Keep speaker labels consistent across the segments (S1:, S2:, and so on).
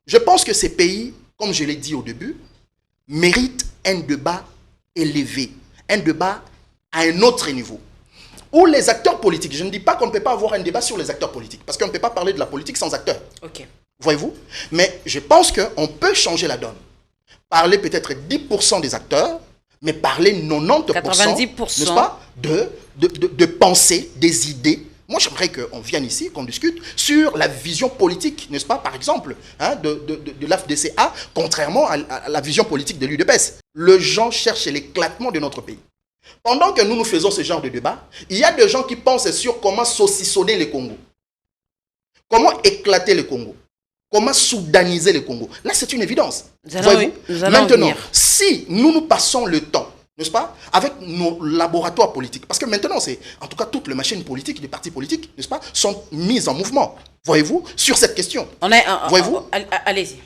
S1: Je pense que ces pays, comme je l'ai dit au début, méritent un débat élevé, un débat à un autre niveau. Où les acteurs politiques, je ne dis pas qu'on ne peut pas avoir un débat sur les acteurs politiques, parce qu'on ne peut pas parler de la politique sans acteurs.
S2: Ok.
S1: Voyez-vous? Mais je pense qu'on peut changer la donne. Parler peut-être 10% des acteurs, mais parler 90%,
S2: 90%.
S1: n'est-ce pas, de pensées, des idées. Moi, j'aimerais qu'on vienne ici, qu'on discute sur la vision politique, n'est-ce pas, par exemple, hein, de l'AFDCA, contrairement à la vision politique de l'UDPS. Les gens cherchent l'éclatement de notre pays. Pendant que nous faisons ce genre de débat, il y a des gens qui pensent sur comment saucissonner le Congo. Comment éclater le Congo. Comment soudaniser le Congo. Là, c'est une évidence. Maintenant, si nous passons le temps, n'est-ce pas, avec nos laboratoires politiques, parce que maintenant, c'est, en tout cas, toutes les machines politiques, les partis politiques, n'est-ce pas, sont mises en mouvement, voyez-vous, sur cette question. Voyez-vous.
S2: Allez-y.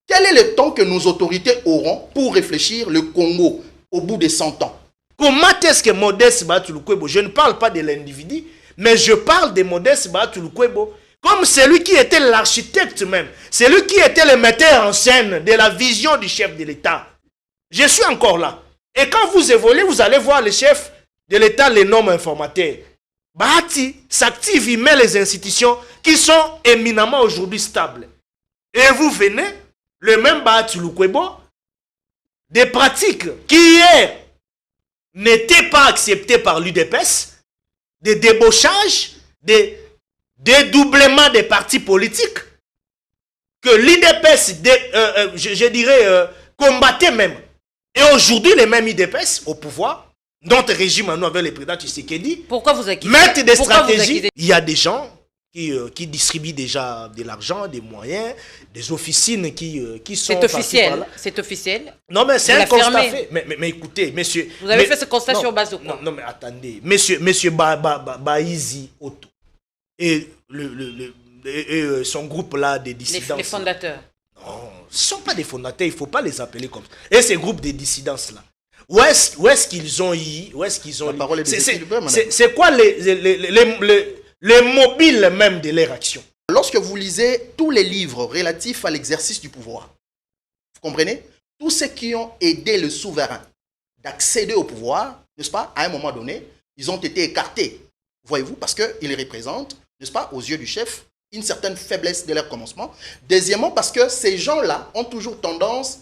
S1: Quel est le temps que nos autorités auront pour réfléchir le Congo au bout de 100 ans?
S3: Comment est-ce que Modeste Bahatulou-Kwebo, je ne parle pas de l'individu, mais je parle de Modeste Bahatulou-Kwebo, comme celui qui était l'architecte même, celui qui était le metteur en scène de la vision du chef de l'État. Je suis encore là. Et quand vous évoluez, vous allez voir le chef de l'État, les normes informateur. Bahati s'active, il met les institutions qui sont éminemment aujourd'hui stables. Et vous venez, le même Bahatulou-Kwebo, des pratiques qui hier n'étaient pas acceptées par l'UDPS, des débauchages, des dédoublement des partis politiques que l'IDPS, je dirais, combattait même. Et aujourd'hui, les mêmes IDPS au pouvoir, notre régime à nous avec le président Tshisekedi,
S2: pourquoi vous accusez?
S3: mettent des stratégies. Il y a des gens qui distribuent déjà de l'argent, des moyens, des officines qui sont...
S2: C'est officiel. C'est officiel.
S3: Non, mais c'est un constat fait. Mais écoutez, monsieur...
S2: Vous avez fait ce constat sur base de quoi?
S3: Non, mais attendez. Monsieur Baïzi Otto et son groupe là des dissidents.
S2: Les fondateurs.
S3: Non, ce ne sont pas des fondateurs, il ne faut pas les appeler comme ça. Et ces groupes de dissidence là, où est-ce qu'ils ont eu, c'est quoi les mobiles même de leur action?
S1: Lorsque vous lisez tous les livres relatifs à l'exercice du pouvoir, vous comprenez? Tous ceux qui ont aidé le souverain d'accéder au pouvoir, n'est-ce pas, à un moment donné, ils ont été écartés. Voyez-vous, parce qu'ils représentent, n'est-ce pas, aux yeux du chef, une certaine faiblesse de leur commencement. Deuxièmement, parce que ces gens-là ont toujours tendance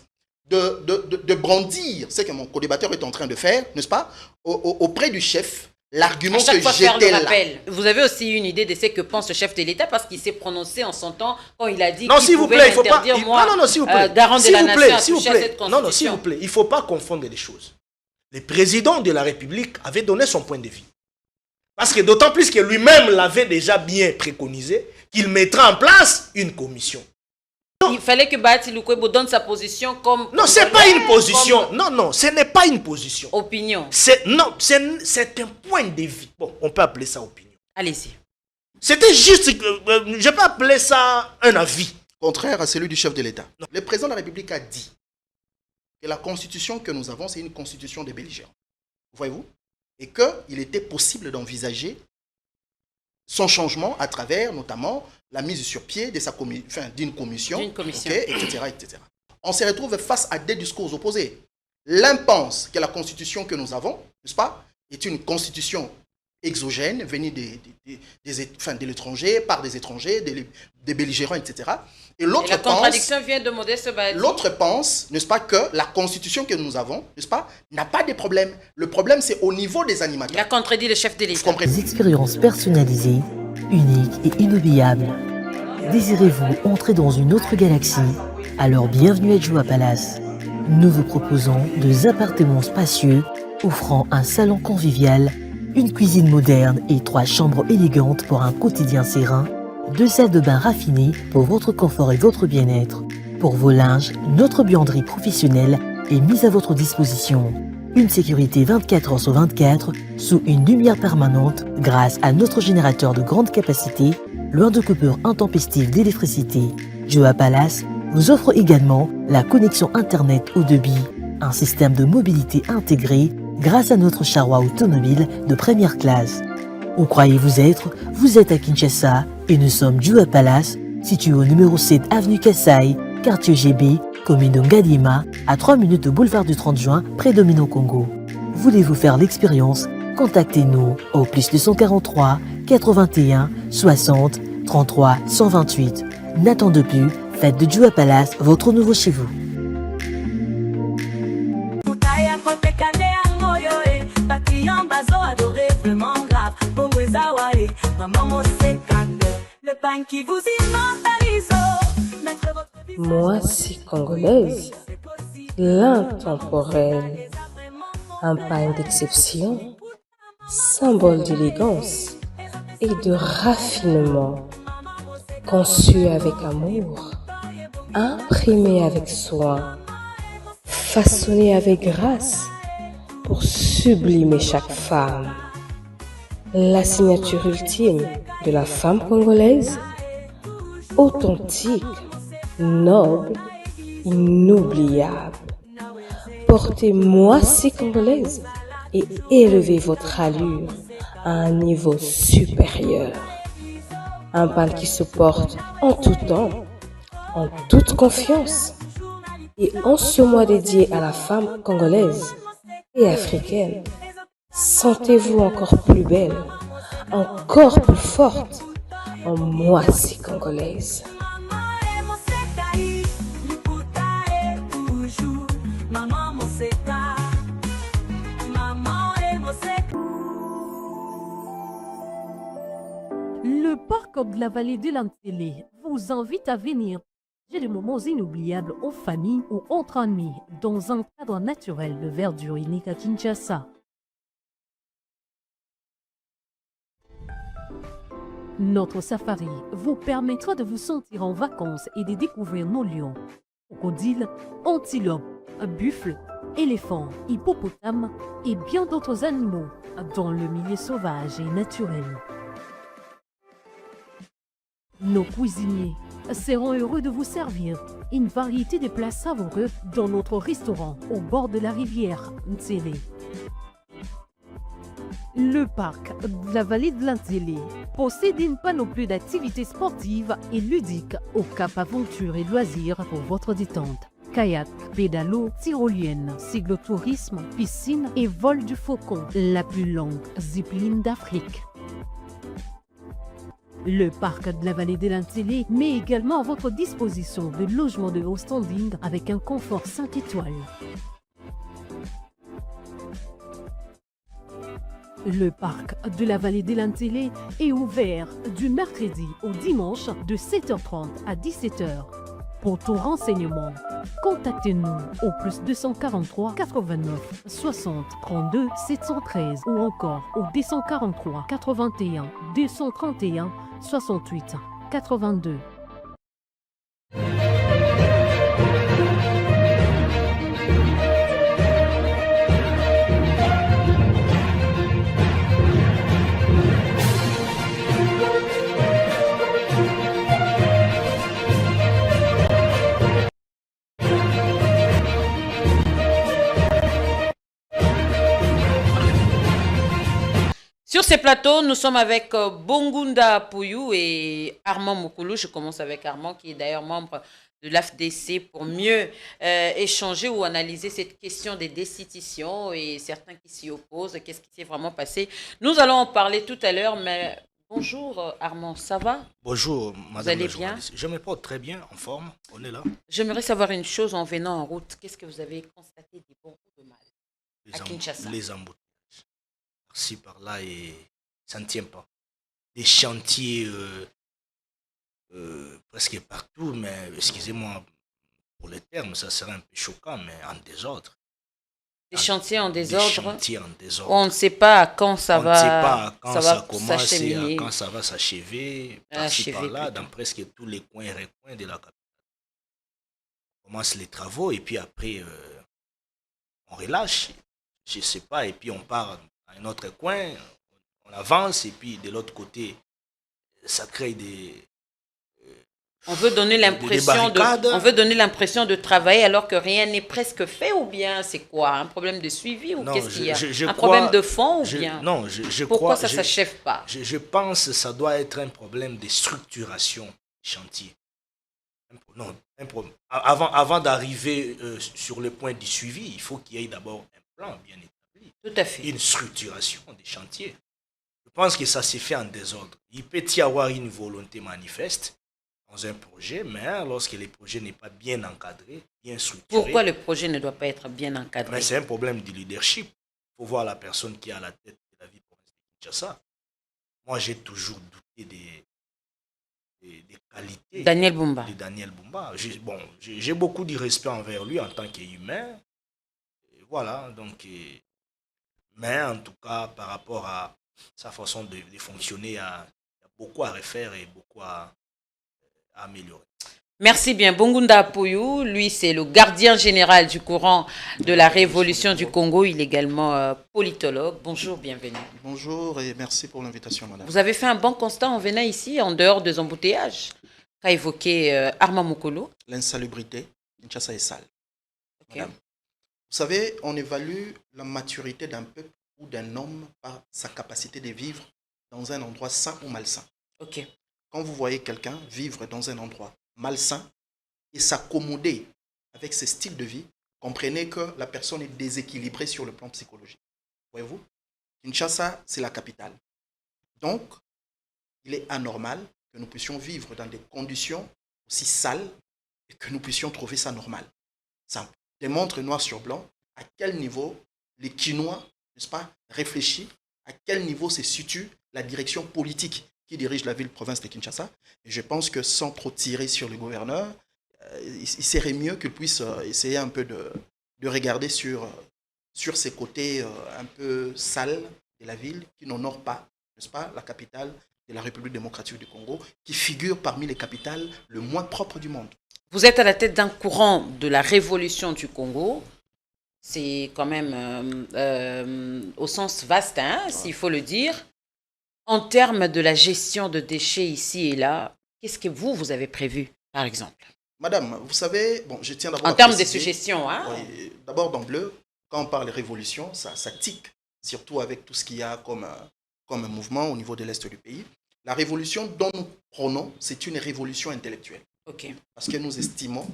S1: de brandir, c'est ce que mon co-débatteur est en train de faire, n'est-ce pas, auprès du chef, l'argument que j'étais là.
S2: Vous avez aussi une idée de ce que pense le chef de l'État, parce qu'il s'est prononcé en son temps quand il a dit qu'il pouvait interdire garant de la nation à toucher à cette constitution.
S3: Non, s'il vous plaît, il ne faut pas confondre les choses. Le président de la République avait donné son point de vue. Parce que d'autant plus que lui-même l'avait déjà bien préconisé, qu'il mettra en place une commission.
S2: Il fallait que Bahatulou-Kwebo donne sa position comme...
S3: Non, ce n'est pas une position. Non, ce n'est pas une position.
S2: Opinion.
S3: C'est un point de vue. Bon, on peut appeler ça opinion.
S2: Allez-y.
S3: C'était juste, je peux appeler ça un avis.
S1: Contraire à celui du chef de l'État. Le président de la République a dit que la constitution que nous avons, c'est une constitution des belligérants. Voyez-vous? Et qu'il était possible d'envisager son changement à travers, notamment, la mise sur pied de d'une commission, okay, etc. On se retrouve face à des discours opposés. L'un pense que la constitution que nous avons, n'est-ce pas, est une constitution exogène, venue de l'étranger, par des étrangers, des belligérants, etc. Et l'autre
S2: la contradiction vient de Modeste Bahatulou.
S1: L'autre pense, n'est-ce pas, que la constitution que nous avons, n'est-ce pas, n'a pas de problème. Le problème, c'est au niveau des animateurs.
S2: Il a contredit le chef de l'État.
S4: Des expériences personnalisées, uniques et inoubliables. Désirez-vous entrer dans une autre galaxie? Alors bienvenue à Joua Palace. Nous vous proposons 2 appartements spacieux, offrant un salon convivial, une cuisine moderne et 3 chambres élégantes pour un quotidien serein, 2 salles de bain raffinées pour votre confort et votre bien-être. Pour vos linges, notre buanderie professionnelle est mise à votre disposition. Une sécurité 24 heures sur 24 sous une lumière permanente grâce à notre générateur de grande capacité, loin de coupures intempestives d'électricité. Joua Palace vous offre également la connexion Internet haut débit, un système de mobilité intégré grâce à notre charroi automobile de première classe. Où croyez-vous être? Vous êtes à Kinshasa et nous sommes Joua Palace, situé au numéro 7 avenue Kassai, quartier GB, commune de Ngadima, à 3 minutes de boulevard du 30 juin, près de Mino Congo. Voulez-vous faire l'expérience? Contactez-nous au +243 81 60 33 128. N'attendez plus, faites de Djoua Palace votre nouveau chez vous.
S5: Moi, c'est congolaise, l'intemporelle, un pain d'exception, symbole d'élégance et de raffinement, conçu avec amour, imprimé avec soin, façonné avec grâce pour sublimer chaque femme. La signature ultime de la femme congolaise, authentique, noble, inoubliable. Portez Moissy congolaise et élevez votre allure à un niveau supérieur. Un bal qui se porte en tout temps, en toute confiance. Et en ce mois dédié à la femme congolaise et africaine, sentez-vous encore plus belle, encore plus forte en Moissy congolaise.
S6: Le parc de la vallée de l'Antélé vous invite à venir. J'ai des moments inoubliables en famille ou entre amis dans un cadre naturel de verdure unique à Kinshasa. Notre safari vous permettra de vous sentir en vacances et de découvrir nos lions, crocodiles, antilopes, buffles, éléphants, hippopotames et bien d'autres animaux dans le milieu sauvage et naturel. Nos cuisiniers seront heureux de vous servir une variété de plats savoureux dans notre restaurant au bord de la rivière Ntélé. Le parc de la vallée de l'Antélé possède une panoplie d'activités sportives et ludiques au cap aventure et loisirs pour votre détente. Kayak, pédalo, tyrolienne, cyclotourisme, piscine et vol du faucon, la plus longue zipline d'Afrique. Le parc de la vallée de l'Antélé met également à votre disposition de logements de haut standing avec un confort 5 étoiles. Le parc de la vallée de l'Antélé est ouvert du mercredi au dimanche de 7h30 à 17h. Pour tout renseignement, contactez-nous au +243 89 60 32 713 ou encore au 243 81 231 68 82.
S2: Sur ces plateaux, nous sommes avec Bongunda Pouyou et Armand Moukoulou. Je commence avec Armand, qui est d'ailleurs membre de l'AFDC, pour mieux échanger ou analyser cette question des destitutions et certains qui s'y opposent. Qu'est-ce qui s'est vraiment passé? Nous allons en parler tout à l'heure, mais bonjour Armand, ça va?
S3: Bonjour madame.
S2: Vous allez bien?
S3: Je me porte très bien, en forme, on est là.
S2: J'aimerais savoir une chose en venant en route. Qu'est-ce que vous avez constaté de bon ou de mal à Kinshasa?
S3: Les embouteillages. Par-ci, par-là, et ça ne tient pas. Des chantiers presque partout, mais excusez-moi pour les termes, ça serait un peu choquant, mais en désordre.
S2: Des chantiers en désordre? Des
S3: chantiers en désordre.
S2: On ne sait pas quand ça va.
S3: On ne sait pas quand ça commence
S2: et
S3: quand ça va s'achever. Par-ci, par-là, dans presque tous les coins et recoins de la capitale. On commence les travaux et puis après, on relâche. Je ne sais pas, et puis on part à un autre coin, on avance, et puis de l'autre côté, ça crée des...
S2: On veut donner l'impression de travailler alors que rien n'est presque fait, ou bien c'est quoi? Un problème de suivi ou qu'est-ce qu'il y a? Problème de fond ou bien?
S3: Non,
S2: pourquoi ça ne s'achève pas?
S3: Je pense que ça doit être un problème de structuration du chantier. Non, avant d'arriver sur le point du suivi, il faut qu'il y ait d'abord un plan bien établi.
S2: Tout à fait.
S3: Une structuration des chantiers. Je pense que ça s'est fait en désordre. Il peut y avoir une volonté manifeste dans un projet, mais lorsque le projet n'est pas bien encadré, bien structuré...
S2: Pourquoi le projet ne doit pas être bien encadré?
S3: C'est un problème de leadership. Il faut voir la personne qui est à la tête de la ville provinciale de Kinshasa. Moi, j'ai toujours douté des qualités
S2: Daniel Bumba.
S3: de Daniel Bumba. J'ai beaucoup de respect envers lui en tant qu'humain. Voilà, donc... Mais en tout cas, par rapport à sa façon de fonctionner, il y a beaucoup à refaire et beaucoup à améliorer.
S2: Merci bien. Bongunda Apoyou, lui, c'est le gardien général du courant de la révolution du Congo. Il est également politologue. Bonjour, bienvenue.
S1: Bonjour et merci pour l'invitation, madame.
S2: Vous avez fait un bon constat en venant ici, en dehors des embouteillages, qu'a évoqué Armand Mokolo.
S1: L'insalubrité, Kinshasa est sale.
S2: Okay.
S1: Madame. Vous savez, on évalue la maturité d'un peuple ou d'un homme par sa capacité de vivre dans un endroit sain ou malsain.
S2: Ok.
S1: Quand vous voyez quelqu'un vivre dans un endroit malsain et s'accommoder avec ce style de vie, comprenez que la personne est déséquilibrée sur le plan psychologique. Voyez-vous, Kinshasa, c'est la capitale. Donc, il est anormal que nous puissions vivre dans des conditions aussi sales et que nous puissions trouver ça normal. Ça démontre noir sur blanc à quel niveau les Quinois, n'est-ce pas, réfléchissent, à quel niveau se situe la direction politique qui dirige la ville-province de Kinshasa. Et je pense que sans trop tirer sur le gouverneur, il serait mieux qu'il puisse essayer un peu de regarder sur ces côtés un peu sales de la ville qui n'honorent pas, n'est-ce pas, la capitale de la République démocratique du Congo, qui figure parmi les capitales le moins propres du monde.
S2: Vous êtes à la tête d'un courant de la révolution du Congo. C'est quand même au sens vaste, hein, s'il faut le dire. En termes de la gestion de déchets ici et là, qu'est-ce que vous avez prévu, par exemple?
S1: Madame, vous savez, bon, je tiens d'abord
S2: en termes de suggestions, hein?
S1: Oui, d'abord d'emblée, quand on parle de révolution, ça tique, surtout avec tout ce qu'il y a comme un mouvement au niveau de l'Est du pays. La révolution dont nous prônons, c'est une révolution intellectuelle.
S2: Okay.
S1: Parce que nous estimons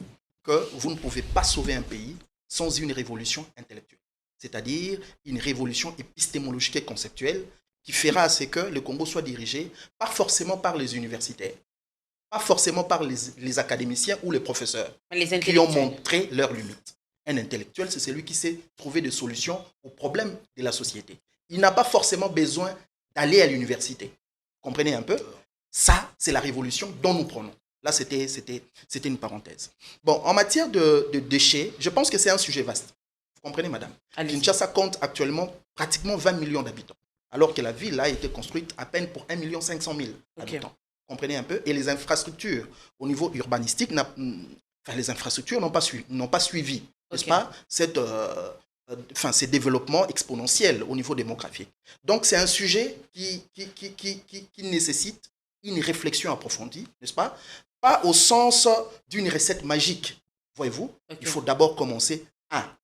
S1: que vous ne pouvez pas sauver un pays sans une révolution intellectuelle. C'est-à-dire une révolution épistémologique et conceptuelle qui fera à ce que le Congo soit dirigé, pas forcément par les universitaires, pas forcément par les académiciens ou les professeurs qui ont montré leurs limites. Un intellectuel, c'est celui qui sait trouver des solutions aux problèmes de la société. Il n'a pas forcément besoin d'aller à l'université. Vous comprenez un peu? Ça, c'est la révolution dont nous prenons. Là, c'était une parenthèse. Bon, en matière de déchets, je pense que c'est un sujet vaste. Vous comprenez, madame? Kinshasa compte actuellement pratiquement 20 millions d'habitants, alors que la ville a été construite à peine pour 1 500 000 habitants. Vous comprenez un peu? Et les infrastructures au niveau urbanistique, les infrastructures n'ont pas suivi, n'est-ce pas, ces développements exponentiels au niveau démographique. Donc, c'est un sujet qui nécessite une réflexion approfondie, n'est-ce pas? Pas au sens d'une recette magique, voyez-vous. Il faut d'abord commencer à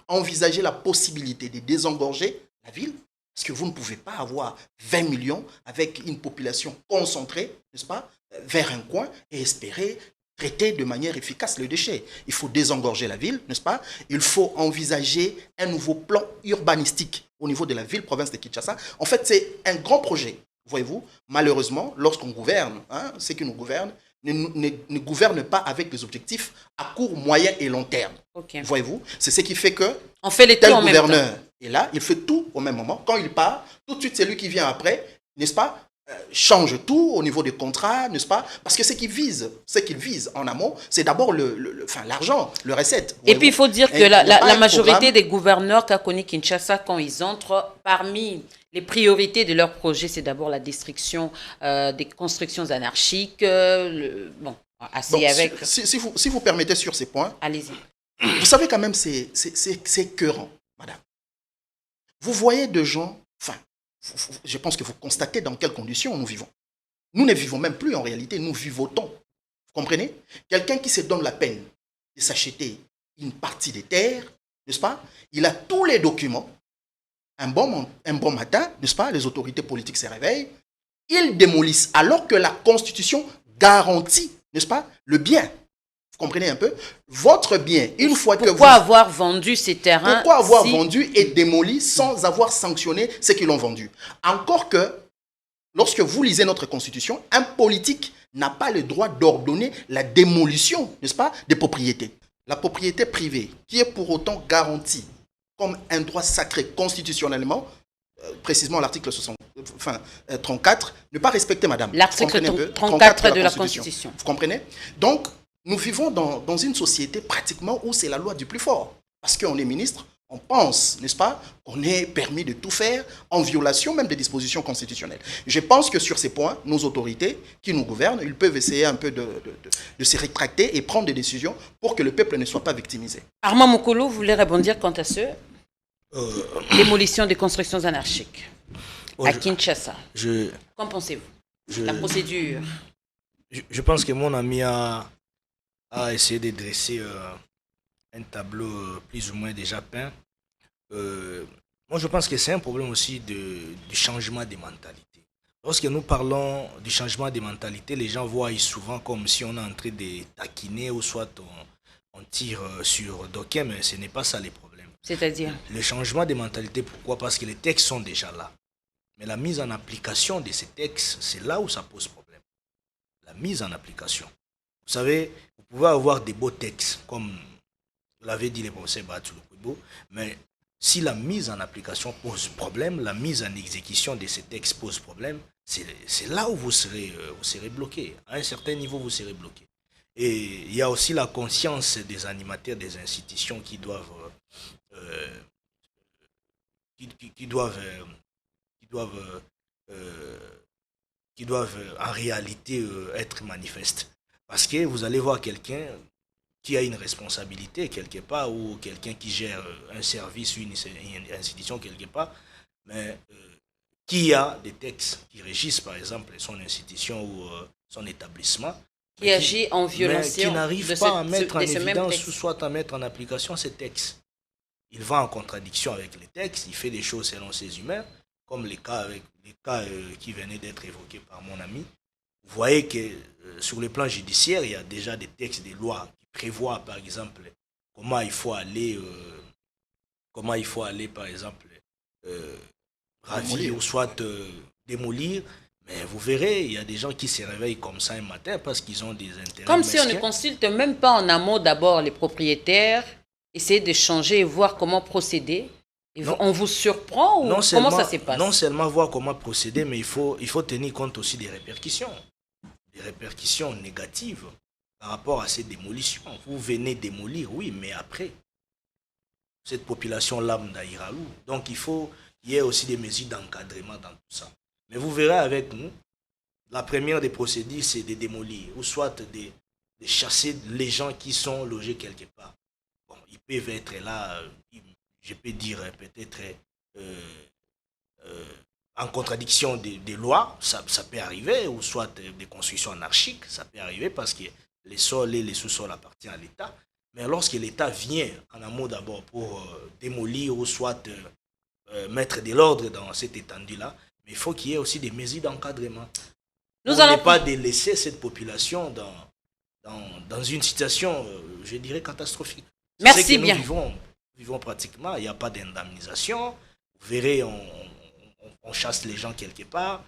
S1: envisager la possibilité de désengorger la ville, parce que vous ne pouvez pas avoir 20 millions avec une population concentrée, n'est-ce pas, vers un coin et espérer traiter de manière efficace le déchet. Il faut désengorger la ville, n'est-ce pas? Il faut envisager un nouveau plan urbanistique au niveau de la ville-province de Kinshasa. En fait, c'est un grand projet, voyez-vous. Malheureusement, lorsqu'on gouverne, ceux qui nous gouvernent ne gouvernent pas avec des objectifs à court, moyen et long terme. Voyez-vous, c'est ce qui fait que
S2: on fait les
S1: tel gouverneur est là, il fait tout au même moment. Quand il part, tout de suite, c'est lui qui vient après, n'est-ce pas, change tout au niveau des contrats, n'est-ce pas? Parce que ce qu'il vise en amont, c'est d'abord l'argent, le recette.
S2: Et puis, il faut dire que la majorité des gouverneurs qu'a connu Kinshasa, quand ils entrent, parmi les priorités de leur projet, c'est d'abord la destruction des constructions anarchiques.
S1: Si vous permettez sur ces points,
S2: allez-y.
S1: Vous savez quand même, c'est écœurant, madame. Vous voyez des gens, je pense que vous constatez dans quelles conditions nous vivons. Nous ne vivons même plus en réalité, nous vivotons. Vous comprenez? Quelqu'un qui se donne la peine de s'acheter une partie des terres, n'est-ce pas? Il a tous les documents. Un bon matin, n'est-ce pas? Les autorités politiques se réveillent. Ils démolissent alors que la Constitution garantit, n'est-ce pas, le bien. Vous comprenez un peu? Votre bien, une fois que vous...
S2: Pourquoi avoir vendu ces terrains?
S1: Pourquoi avoir vendu et démoli sans avoir sanctionné ceux qui l'ont vendu? Encore que, lorsque vous lisez notre Constitution, un politique n'a pas le droit d'ordonner la démolition, n'est-ce pas, des propriétés. La propriété privée, qui est pour autant garantie comme un droit sacré constitutionnellement, précisément l'article 34, ne pas respecter, madame.
S2: L'article 34 de la Constitution.
S1: Vous comprenez? Donc, nous vivons dans une société pratiquement où c'est la loi du plus fort. Parce qu'on est ministre, on pense, n'est-ce pas, qu'on est permis de tout faire en violation même des dispositions constitutionnelles. Je pense que sur ces points, nos autorités qui nous gouvernent, ils peuvent essayer un peu de se rétracter et prendre des décisions pour que le peuple ne soit pas victimisé.
S2: Armand Mokolo, vous voulez rebondir quant à ce démolition des constructions anarchiques à Kinshasa. Qu'en pensez-vous? La procédure.
S3: Je pense que mon ami a essayé de dresser un tableau plus ou moins déjà peint. Moi, je pense que c'est un problème aussi du changement des mentalités. Lorsque nous parlons du changement des mentalités, les gens voient souvent comme si on est en train de taquiner ou soit on tire sur d'aucuns, mais ce n'est pas ça les problèmes.
S2: C'est-à-dire? Le
S3: changement des mentalités, pourquoi? Parce que les textes sont déjà là. Mais la mise en application de ces textes, c'est là où ça pose problème. La mise en application. Vous savez, vous pouvez avoir des beaux textes, comme l'avait dit le professeur Batouloukou, mais si la mise en application pose problème, la mise en exécution de ces textes pose problème, c'est là où vous serez bloqué. À un certain niveau, vous serez bloqué. Et il y a aussi la conscience des animateurs des institutions qui doivent en réalité être manifestes. Parce que vous allez voir quelqu'un qui a une responsabilité quelque part ou quelqu'un qui gère un service ou une institution quelque part, mais qui a des textes qui régissent par exemple son institution ou son établissement,
S2: qui agit en violation,
S3: qui n'arrive pas à mettre en évidence ou soit à mettre en application ces textes. Il va en contradiction avec les textes, il fait des choses selon ses humeurs, comme les cas qui venaient d'être évoqués par mon ami. Vous voyez que sur le plan judiciaire, il y a déjà des textes, des lois qui prévoient, par exemple, comment il faut aller par exemple, ravir ou soit démolir. Mais vous verrez, il y a des gens qui se réveillent comme ça un matin parce qu'ils ont des intérêts.
S2: Comme si on ne consulte même pas en amont d'abord les propriétaires, essayer de changer et voir comment procéder. On vous surprend ou comment ça se passe?
S3: Non seulement voir comment procéder, mais il faut tenir compte aussi des répercussions négatives par rapport à ces démolitions. Vous venez démolir, oui, mais après, cette population lambda ira où? Donc il y ait aussi des mesures d'encadrement dans tout ça. Mais vous verrez avec nous, la première des procédures, c'est de démolir, ou soit de chasser les gens qui sont logés quelque part. Bon, ils peuvent être là, je peux dire peut-être en contradiction des lois, ça peut arriver, ou soit des constructions anarchiques, ça peut arriver parce que les sols et les sous-sols appartiennent à l'État. Mais lorsque l'État vient en amont d'abord pour démolir ou soit mettre de l'ordre dans cette étendue-là, il faut qu'il y ait aussi des mesures d'encadrement. Pour ne pas délaisser cette population dans une situation, je dirais, catastrophique.
S2: Merci bien.
S3: Nous vivons pratiquement, il n'y a pas d'indemnisation. Vous verrez, on chasse les gens quelque part.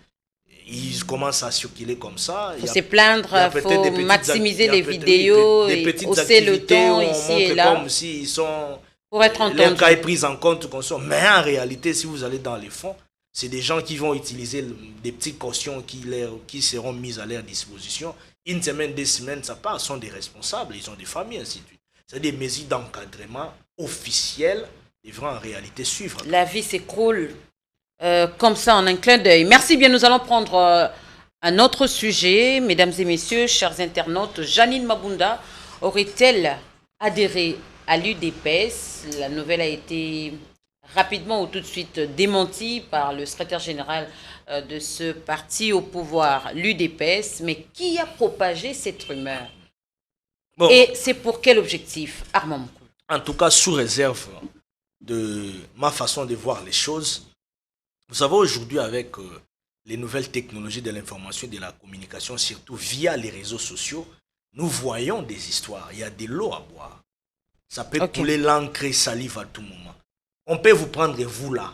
S3: Ils commencent à circuler comme ça.
S2: Il faut se plaindre, il faut maximiser les vidéos, hausser le ton ici et là.
S3: Comme s'ils sont...
S2: Pour être entendu.
S3: Leur cas est pris en compte. Mais en réalité, si vous allez dans les fonds, c'est des gens qui vont utiliser des petites cautions qui seront mises à leur disposition. Une semaine, 2 semaines, ça part, sont des responsables, ils ont des familles, ainsi de suite. C'est des mesures d'encadrement officielles devront en réalité suivre.
S2: La vie s'écroule comme ça en un clin d'œil. Merci bien, nous allons prendre un autre sujet. Mesdames et messieurs, chers internautes, Janine Mabunda aurait-elle adhéré à l'UDPS? La nouvelle a été rapidement ou tout de suite démenti par le secrétaire général de ce parti au pouvoir, l'UDPS. Mais qui a propagé cette rumeur? Bon. Et c'est pour quel objectif, Armand Mokolo?
S3: En tout cas, sous réserve de ma façon de voir les choses, vous savez, aujourd'hui, avec les nouvelles technologies de l'information et de la communication, surtout via les réseaux sociaux, nous voyons des histoires. Il y a de l'eau à boire. Ça peut couler l'encre et salive à tout moment. On peut vous prendre, vous là,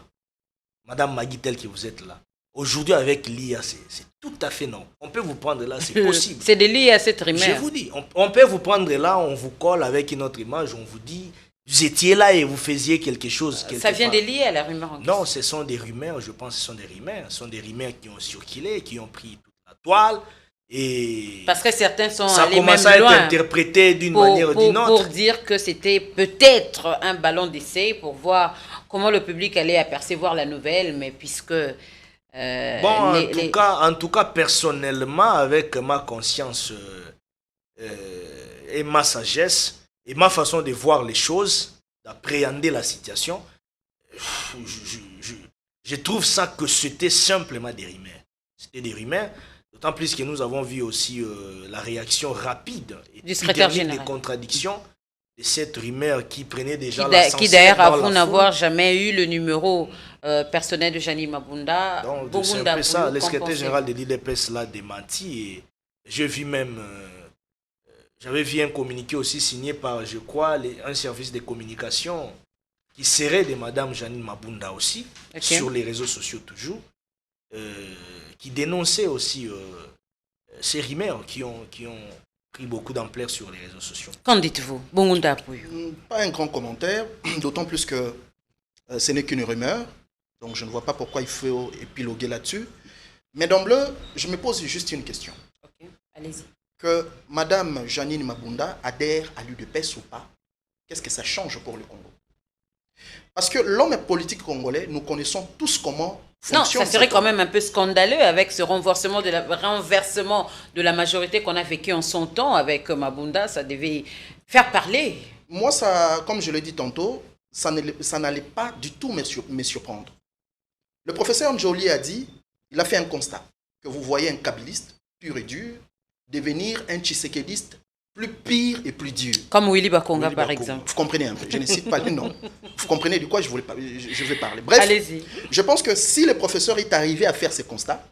S3: Madame Magui, telle que vous êtes là. Aujourd'hui, avec l'IA, c'est tout à fait non. On peut vous prendre là, c'est possible.
S2: C'est de l'IA cette rumeur.
S3: Je vous dis, on peut vous prendre là, on vous colle avec une autre image, on vous dit, vous étiez là et vous faisiez quelque chose.
S2: Ça vient de l'IA, la rumeur en question.
S3: Non, ce sont des rumeurs, je pense que ce sont des rumeurs. Ce sont des rumeurs qui ont circulé, qui ont pris toute la toile. Et
S2: parce que certains sont
S3: ça
S2: allés
S3: commence
S2: même
S3: à être
S2: loin
S3: interprété d'une manière ou d'une autre.
S2: Pour dire que c'était peut-être un ballon d'essai pour voir comment le public allait apercevoir la nouvelle, mais puisque...
S3: en tout cas, personnellement, avec ma conscience et ma sagesse et ma façon de voir les choses, d'appréhender la situation, je trouve ça que c'était simplement des rumeurs. C'était des rumeurs. D'autant plus que nous avons vu aussi la réaction rapide et
S2: du secrétaire général
S3: des contradictions de cette rumeur qui prenait déjà
S2: qui d'ailleurs avoue n'avoir jamais eu le numéro personnel de Jeanine Mabunda.
S3: Donc c'est un peu ça, le secrétaire général de l'IDPS l'a démenti et j'ai vu même, j'avais vu un communiqué aussi signé par, je crois, un service de communication qui serait de Madame Jeanine Mabunda aussi, sur les réseaux sociaux toujours. Qui dénonçait aussi ces rumeurs qui ont pris beaucoup d'ampleur sur les réseaux sociaux.
S2: Qu'en dites-vous, Bongunda Apouyou?
S1: Pas un grand commentaire, d'autant plus que ce n'est qu'une rumeur, donc je ne vois pas pourquoi il faut épiloguer là-dessus. Mais d'emblée, je me pose juste une question.
S2: Ok, allez-y.
S1: Que Madame Jeanine Mabunda adhère à l'UDPS ou pas, qu'est-ce que ça change pour le Congo? Parce que l'homme politique congolais, nous connaissons tous comment fonctionne.
S2: Non, ça serait quand même un peu scandaleux avec ce renversement de la majorité qu'on a vécu en son temps avec Mabunda. Ça devait faire parler.
S1: Moi, ça, comme je l'ai dit tantôt, ça n'allait pas du tout me surprendre. Le professeur Njoli a dit, il a fait un constat, que vous voyez un kabiliste pur et dur devenir un tshisekédiste plus pire et plus dur.
S2: Comme Willy Bakonga, par exemple.
S1: Vous comprenez un peu, je ne cite pas les noms. Vous comprenez de quoi je vais parler. Bref,
S2: allez-y.
S1: Je pense que si le professeur est arrivé à faire ce constat,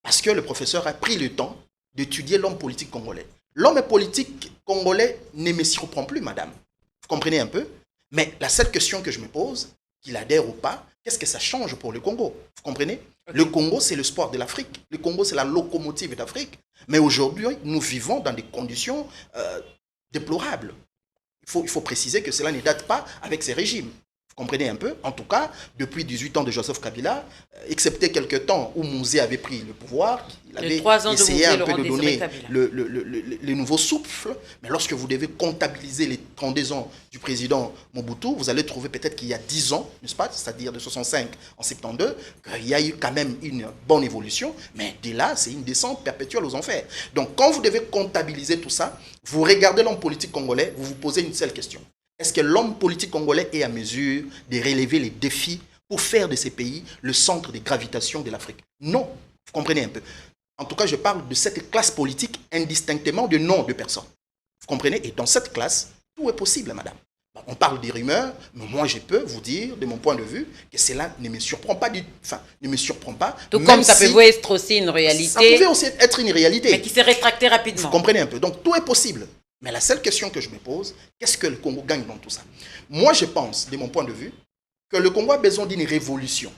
S1: parce que le professeur a pris le temps d'étudier l'homme politique congolais. L'homme politique congolais ne me surprend plus, madame. Vous comprenez un peu? Mais la seule question que je me pose, qu'il adhère ou pas, qu'est-ce que ça change pour le Congo? Vous comprenez? Le Congo, c'est le sport de l'Afrique. Le Congo, c'est la locomotive d'Afrique. Mais aujourd'hui, nous vivons dans des conditions déplorables. Il faut préciser que cela ne date pas avec ces régimes. Vous comprenez un peu? En tout cas, depuis 18 ans de Joseph Kabila, excepté quelques temps où Mouzé avait pris le pouvoir, il avait essayé un peu de donner le nouveau souffle. Mais lorsque vous devez comptabiliser les 32 ans du président Mobutu, vous allez trouver peut-être qu'il y a 10 ans, n'est-ce pas? C'est-à-dire de 65 en 72, qu'il y a eu quand même une bonne évolution. Mais dès là, c'est une descente perpétuelle aux enfers. Donc, quand vous devez comptabiliser tout ça, vous regardez l'homme politique congolais, vous vous posez une seule question. Est-ce que l'homme politique congolais est à mesure de relever les défis pour faire de ces pays le centre de gravitation de l'Afrique? Non. Vous comprenez un peu? En tout cas, je parle de cette classe politique indistinctement de nom de personnes. Vous comprenez? Et dans cette classe, tout est possible, madame. On parle des rumeurs, mais moi, je peux vous dire, de mon point de vue, que cela ne me surprend pas. Ne me surprend pas.
S2: Tout comme ça pouvait être aussi une réalité.
S1: Ça pouvait aussi être une réalité.
S2: Mais qui s'est rétractée rapidement.
S1: Vous comprenez un peu? Donc, tout est possible. Mais la seule question que je me pose, qu'est-ce que le Congo gagne dans tout ça? Moi, je pense, de mon point de vue, que le Congo a besoin d'une révolution.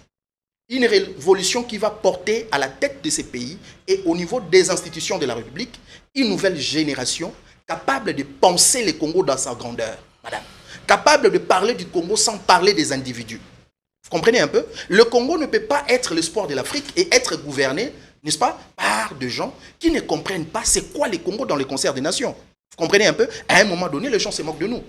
S1: Une révolution qui va porter à la tête de ces pays et au niveau des institutions de la République, une nouvelle génération capable de penser le Congo dans sa grandeur, madame. Capable de parler du Congo sans parler des individus. Vous comprenez un peu? Le Congo ne peut pas être l'espoir de l'Afrique et être gouverné, n'est-ce pas, par des gens qui ne comprennent pas c'est quoi le Congo dans le concert des nations. Vous comprenez un peu? À un moment donné, les gens se moquent de nous.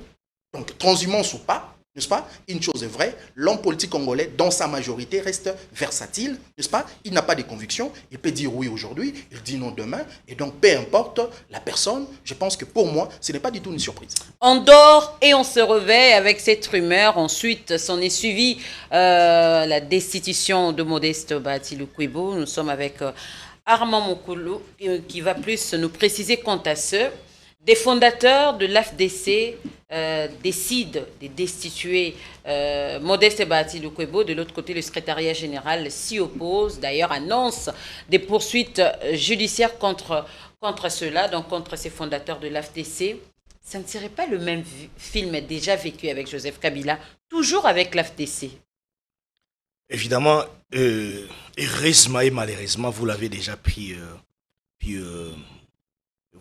S1: Donc, transhumance ou pas, n'est-ce pas? Une chose est vraie, l'homme politique congolais, dans sa majorité, reste versatile, n'est-ce pas? Il n'a pas de conviction, il peut dire oui aujourd'hui, il dit non demain, et donc, peu importe la personne, je pense que pour moi, ce n'est pas du tout une surprise.
S2: On dort et on se réveille avec cette rumeur. Ensuite, s'en est suivi la destitution de Modeste Bahati-Lukwebo. Nous sommes avec Armand Mokoulou, qui va plus nous préciser quant à ce. Des fondateurs de l'AFDC décident de destituer Modeste Bahati-Lukwebo. De l'autre côté, le secrétariat général s'y oppose. D'ailleurs, annonce des poursuites judiciaires contre contre cela, donc contre ces fondateurs de l'AFDC, ça ne serait pas le même film déjà vécu avec Joseph Kabila, toujours avec l'AFDC?
S3: Évidemment, heureusement et malheureusement, vous l'avez déjà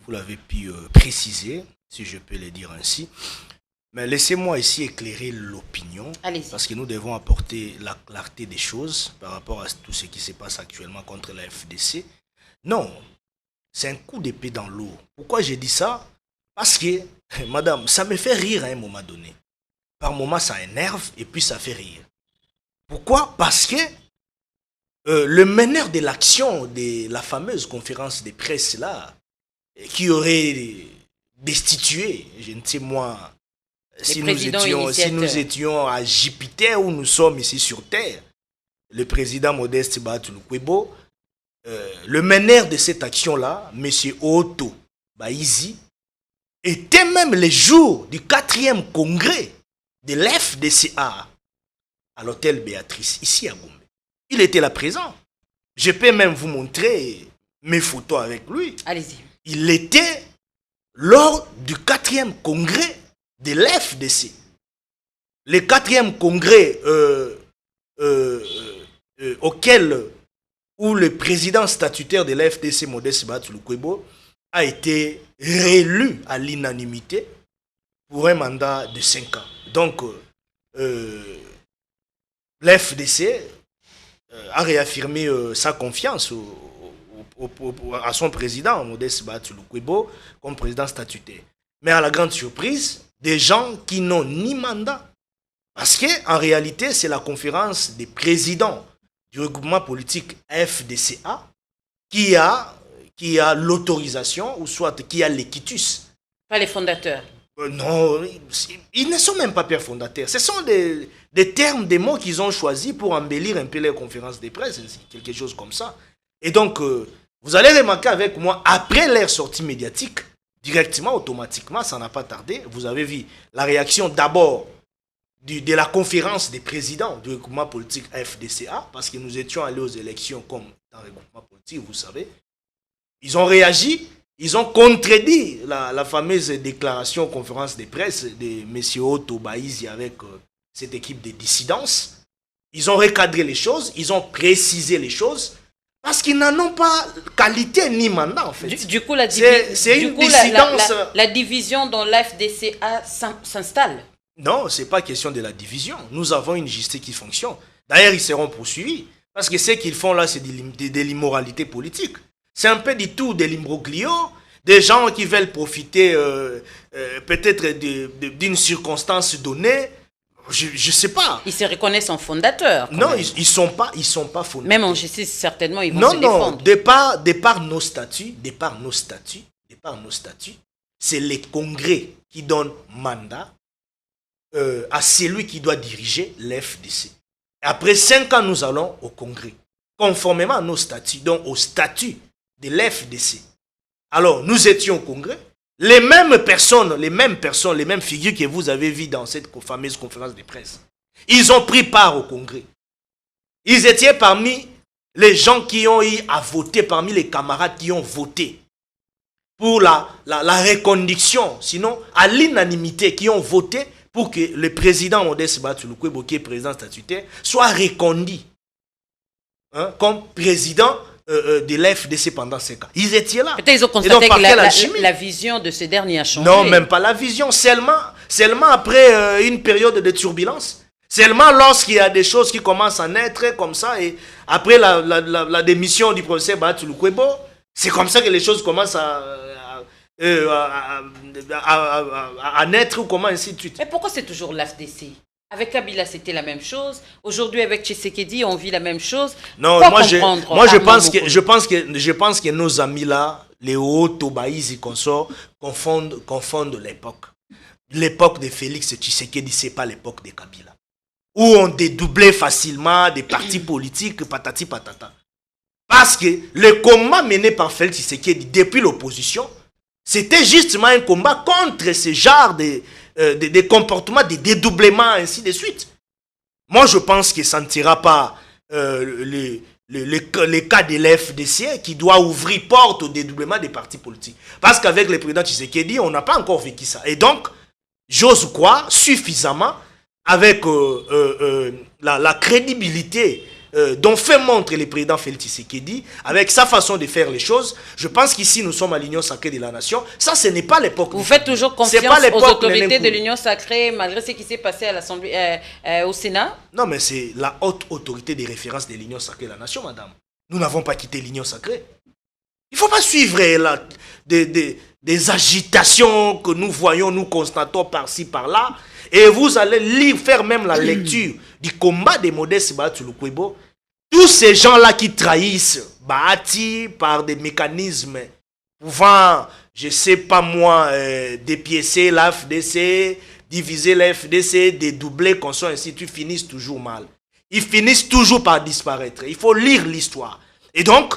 S3: vous l'avez pu préciser, si je peux le dire ainsi. Mais laissez-moi ici éclairer l'opinion, parce que nous devons apporter la clarté des choses par rapport à tout ce qui se passe actuellement contre la FDC. Non, c'est un coup d'épée dans l'eau. Pourquoi j'ai dit ça? Parce que, madame, ça me fait rire à un moment donné. Par moment, ça énerve et puis ça fait rire. Pourquoi? Parce que le meneur de l'action de la fameuse conférence de presse là, qui aurait destitué, je ne sais moi, si nous étions à Jupiter ou nous sommes ici sur Terre, le président Modeste Bahatouloukwebo, le meneur de cette action-là, M. Otto Baïzi, était même le jour du 4e congrès de l'FDCA à l'hôtel Béatrice, ici à Gombe. Il était là présent. Je peux même vous montrer mes photos avec lui.
S2: Allez-y.
S3: Il était lors du 4e congrès de l'FDC. Le 4e congrès où le président statutaire de l'FDC, Modeste Bahatouloukwebo, a été réélu à l'unanimité pour un mandat de 5 ans. Donc, l'FDC a réaffirmé sa confiance à son président, Modeste Bahatouloukwebo, comme président statutaire. Mais à la grande surprise, des gens qui n'ont ni mandat. Parce qu'en réalité, c'est la conférence des présidents du regroupement politique FDCA qui a l'autorisation, ou soit qui a l'équitus.
S2: Pas les fondateurs.
S3: Non, ils ne sont même pas pères fondateurs. Ce sont des termes, des mots qu'ils ont choisis pour embellir un peu les conférences de presse, quelque chose comme ça. Et donc, vous allez remarquer avec moi, après leur sortie médiatique, directement, automatiquement, ça n'a pas tardé, vous avez vu la réaction d'abord de la conférence des présidents du regroupement politique FDCA, parce que nous étions allés aux élections comme dans le regroupement politique, vous savez. Ils ont réagi. Ils ont contredit la fameuse déclaration conférence de presse de M. Otto Baïzi avec cette équipe de dissidence. Ils ont recadré les choses, ils ont précisé les choses, parce qu'ils n'en ont pas qualité ni mandat en fait.
S2: Du coup, la division dans l'FDCA s'installe.
S3: Non, ce n'est pas question de la division. Nous avons une justice qui fonctionne. D'ailleurs, ils seront poursuivis, parce que ce qu'ils font là, c'est de l'immoralité politique. C'est un peu du tout de l'imbroglio, des gens qui veulent profiter peut-être d'une circonstance donnée. Je ne sais pas.
S2: Ils se reconnaissent en fondateurs.
S3: Non, ils sont pas fondateurs.
S2: Même en justice, certainement, ils vont se défendre.
S3: Non, de par nos statuts, c'est les congrès qui donnent mandat à celui qui doit diriger l'FDC. Après 5 ans, nous allons au congrès, conformément à nos statuts, donc au statut de l'FDC. Alors, nous étions au congrès. Les mêmes personnes, les mêmes figures que vous avez vues dans cette fameuse conférence de presse, ils ont pris part au congrès. Ils étaient parmi les gens qui ont eu à voter, parmi les camarades qui ont voté pour la reconduction, sinon à l'unanimité, qui ont voté pour que le président Modeste Bahatouloukwebo, qui est président statutaire, soit reconduit comme président de l'FDC pendant 5 ans. Ils étaient là.
S2: Peut-être ils ont constaté que la vision de ce dernier a changé.
S3: Non, même pas la vision. Seulement après une période de turbulence. Seulement lorsqu'il y a des choses qui commencent à naître comme ça, et après la démission du professeur Bahatouloukwebo, c'est comme ça que les choses commencent à naître, ou comment, ainsi de suite.
S2: Mais pourquoi c'est toujours l'AFDC? Avec Kabila, c'était la même chose. Aujourd'hui, avec Tshisekedi, on vit la même chose.
S3: Non, je pense que nos amis là, les Otto Baïzi consorts, confondent l'époque. L'époque de Félix Tshisekedi, c'est pas l'époque de Kabila, où on dédoublait facilement des partis politiques, patati patata. Parce que le combat mené par Félix Tshisekedi depuis l'opposition, c'était justement un combat contre ce genre de comportements, de dédoublements, ainsi de suite. Moi, je pense que ça ne tirera pas les cas de l'FDC qui doit ouvrir porte au dédoublement des partis politiques. Parce qu'avec le président Tshisekedi, on n'a pas encore vécu ça. Et donc, j'ose croire suffisamment avec la crédibilité dont fait montre le président Félix Tshisekedi, avec sa façon de faire les choses. Je pense qu'ici, nous sommes à l'Union sacrée de la nation. Ça, ce n'est pas l'époque.
S2: Vous faites toujours confiance aux autorités de l'Union sacrée, malgré ce qui s'est passé à l'Assemblée, au Sénat?
S3: Non, mais c'est la haute autorité de référence de l'Union sacrée de la nation, madame. Nous n'avons pas quitté l'Union sacrée. Il ne faut pas suivre des agitations que nous voyons, nous constatons par-ci, par-là. Et vous allez faire même la lecture du combat des Modeste Bahati Lukwebo. Tous ces gens-là qui trahissent Bahati par des mécanismes pouvant, je ne sais pas moi, dépiécer la FDC, diviser la FDC, dédoubler, qu'on soit ainsi, tu finisses toujours mal. Ils finissent toujours par disparaître. Il faut lire l'histoire. Et donc,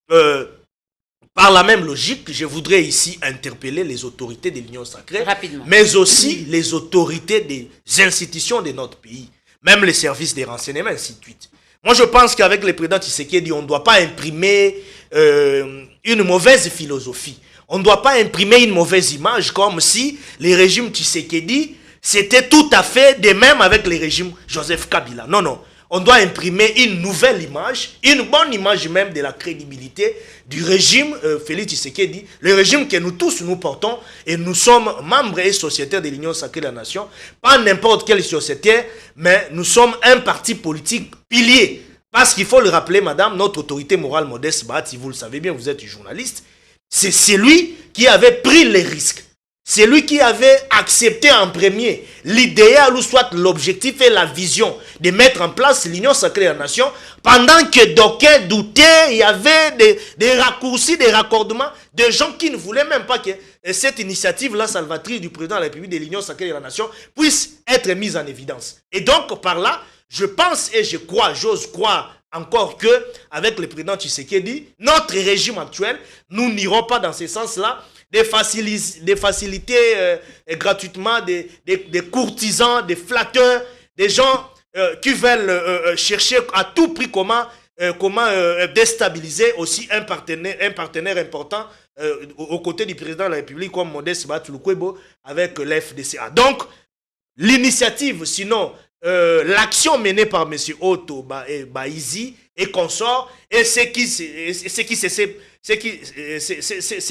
S3: par la même logique, je voudrais ici interpeller les autorités de l'Union sacrée,
S2: rapidement,
S3: mais aussi les autorités des institutions de notre pays, même les services des renseignements, ainsi de suite. Moi, je pense qu'avec le président Tshisekedi, on ne doit pas imprimer une mauvaise philosophie. On ne doit pas imprimer une mauvaise image, comme si les régimes Tshisekedi, c'était tout à fait de même avec les régimes Joseph Kabila. Non, non. On doit imprimer une nouvelle image, une bonne image même de la crédibilité du régime Félix Tshisekedi, le régime que nous tous nous portons, et nous sommes membres et sociétaires de l'Union sacrée de la nation, pas n'importe quel sociétaire, mais nous sommes un parti politique pilier. Parce qu'il faut le rappeler, madame, notre autorité morale Modeste Bahati, vous le savez bien, vous êtes journaliste, c'est celui qui avait pris les risques. C'est lui qui avait accepté en premier l'idéal ou soit l'objectif et la vision de mettre en place l'Union sacrée de la nation pendant que d'aucuns doutaient, il y avait des raccourcis, des raccordements, de gens qui ne voulaient même pas que cette initiative-là salvatrice du président de la République de l'Union sacrée de la nation puisse être mise en évidence. Et donc par là, je pense et je crois, j'ose croire encore que avec le président Tshisekedi, notre régime actuel, nous n'irons pas dans ce sens-là, de faciliter gratuitement des courtisans, des flatteurs, des gens qui veulent chercher à tout prix comment déstabiliser aussi un partenaire important aux côtés du président de la République comme Modeste Bahati Lukwebo avec l'FDCA. Donc, l'initiative, sinon l'action menée par M. Otto Baizi et consorts, et ce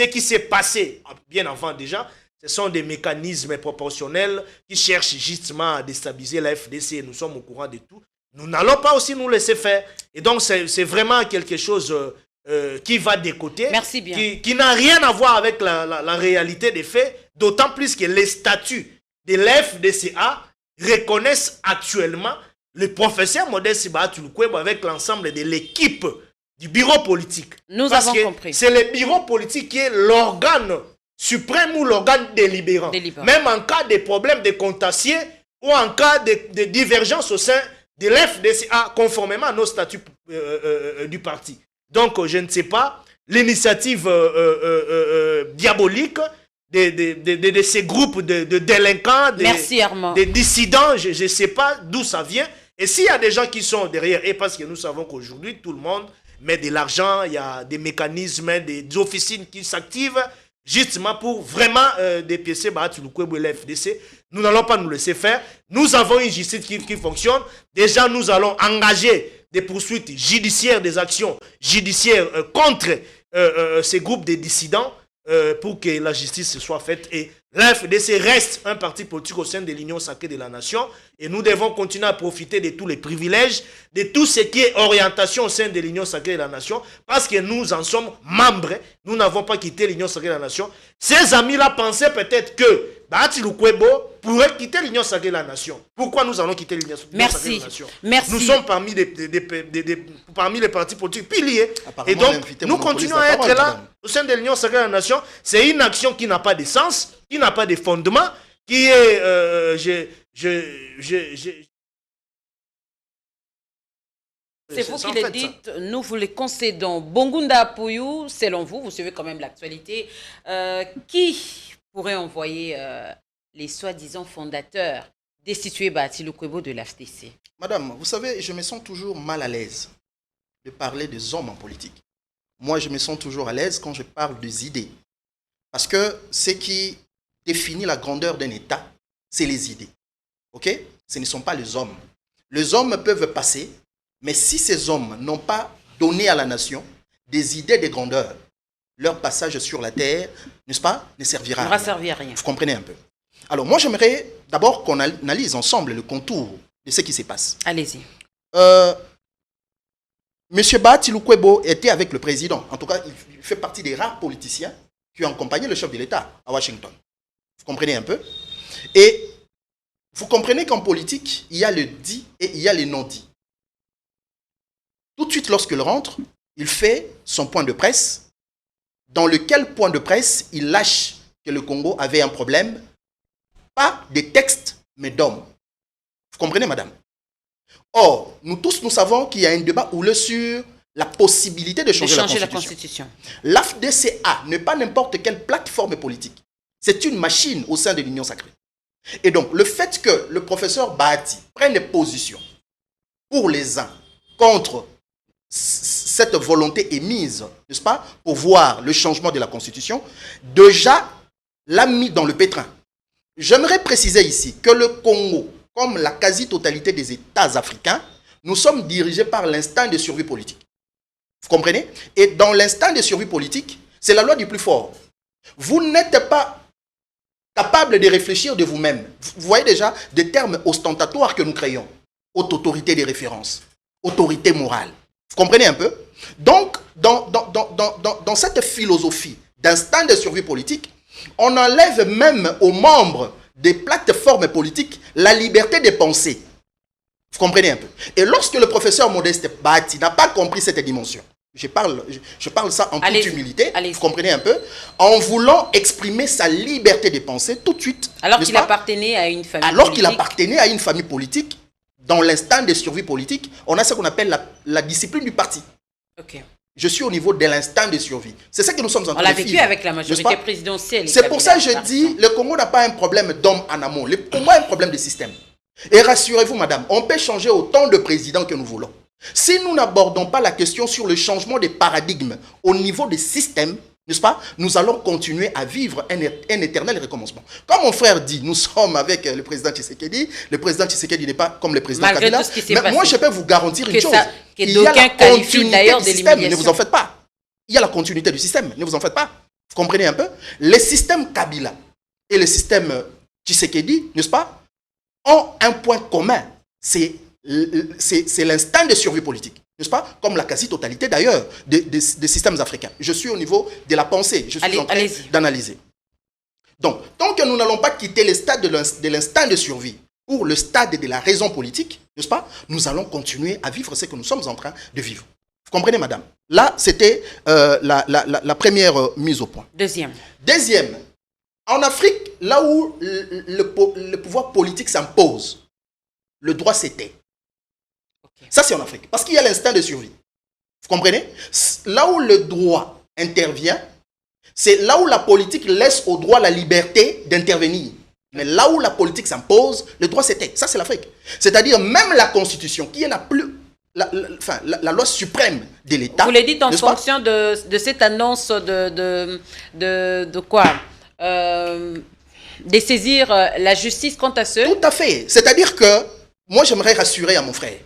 S3: qui s'est passé bien avant déjà, ce sont des mécanismes proportionnels qui cherchent justement à déstabiliser la FDC. Nous sommes au courant de tout. Nous n'allons pas aussi nous laisser faire. Et donc, c'est vraiment quelque chose qui va des côtés,
S2: merci bien,
S3: qui n'a rien à voir avec la réalité des faits, d'autant plus que les statuts de la FDCA reconnaissent actuellement le professeur Modeste Bahati Lukwebo avec l'ensemble de l'équipe du bureau politique.
S2: Nous avons compris.
S3: C'est le bureau politique qui est l'organe suprême ou l'organe délibérant. Même en cas de problème de contentieux ou en cas de divergence au sein de l'FDCA, conformément à nos statuts du parti. Donc, je ne sais pas, l'initiative diabolique de ces groupes de délinquants, des dissidents, je ne sais pas d'où ça vient. Et s'il y a des gens qui sont derrière, et parce que nous savons qu'aujourd'hui, tout le monde met de l'argent, il y a des mécanismes, des officines qui s'activent, justement pour vraiment dépiécer Bahati Lukwebo et l'FDC. Nous n'allons pas nous laisser faire. Nous avons une justice qui fonctionne. Déjà, nous allons engager des poursuites judiciaires, des actions judiciaires contre ces groupes de dissidents, pour que la justice soit faite. Et l'FDC reste un parti politique au sein de l'Union sacrée de la nation, et nous devons continuer à profiter de tous les privilèges, de tout ce qui est orientation au sein de l'Union sacrée de la nation, parce que nous en sommes membres. Nous n'avons pas quitté l'Union sacrée de la nation. Ces amis-là pensaient peut-être que Bahati Lukwebo pourrait quitter l'Union sacrée de la nation. Pourquoi nous allons quitter l'Union sacrée de la nation?
S2: Merci.
S3: Nous sommes parmi les partis politiques piliers. Et donc, nous continuons à être là au sein de l'Union sacrée de la nation. C'est une action qui n'a pas de sens, qui n'a pas de fondement, qui est...
S2: C'est vous qui le dites, nous vous le concédons. Bongunda Pouyou, selon vous, vous suivez quand même l'actualité, qui pourrait envoyer les soi-disant fondateurs destituer Bahati Lukwebo de l'FDC?
S1: Madame, vous savez, je me sens toujours mal à l'aise de parler des hommes en politique. Moi, je me sens toujours à l'aise quand je parle des idées. Parce que ce qui définit la grandeur d'un État, c'est les idées. OK? Ce ne sont pas les hommes. Les hommes peuvent passer, mais si ces hommes n'ont pas donné à la nation des idées de grandeur, leur passage sur la terre, n'est-ce pas, ne servira à rien. Vous comprenez un peu? Alors, moi, j'aimerais d'abord qu'on analyse ensemble le contour de ce qui se passe.
S2: Allez-y.
S1: Monsieur Bahati Lukwebo était avec le président. En tout cas, il fait partie des rares politiciens qui ont accompagné le chef de l'État à Washington. Vous comprenez un peu? Et vous comprenez qu'en politique, il y a le dit et il y a le non-dit. Tout de suite, lorsqu'il rentre, il fait son point de presse, dans lequel point de presse il lâche que le Congo avait un problème, pas des textes, mais d'hommes. Vous comprenez, madame? Or, nous tous, nous savons qu'il y a un débat houleux sur la possibilité de changer la Constitution. L'AFDCA n'est pas n'importe quelle plateforme politique. C'est une machine au sein de l'Union sacrée. Et donc, le fait que le professeur Bahati prenne position pour les uns contre cette volonté émise, n'est-ce pas, pour voir le changement de la Constitution, déjà l'a mis dans le pétrin. J'aimerais préciser ici que le Congo, comme la quasi-totalité des États africains, nous sommes dirigés par l'instinct de survie politique. Vous comprenez? Et dans l'instinct de survie politique, c'est la loi du plus fort. Vous n'êtes pas capable de réfléchir de vous-même. Vous voyez déjà des termes ostentatoires que nous créons. Haute autorité de référence, autorité morale. Vous comprenez un peu? Donc, dans cette philosophie d'instinct de survie politique, on enlève même aux membres des plateformes politiques la liberté de penser. Vous comprenez un peu? Et lorsque le professeur Modeste Bahati n'a pas compris cette dimension, je parle ça en toute humilité, vous comprenez un peu, en voulant exprimer sa liberté de penser tout de suite.
S2: Alors qu'il appartenait à une famille politique.
S1: Alors qu'il appartenait à une famille politique, dans l'instinct de survie politique, on a ce qu'on appelle la discipline du parti.
S2: Ok.
S1: Je suis au niveau de l'instinct de survie. C'est ça que nous sommes en train de vivre.
S2: On l'a vécu avec la majorité présidentielle.
S1: C'est pour ça que je dis, le Congo n'a pas un problème d'homme en amont. Le Congo a un problème de système. Et rassurez-vous, madame, on peut changer autant de présidents que nous voulons. Si nous n'abordons pas la question sur le changement des paradigmes au niveau des systèmes, n'est-ce pas, nous allons continuer à vivre un éternel recommencement. Comme mon frère dit, nous sommes avec le président Tshisekedi. Le président Tshisekedi n'est pas comme le président Kabila. Mais moi, je peux vous garantir une chose. Il y a la continuité du système, ne vous en faites pas. Il y a la continuité du système, ne vous en faites pas. Vous comprenez un peu? Le système Kabila et le système Tshisekedi, n'est-ce pas, ont un point commun. C'est l'instinct de survie politique. N'est-ce pas? Comme la quasi-totalité d'ailleurs des systèmes africains. Je suis au niveau de la pensée, je suis en train d'analyser. Donc, tant que nous n'allons pas quitter le stade de l'instinct de survie pour le stade de la raison politique, n'est-ce pas? Nous allons continuer à vivre ce que nous sommes en train de vivre. Vous comprenez, madame? Là, c'était la première mise au point.
S2: Deuxième,
S1: en Afrique, là où le pouvoir politique s'impose, le droit s'éteint. Ça, c'est en Afrique. Parce qu'il y a l'instinct de survie. Vous comprenez? Là où le droit intervient, c'est là où la politique laisse au droit la liberté d'intervenir. Mais là où la politique s'impose, le droit s'éteint. Ça, c'est l'Afrique. C'est-à-dire même la Constitution, qui est la loi suprême de l'État.
S2: Vous le dites en fonction de cette annonce de quoi de saisir la justice quant à ce...
S1: Tout à fait. C'est-à-dire que moi, j'aimerais rassurer à mon frère.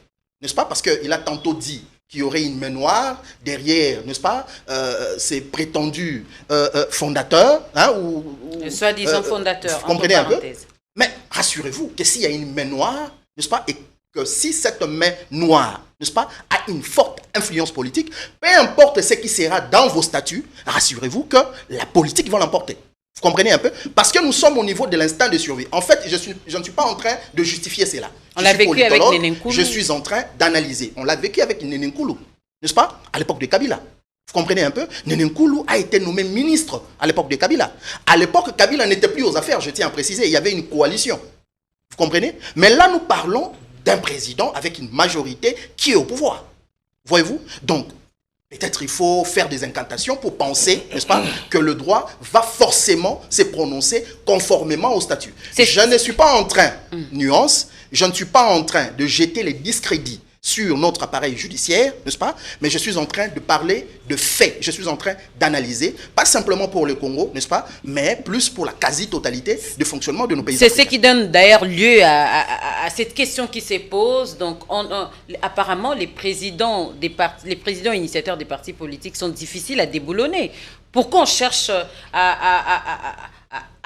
S1: N'est-ce pas? Parce qu'il a tantôt dit qu'il y aurait une main noire derrière, n'est-ce pas, ces prétendus fondateurs. Hein,
S2: soi-disant fondateurs,
S1: vous comprenez un peu? Mais rassurez-vous que s'il y a une main noire, n'est-ce pas, et que si cette main noire, n'est-ce pas, a une forte influence politique, peu importe ce qui sera dans vos statuts, rassurez-vous que la politique va l'emporter. Vous comprenez un peu? Parce que nous sommes au niveau de l'instinct de survie. En fait, je ne suis pas en train de justifier cela.
S2: On l'a vécu avec Néné Nkoulou.
S1: Je suis en train d'analyser. On l'a vécu avec Néné Nkoulou, n'est-ce pas? À l'époque de Kabila. Vous comprenez un peu? Néné Nkoulou a été nommé ministre à l'époque de Kabila. À l'époque, Kabila n'était plus aux affaires, je tiens à préciser. Il y avait une coalition. Vous comprenez? Mais là, nous parlons d'un président avec une majorité qui est au pouvoir. Voyez-vous? Donc, peut-être il faut faire des incantations pour penser, n'est-ce pas, que le droit va forcément se prononcer conformément au statut. Je ne suis pas en train, nuance, je ne suis pas en train de jeter les discrédits sur notre appareil judiciaire, n'est-ce pas? Mais je suis en train de parler de faits. Je suis en train d'analyser, pas simplement pour le Congo, n'est-ce pas? Mais plus pour la quasi-totalité du fonctionnement de nos pays.
S2: C'est ce qui donne d'ailleurs lieu à cette question qui se pose. Donc, apparemment, les présidents initiateurs des partis politiques sont difficiles à déboulonner. Pourquoi on cherche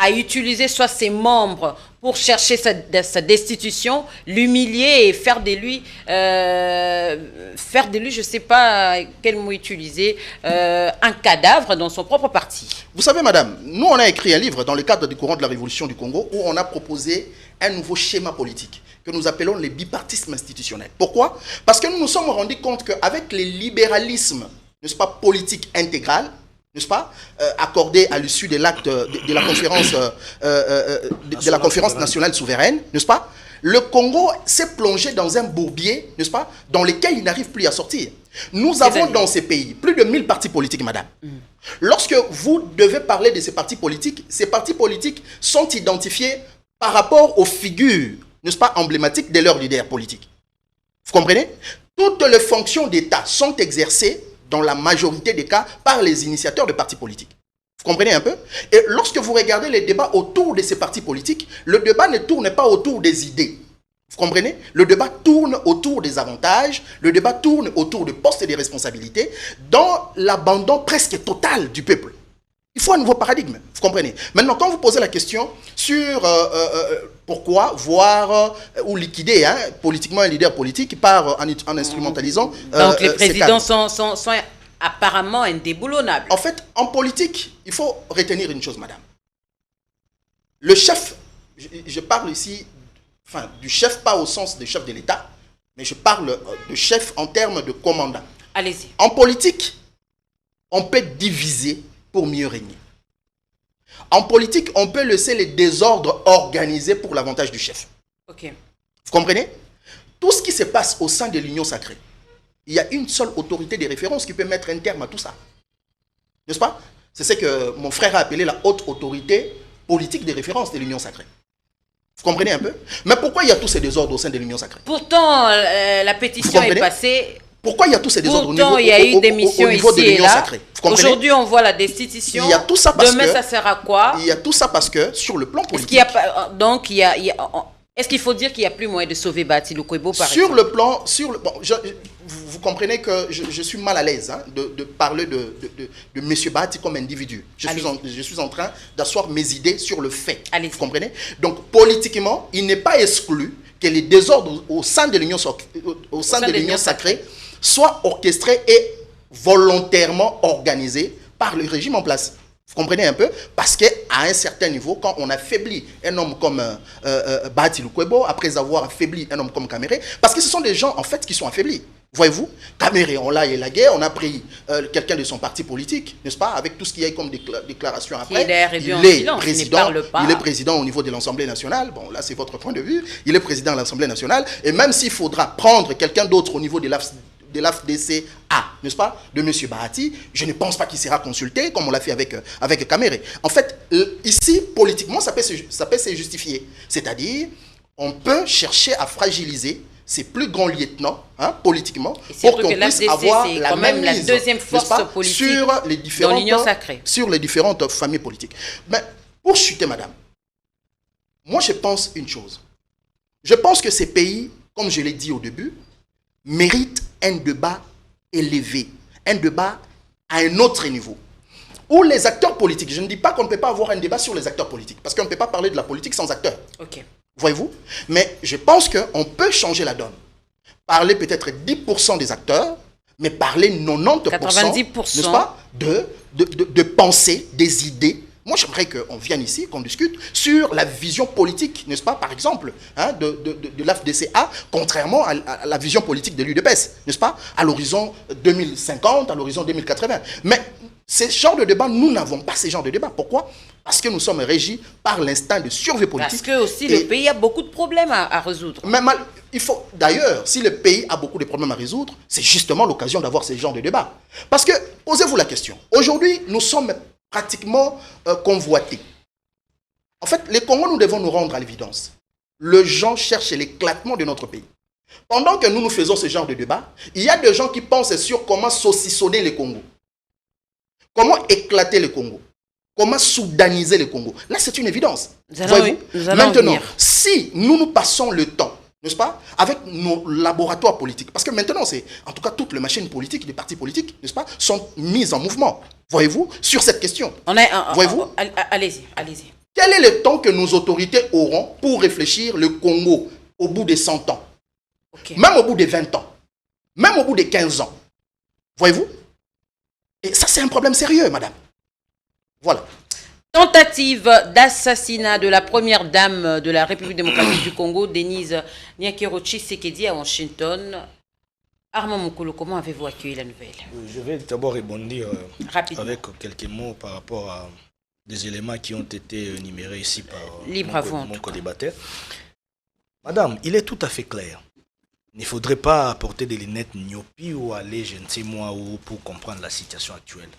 S2: à utiliser soit ses membres pour chercher sa destitution, l'humilier et faire de lui, je ne sais pas quel mot utiliser, un cadavre dans son propre parti?
S1: Vous savez, madame, nous, on a écrit un livre dans le cadre du courant de la Révolution du Congo où on a proposé un nouveau schéma politique que nous appelons le bipartisme institutionnel. Pourquoi? Parce que nous nous sommes rendus compte qu'avec le libéralisme, n'est-ce pas, politique intégral, n'est-ce pas, accordé à l'issue de l'acte de la conférence, de la conférence nationale souveraine, n'est-ce pas, le Congo s'est plongé dans un bourbier, n'est-ce pas, dans lequel il n'arrive plus à sortir. Nous avons dans ces pays plus de 1000 partis politiques, madame. Lorsque vous devez parler de ces partis politiques sont identifiés par rapport aux figures, n'est-ce pas, emblématiques de leurs leaders politiques. Vous comprenez? Toutes les fonctions d'État sont exercées dans la majorité des cas, par les initiateurs de partis politiques. Vous comprenez un peu? Et lorsque vous regardez les débats autour de ces partis politiques, le débat ne tourne pas autour des idées. Vous comprenez? Le débat tourne autour des avantages, le débat tourne autour des postes et des responsabilités, dans l'abandon presque total du peuple. Il faut un nouveau paradigme, vous comprenez? Maintenant, quand vous posez la question sur pourquoi voir ou liquider politiquement un leader politique en instrumentalisant...
S2: Donc les présidents sont apparemment indéboulonnables.
S1: En fait, en politique, il faut retenir une chose, madame. Le chef, je parle ici, enfin, du chef pas au sens de chef de l'État, mais je parle de chef en termes de commandant.
S2: Allez-y.
S1: En politique, on peut diviser pour mieux régner. En politique, on peut laisser les désordres organisés pour l'avantage du chef.
S2: Ok.
S1: Vous comprenez? Tout ce qui se passe au sein de l'Union sacrée, il y a une seule autorité de référence qui peut mettre un terme à tout ça. N'est-ce pas? C'est ce que mon frère a appelé la haute autorité politique de référence de l'Union sacrée. Vous comprenez un peu? Mais pourquoi il y a tous ces désordres au sein de l'Union sacrée?
S2: Pourtant, la pétition est passée...
S1: Pourquoi il y a tous ces désordres
S2: il y a eu des missions ici
S1: de l'Union sacrée?
S2: Aujourd'hui, on voit la destitution.
S1: Il y a tout ça parce
S2: demain, ça sert à quoi?
S1: Il y a tout ça parce que sur le plan politique...
S2: Est-ce qu'il faut dire qu'il n'y a plus moyen de sauver Bahati Lukwebo, par exemple?
S1: Vous comprenez que je suis mal à l'aise de parler de M. Bahati comme individu. Je suis en train d'asseoir mes idées sur le fait. Vous comprenez? Donc, politiquement, il n'est pas exclu que les désordres au sein de l'Union sacrée soient orchestrés et volontairement organisés par le régime en place. Vous comprenez un peu? Parce qu'à un certain niveau, quand on affaiblit un homme comme Bahati Lukwebo, après avoir affaibli un homme comme Kamere, parce que ce sont des gens en fait qui sont affaiblis. Voyez-vous, Kamere, on l'a élagué, on a pris quelqu'un de son parti politique, n'est-ce pas, avec tout ce qu'il y a comme déclaration après. Il est président au niveau de l'Assemblée nationale. Bon, là, c'est votre point de vue. Il est président de l'Assemblée nationale. Et même s'il faudra prendre quelqu'un d'autre au niveau de l'AFDCA, n'est-ce pas, de M. Bahati, je ne pense pas qu'il sera consulté comme on l'a fait avec Kamere. En fait, ici, politiquement, ça peut se justifier. C'est-à-dire, on peut chercher à fragiliser ces plus grands lieutenants, politiquement, pour qu'on puisse avoir la même mise,
S2: deuxième force politique
S1: sur les différentes,
S2: dans l'Union sacrée.
S1: Sur les différentes familles politiques. Mais pour chuter, madame, moi je pense une chose. Je pense que ces pays, comme je l'ai dit au début, méritent un débat élevé, un débat à un autre niveau. Où les acteurs politiques, je ne dis pas qu'on ne peut pas avoir un débat sur les acteurs politiques, parce qu'on ne peut pas parler de la politique sans acteurs.
S2: Ok.
S1: Voyez-vous? Mais je pense qu'on peut changer la donne. Parler peut-être 10% des acteurs, mais parler 90%, n'est-ce pas, de pensée, des idées. Moi, j'aimerais qu'on vienne ici, qu'on discute sur la vision politique, n'est-ce pas, par exemple, de l'AFDCA, contrairement à la vision politique de l'UDPS, n'est-ce pas, à l'horizon 2050, à l'horizon 2080. Mais ce genre de débat, nous n'avons pas ce genre de débat. Pourquoi? Parce que nous sommes régis par l'instinct de survie politique.
S2: Parce que aussi le pays a beaucoup de problèmes à résoudre.
S1: Mais d'ailleurs, si le pays a beaucoup de problèmes à résoudre, c'est justement l'occasion d'avoir ce genre de débat. Parce que, posez-vous la question, aujourd'hui, nous sommes pratiquement convoités. En fait, les Congos, nous devons nous rendre à l'évidence. Les gens cherchent l'éclatement de notre pays. Pendant que nous faisons ce genre de débat, il y a des gens qui pensent sur comment saucissonner le Congo. Comment éclater le Congo. Comment soudaniser le Congo. Là, c'est une évidence. Maintenant, si nous passons le temps, n'est-ce pas, avec nos laboratoires politiques, parce que maintenant, c'est, en tout cas, toutes les machines politiques, les partis politiques, n'est-ce pas, sont mises en mouvement, voyez-vous, sur cette question. Voyez-vous.
S2: Allez-y.
S1: Quel est le temps que nos autorités auront pour réfléchir le Congo au bout de 100 ans, même au bout de 20 ans, même au bout de 15 ans, voyez-vous? Et ça, c'est un problème sérieux, madame. Voilà.
S2: Tentative d'assassinat de la première dame de la République démocratique du Congo, Denise Nyakero Tshisekedi à Washington. Armand Mokolo, comment avez-vous accueilli la nouvelle?
S3: Je vais d'abord répondre avec quelques mots par rapport à des éléments qui ont été énumérés ici par mon co-débatteur. Madame, il est tout à fait clair. Il ne faudrait pas apporter des lunettes myopie ou aller, je ne sais moi où, pour comprendre la situation actuelle.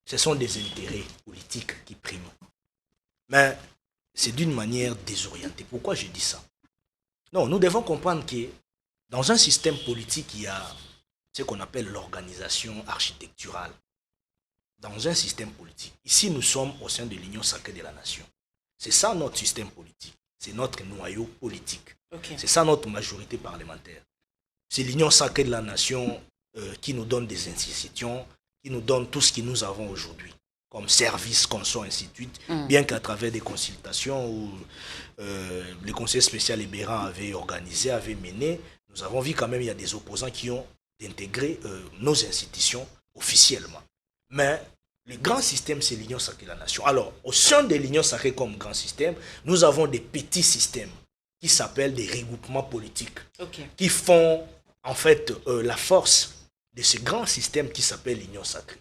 S3: Ce sont des intérêts politiques qui priment. Mais c'est d'une manière désorientée. Pourquoi je dis ça? Non, nous devons comprendre que dans un système politique, il y a ce qu'on appelle l'organisation architecturale. Dans un système politique. Ici, nous sommes au sein de l'Union sacrée de la nation. C'est ça notre système politique. C'est notre noyau politique. C'est ça notre majorité parlementaire. C'est l'Union sacrée de la nation qui nous donne des institutions, qui nous donne tout ce que nous avons aujourd'hui, comme service, conso, ainsi de suite, bien qu'à travers des consultations où le Conseil spécial libéral avait organisé, avait mené, nous avons vu quand même il y a des opposants qui ont intégré nos institutions officiellement. Mais le grand système, c'est l'Union sacrée de la nation. Alors, au sein de l'Union sacrée comme grand système, nous avons des petits systèmes qui s'appellent des regroupements politiques, qui font en fait la force de ce grand système qui s'appelle l'Union sacrée.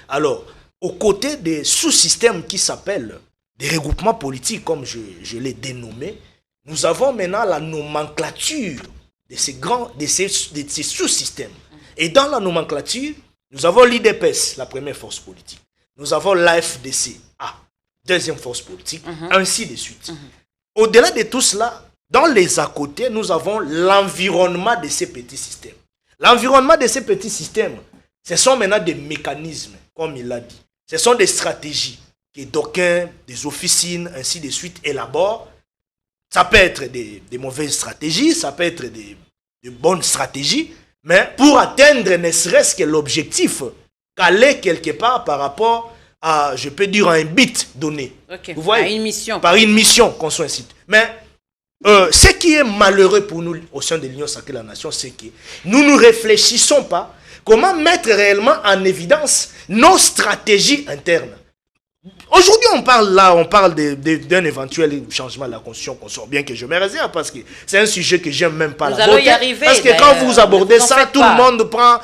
S3: Alors, aux côtés des sous-systèmes qui s'appellent des regroupements politiques, comme je l'ai dénommé, nous avons maintenant la nomenclature de ces sous-systèmes. Et dans la nomenclature, nous avons l'IDPS, la première force politique. Nous avons l'AFDC, deuxième force politique, ainsi de suite. Au-delà de tout cela, dans les à côté, nous avons l'environnement de ces petits systèmes. L'environnement de ces petits systèmes, ce sont maintenant des mécanismes, comme il l'a dit. Ce sont des stratégies que d'aucuns, des officines, ainsi de suite, élaborent. Ça peut être des mauvaises stratégies, ça peut être de bonnes stratégies, mais pour atteindre ne serait-ce que l'objectif, qu'aller quelque part par rapport à, je peux dire, à un but donné. Vous voyez?
S2: Par une mission.
S3: Par une mission qu'on soit incite. Mais ce qui est malheureux pour nous au sein de l'Union sacrée de la nation, c'est que nous ne réfléchissons pas comment mettre réellement en évidence nos stratégies internes. Aujourd'hui, on parle d'un éventuel changement de la Constitution qu'on sort, bien que je me réserve, parce que c'est un sujet que j'aime même pas l'aborder. Parce que quand vous abordez ça, tout le monde prend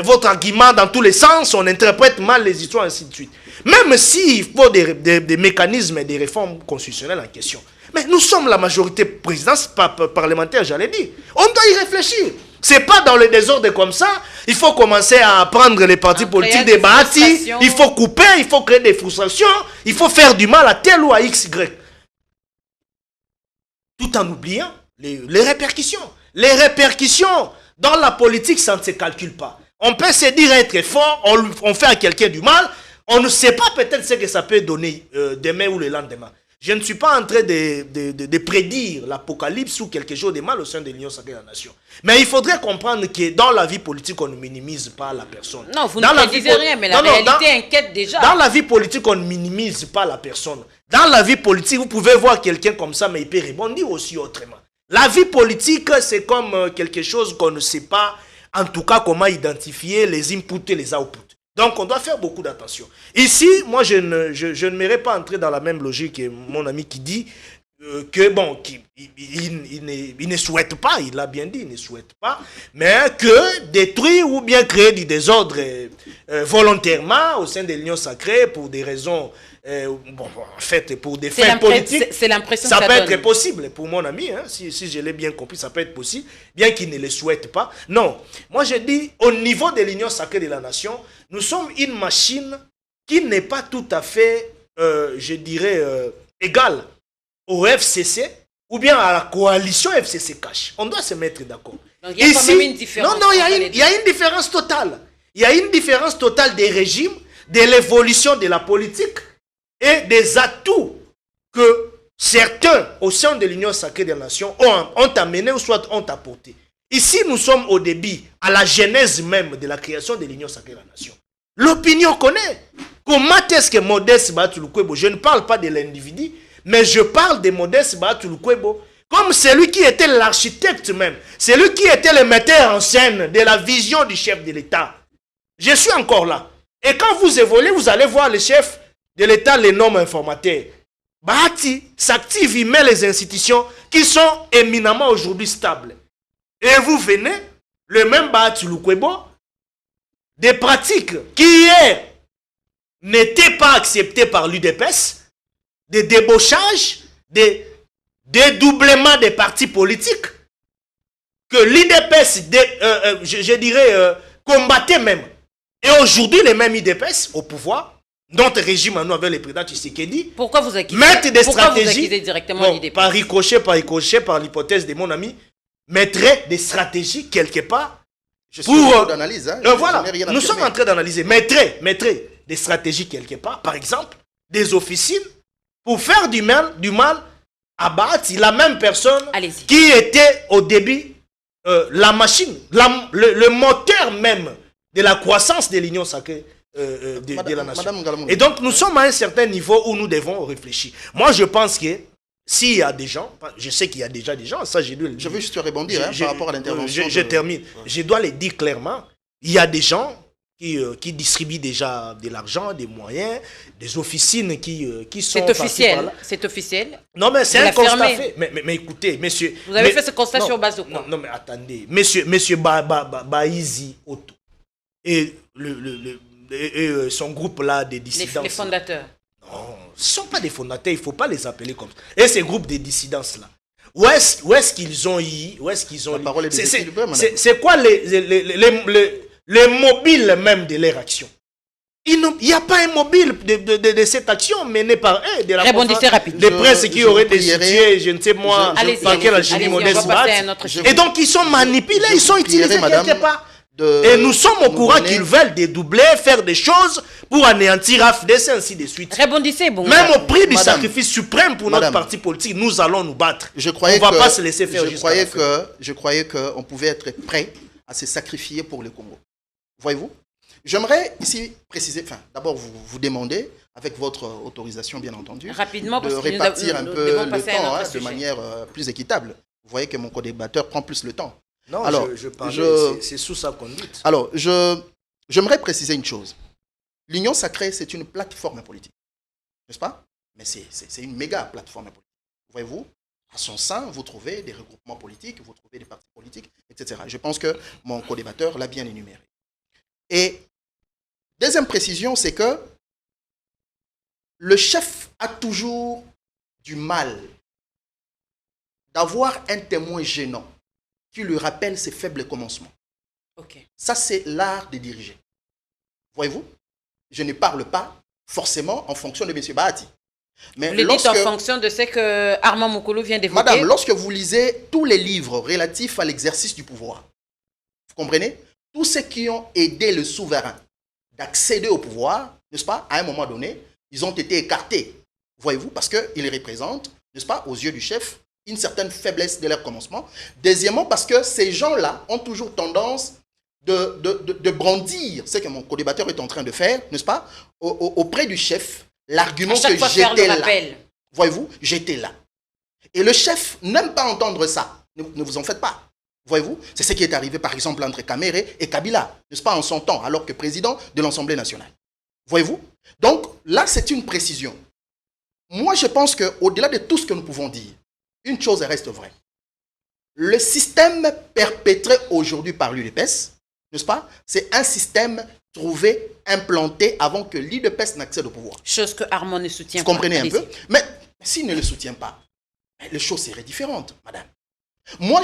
S3: votre argument dans tous les sens, on interprète mal les histoires, ainsi de suite. Même s'il faut des mécanismes et des réformes constitutionnelles en question. Mais nous sommes la majorité parlementaire, j'allais dire. On doit y réfléchir. C'est pas dans le désordre comme ça. Il faut commencer à prendre les partis politiques des bâtis. Il faut couper, il faut créer des frustrations. Il faut faire du mal à tel ou à XY. Tout en oubliant les répercussions. Les répercussions dans la politique, ça ne se calcule pas. On peut se dire être fort, on fait à quelqu'un du mal. On ne sait pas peut-être ce que ça peut donner demain ou le lendemain. Je ne suis pas en train de prédire l'apocalypse ou quelque chose de mal au sein de l'Union sacrée de la nation. Mais il faudrait comprendre que dans la vie politique, on ne minimise pas la personne.
S2: Non, vous ne prédisez rien, mais la réalité inquiète déjà.
S3: Dans la vie politique, on ne minimise pas la personne. Dans la vie politique, vous pouvez voir quelqu'un comme ça, mais il peut rebondir aussi autrement. La vie politique, c'est comme quelque chose qu'on ne sait pas, en tout cas, comment identifier les inputs et les outputs. Donc, on doit faire beaucoup d'attention. Ici, moi, je ne m'irai pas entrer dans la même logique que mon ami qui dit que, bon, il ne souhaite pas, il l'a bien dit, il ne souhaite pas, mais que détruire ou bien créer du désordre volontairement au sein de l'Union sacrée pour des raisons, bon, en fait, pour des fins politiques,
S2: c'est l'impression
S3: ça
S2: que
S3: peut
S2: ça
S3: être
S2: donne.
S3: possible pour mon ami, hein, si je l'ai bien compris, ça peut être possible, bien qu'il ne le souhaite pas. Non, moi je dis, au niveau de l'Union sacrée de la nation, nous sommes une machine qui n'est pas tout à fait, je dirais, égale au FCC ou bien à la coalition FCC Cash. On doit se mettre d'accord.
S2: Donc, il y a quand même une différence.
S3: Non, il y a une différence totale. Il y a une différence totale des régimes, de l'évolution de la politique et des atouts que certains au sein de l'Union sacrée des nations ont amené ou soit ont apporté. Ici, nous sommes au début, à la genèse même de la création de l'Union sacrée des nations. L'opinion connaît. Comment est-ce que Modeste Bahati Lukwebo, je ne parle pas de l'individu, mais je parle de Modeste Bahati Lukwebo, comme celui qui était l'architecte même, celui qui était le metteur en scène de la vision du chef de l'État. Je suis encore là. Et quand vous évoluez, vous allez voir le chef de l'État, les normes informateur. Bahati s'active, il met les institutions qui sont éminemment aujourd'hui stables. Et vous venez, le même Bahati Lukwebo, des pratiques qui hier n'étaient pas acceptées par l'UDPS, des débauchages, des dédoublements des partis politiques, que l'UDPS, je dirais, combattait même. Et aujourd'hui, les mêmes UDPS au pouvoir, notre régime à nous avec le président Tshisekedi,
S2: pourquoi vous accusez,
S3: mettent des
S2: pourquoi
S3: stratégies,
S2: vous accusez directement
S3: bon,
S2: l'UDPS?
S3: par ricochet, par l'hypothèse de mon ami, mettraient des stratégies quelque part
S1: Je suis
S3: pour...
S1: d'analyse. Hein,
S3: voilà, nous sommes en train d'analyser. Mettraient des stratégies quelque part, par exemple, des officines pour faire du mal à Bahati, la même personne qui était au début la machine, le moteur même de la croissance de l'Union sacrée de la nation. Et donc nous sommes à un certain niveau où nous devons réfléchir. Moi je pense que s'il y a des gens, je sais qu'il y a déjà des gens, ça j'ai dû le dire.
S1: Je veux juste rebondir par rapport à l'intervention.
S3: Je termine. Je dois le dire clairement. Il y a des gens qui distribuent déjà de l'argent, des moyens, des officines qui sont...
S2: C'est officiel. C'est officiel.
S3: Non, mais c'est un constat fait. Mais écoutez, monsieur...
S2: Vous avez fait ce constat sur base de quoi?
S3: Non, mais attendez. Monsieur Baïzi Otto et son groupe là des dissidents.
S2: Les fondateurs.
S3: Non, ce ne sont pas des fondateurs, il ne faut pas les appeler comme ça. Et ces groupes de dissidence là, où est-ce qu'ils ont eu, où est-ce qu'ils ont eu, c'est quoi les mobiles même de leur action? Il n'y a pas un mobile de cette action menée par eux, de la
S2: Répondissez rapidement.
S3: Des princes qui auraient destitué, je ne sais moi, par quel Algérie modeste. Et donc ils sont manipulés, ils sont utilisés quelque part. Et nous sommes au courant qu'ils veulent dédoubler, faire des choses pour anéantir AFDC, ainsi de suite.
S2: Rebondissez, bon.
S3: Même au prix du sacrifice suprême pour notre parti politique, nous allons nous battre. On ne va pas se laisser faire jusqu'à la fin.
S1: Je croyais qu'on pouvait être prêt à se sacrifier pour le Congo. Voyez-vous? J'aimerais ici préciser, enfin, d'abord vous demander, avec votre autorisation bien entendu,
S2: rapidement,
S1: de répartir un peu le temps de manière plus équitable. Vous voyez que mon co-débatteur prend plus le temps.
S3: Non, alors, c'est sous sa conduite.
S1: Alors, j'aimerais préciser une chose. L'Union sacrée, c'est une plateforme politique. N'est-ce pas? Mais c'est une méga plateforme politique. Voyez-vous? À son sein, vous trouvez des regroupements politiques, vous trouvez des partis politiques, etc. Je pense que mon co-débatteur l'a bien énuméré. Et deuxième précision, c'est que le chef a toujours du mal d'avoir un témoin gênant qui lui rappelle ses faibles commencements.
S2: Okay. Ça,
S1: c'est l'art de diriger. Voyez-vous? Je ne parle pas forcément en fonction de M. Bahati.
S2: Mais vous le dites en fonction de ce que Armand Moukoulou vient d'évoquer.
S1: Madame, lorsque vous lisez tous les livres relatifs à l'exercice du pouvoir, vous comprenez? Tous ceux qui ont aidé le souverain d'accéder au pouvoir, n'est-ce pas, à un moment donné, ils ont été écartés. Voyez-vous? Parce qu'ils représentent, n'est-ce pas, aux yeux du chef, une certaine faiblesse de leur commencement. Deuxièmement, parce que ces gens-là ont toujours tendance de brandir ce que mon co-débatteur est en train de faire, n'est-ce pas, auprès du chef, l'argument que j'étais là. Voyez-vous, j'étais là. Et le chef n'aime pas entendre ça. Ne vous en faites pas. Voyez-vous, c'est ce qui est arrivé par exemple entre Kaméré et Kabila, n'est-ce pas, en son temps, alors que président de l'Assemblée nationale. Voyez-vous? Donc là, c'est une précision. Moi, je pense qu'au-delà de tout ce que nous pouvons dire, une chose reste vraie. Le système perpétré aujourd'hui par l'UDPS, n'est-ce pas, c'est un système trouvé, implanté avant que l'UDPS n'accède au pouvoir.
S2: Chose que Armand ne soutient
S1: pas. Vous comprenez un peu? Mais s'il ne le soutient pas, les choses seraient différentes, madame. Moi,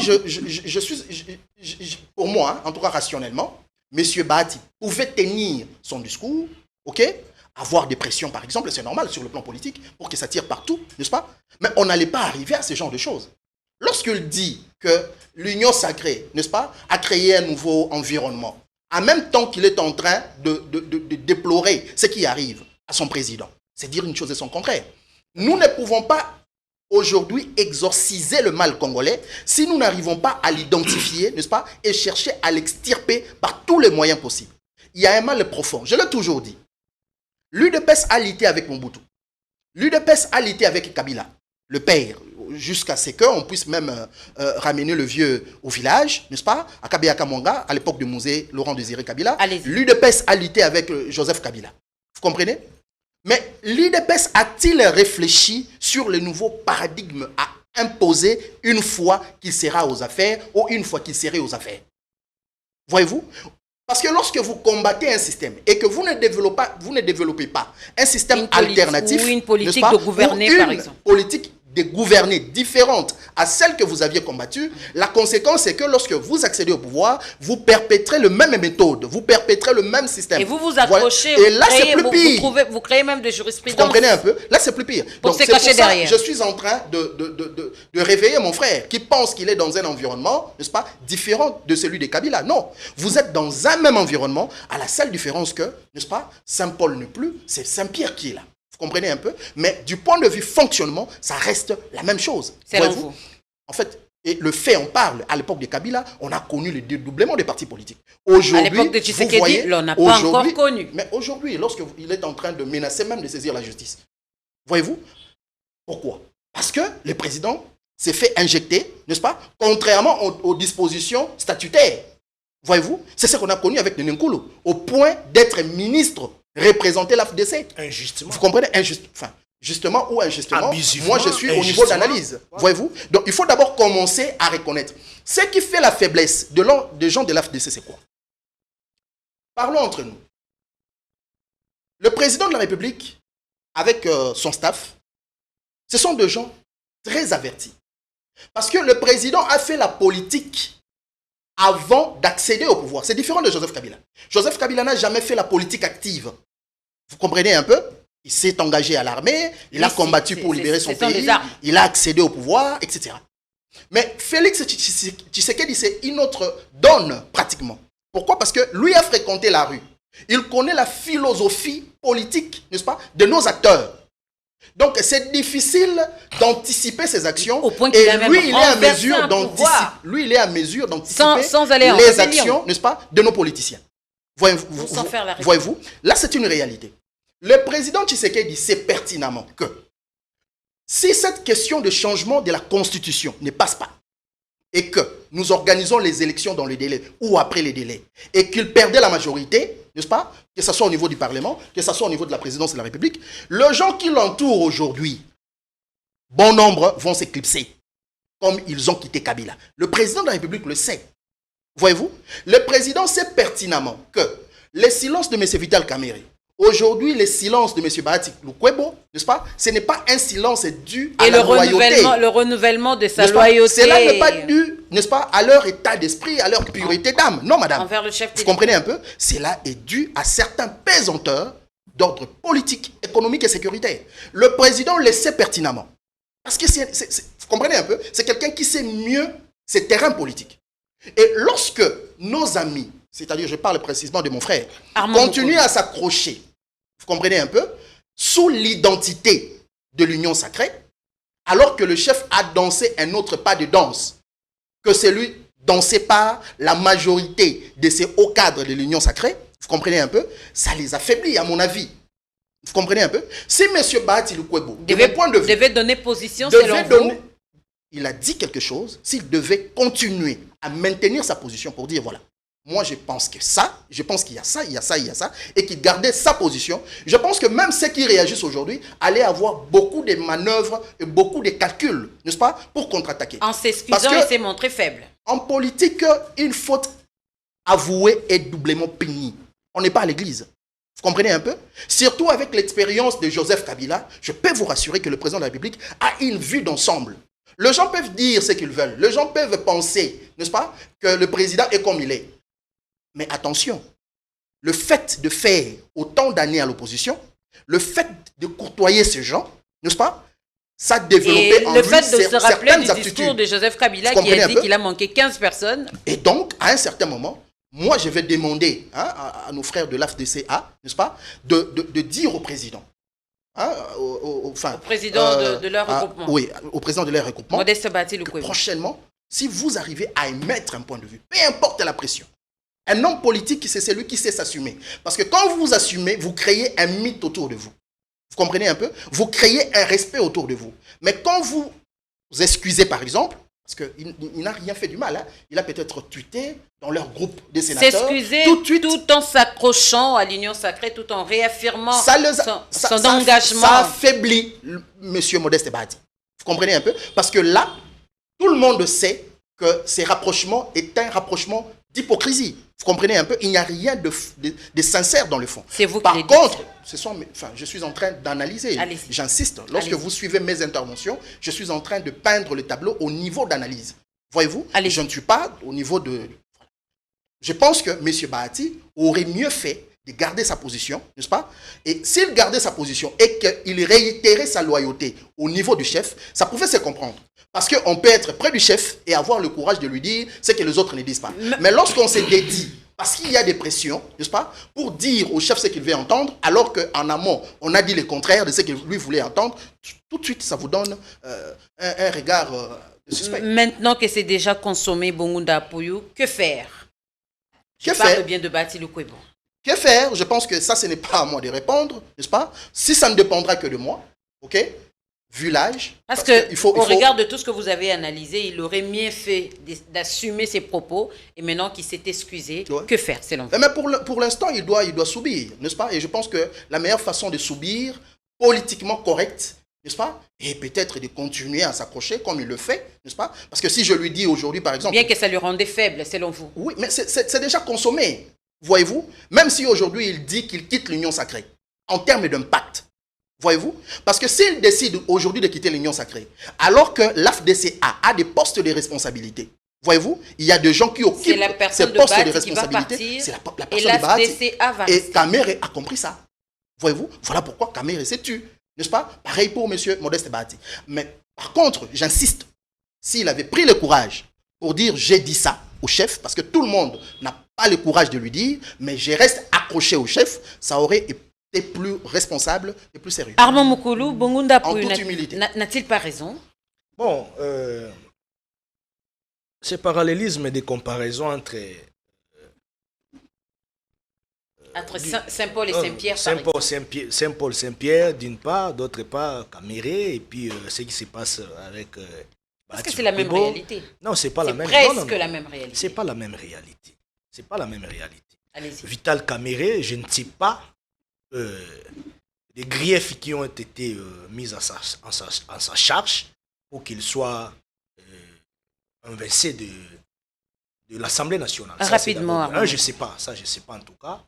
S1: pour moi, en tout cas rationnellement, M. Bahati pouvait tenir son discours, ok, avoir des pressions, par exemple, c'est normal sur le plan politique, pour que ça tire partout, n'est-ce pas? Mais on n'allait pas arriver à ce genre de choses. lorsqu'il dit que l'Union sacrée, n'est-ce pas, a créé un nouveau environnement, en même temps qu'il est en train de déplorer ce qui arrive à son président, c'est dire une chose et son contraire. Nous ne pouvons pas aujourd'hui exorciser le mal congolais si nous n'arrivons pas à l'identifier, n'est-ce pas, et chercher à l'extirper par tous les moyens possibles. Il y a un mal profond, je l'ai toujours dit. L'UDPS a lutté avec Mobutu. L'UDPS a lutté avec Kabila, le père, jusqu'à ce qu'on puisse même ramener le vieux au village, n'est-ce pas, à Kabila Kamanga, à l'époque du musée Laurent Désiré Kabila. L'UDPS a lutté avec Joseph Kabila. Vous comprenez? Mais l'UDPS a-t-il réfléchi sur le nouveau paradigme à imposer une fois qu'il sera aux affaires ou une fois qu'il serait aux affaires? Voyez-vous? Parce que lorsque vous combattez un système et que vous ne développez pas un système alternatif,
S2: ou une politique de gouverner, par exemple,
S1: politique de gouverner différente à celle que vous aviez combattue, la conséquence est que lorsque vous accédez au pouvoir, vous perpétrez le même méthode, vous perpétrez le même système.
S2: Et vous vous accrochez,
S1: voilà. Et là c'est plus pire.
S2: Vous créez même des jurisprudences.
S1: Vous comprenez un peu? Là c'est plus pire.
S2: Pour se cacher derrière.
S1: Je suis en train de réveiller mon frère qui pense qu'il est dans un environnement, n'est-ce pas, différent de celui de Kabila. Non, vous êtes dans un même environnement, à la seule différence que, n'est-ce pas, Saint-Paul n'est plus, c'est Saint-Pierre qui est là. Vous comprenez un peu? Mais du point de vue fonctionnement, ça reste la même chose.
S2: Voyez-vous?
S1: En fait, et le fait en parle. À l'époque de Kabila, on a connu le dédoublement des partis politiques. Aujourd'hui,
S2: à l'époque de Tshisekedi, on n'a pas encore connu.
S1: Mais aujourd'hui, lorsqu'il est en train de menacer même de saisir la justice, voyez-vous? Pourquoi? Parce que le président s'est fait injecter, n'est-ce pas? Contrairement aux dispositions statutaires. Voyez-vous? C'est ce qu'on a connu avec Nenenkulu, au point d'être ministre, représenter l'AFDC.
S3: Injustement.
S1: Vous comprenez? Justement ou injustement, moi je suis au niveau d'analyse. Voyez-vous? Donc il faut d'abord commencer à reconnaître. Ce qui fait la faiblesse des gens de l'AFDC, c'est quoi? Parlons entre nous. Le président de la République, avec son staff, ce sont des gens très avertis. Parce que le président a fait la politique avant d'accéder au pouvoir. C'est différent de Joseph Kabila. Joseph Kabila n'a jamais fait la politique active. Vous comprenez un peu? Il s'est engagé à l'armée, il a combattu pour libérer son pays, il a accédé au pouvoir, etc. Mais Félix Tshisekedi, c'est une autre donne pratiquement. Pourquoi? Parce que lui a fréquenté la rue. Il connaît la philosophie politique, n'est-ce pas, de nos acteurs. Donc c'est difficile d'anticiper ses actions.
S2: Au point
S1: et lui, il est à mesure d'anticiper
S2: sans aller
S1: les actions, n'est-ce pas, de nos politiciens. Voyez-vous? Là, c'est une réalité. Le président Tshisekedi sait pertinemment que si cette question de changement de la Constitution ne passe pas et que nous organisons les élections dans les délais ou après les délais et qu'il perdait la majorité, n'est-ce pas, que ce soit au niveau du Parlement, que ce soit au niveau de la présidence de la République, les gens qui l'entourent aujourd'hui, bon nombre vont s'éclipser comme ils ont quitté Kabila. Le président de la République le sait. Voyez-vous? Le président sait pertinemment que les silences de M. Vital Kamerhe, aujourd'hui, le silence de M. Bahati Lukwebo, n'est-ce pas? Ce n'est pas un silence dû à la loyauté.
S2: Le renouvellement de sa loyauté.
S1: Cela n'est pas dû, n'est-ce pas, à leur état d'esprit, à leur pureté d'âme. Non, madame.
S2: Envers le chef.
S1: Vous comprenez un peu? Cela est dû à certains pesanteurs d'ordre politique, économique et sécuritaire. Le président le sait pertinemment. Parce que, vous comprenez un peu? C'est quelqu'un qui sait mieux ses terrains politiques. Et lorsque nos amis, c'est-à-dire je parle précisément de mon frère, continuent à s'accrocher, vous comprenez un peu, sous l'identité de l'union sacrée, alors que le chef a dansé un autre pas de danse, que celui dansé par la majorité de ces hauts cadres de l'union sacrée, vous comprenez un peu, ça les affaiblit à mon avis. Vous comprenez un peu? Si M. Bahati Lukwebo, de mon point de vue,
S2: devait donner position selon vous,
S1: il a dit quelque chose, s'il devait continuer à maintenir sa position pour dire, voilà, moi je pense que ça, je pense qu'il y a ça, il y a ça, il y a ça, et qu'il gardait sa position, je pense que même ceux qui réagissent aujourd'hui allaient avoir beaucoup de manœuvres et beaucoup de calculs, n'est-ce pas, pour contre-attaquer.
S2: En s'excusant et s'est montré faible.
S1: En politique, une faute avouée est doublement punie. On n'est pas à l'église. Vous comprenez un peu? Surtout avec l'expérience de Joseph Kabila, je peux vous rassurer que le président de la République a une vue d'ensemble. Les gens peuvent dire ce qu'ils veulent. Les gens peuvent penser, n'est-ce pas, que le président est comme il est. Mais attention, le fait de faire autant d'années à l'opposition, le fait de courtoyer ces gens, n'est-ce pas, ça développait
S2: Et
S1: en
S2: le
S1: lui
S2: fait de se rappeler
S1: certaines
S2: du discours
S1: aptitudes.
S2: de Joseph Kabila
S1: Vous
S2: qui a
S1: comprenez un
S2: dit
S1: peu?
S2: qu'il a manqué 15 personnes.
S1: Et donc, à un certain moment, moi, je vais demander à nos frères de l'AFDCA, n'est-ce pas, de dire au président, au
S2: président de leur regroupement.
S1: Oui, au président de leur regroupement,
S2: Modeste Bati
S1: que
S2: Lukwebo.
S1: prochainement, si vous arrivez à émettre un point de vue, peu importe la pression, un homme politique, c'est celui qui sait s'assumer. Parce que quand vous vous assumez, vous créez un mythe autour de vous. Vous comprenez un peu? Vous créez un respect autour de vous. Mais quand vous excusez, par exemple, parce qu'il n'a rien fait du mal, il a peut-être tweeté dans leur groupe des sénateurs.
S2: S'excuser
S1: tout de suite,
S2: tout en s'accrochant à l'union sacrée, tout en réaffirmant son engagement.
S1: Ça affaiblit M. Modeste Badi. Vous comprenez un peu? Parce que là, tout le monde sait que ces rapprochements est un rapprochement d'hypocrisie. Vous comprenez un peu? Il n'y a rien de sincère dans le fond.
S2: C'est vous qui
S1: Par
S2: l'avez
S1: contre, je suis en train d'analyser.
S2: Allez-y.
S1: J'insiste, lorsque vous suivez mes interventions, je suis en train de peindre le tableau au niveau d'analyse. Voyez-vous?
S2: Allez-y.
S1: Je ne suis pas au niveau de... Je pense que M. Bahati aurait mieux fait de garder sa position, n'est-ce pas? Et s'il gardait sa position et qu'il réitérait sa loyauté au niveau du chef, ça pouvait se comprendre. Parce qu'on peut être près du chef et avoir le courage de lui dire ce que les autres ne disent pas. Mais lorsqu'on s'est dédié, parce qu'il y a des pressions, n'est-ce pas, pour dire au chef ce qu'il veut entendre, alors qu'en amont, on a dit le contraire de ce qu'il lui voulait entendre, tout de suite, ça vous donne un regard de suspect.
S2: Maintenant que c'est déjà consommé, Bongunda Apoyou, que faire? Je parle bien de Bati Lukwebo.
S1: Que faire? Je pense que ça, ce n'est pas à moi de répondre, n'est-ce pas? Si ça ne dépendra que de moi, ok? Vu l'âge.
S2: Parce que,
S1: il faut...
S2: au regard de tout ce que vous avez analysé, il aurait mieux fait d'assumer ses propos et maintenant qu'il s'est excusé, que faire selon vous?
S1: Mais pour l'instant, il doit subir, n'est-ce pas? Et je pense que la meilleure façon de subir, politiquement correcte, n'est-ce pas? Et peut-être de continuer à s'accrocher comme il le fait, n'est-ce pas? Parce que si je lui dis aujourd'hui, par exemple...
S2: Bien que ça lui rendait faible, selon vous.
S1: Oui, mais c'est déjà consommé, voyez-vous? Même si aujourd'hui il dit qu'il quitte l'union sacrée, en termes d'impact. Voyez-vous? Parce que s'il décide aujourd'hui de quitter l'union sacrée, alors que l'AFDCA a des postes de responsabilité, voyez-vous, il y a des gens qui occupent ces postes de responsabilité. C'est la personne de Bahati. Et Kamere a compris ça. Voyez-vous? Voilà pourquoi Kamere s'est tu. N'est-ce pas? Pareil pour M. Modeste Bahati. Mais par contre, j'insiste, s'il avait pris le courage pour dire j'ai dit ça au chef, parce que tout le monde n'a pas le courage de lui dire, mais je reste accroché au chef, ça aurait été plus responsable et plus sérieux.
S2: Armand Moukoulou, Bongunda Apoyou n'a-t-il pas raison?
S3: Bon, ce parallélisme et des comparaisons entre
S2: Saint-Paul et Saint-Pierre,
S3: Saint-Paul, Saint-Pierre, d'une part, d'autre part, Kamere, et puis ce qui se passe avec...
S2: Parce que c'est la même réalité.
S3: Non, c'est pas la même réalité.
S2: C'est presque la même réalité.
S3: C'est pas la même réalité. C'est pas la même réalité.
S2: Allez-y.
S3: Vital Kamere, je ne sais pas les griefs qui ont été mis en sa charge pour qu'il soit invincé de l'Assemblée nationale.
S2: Rapidement.
S3: Je ne sais pas, ça je ne sais pas en tout cas.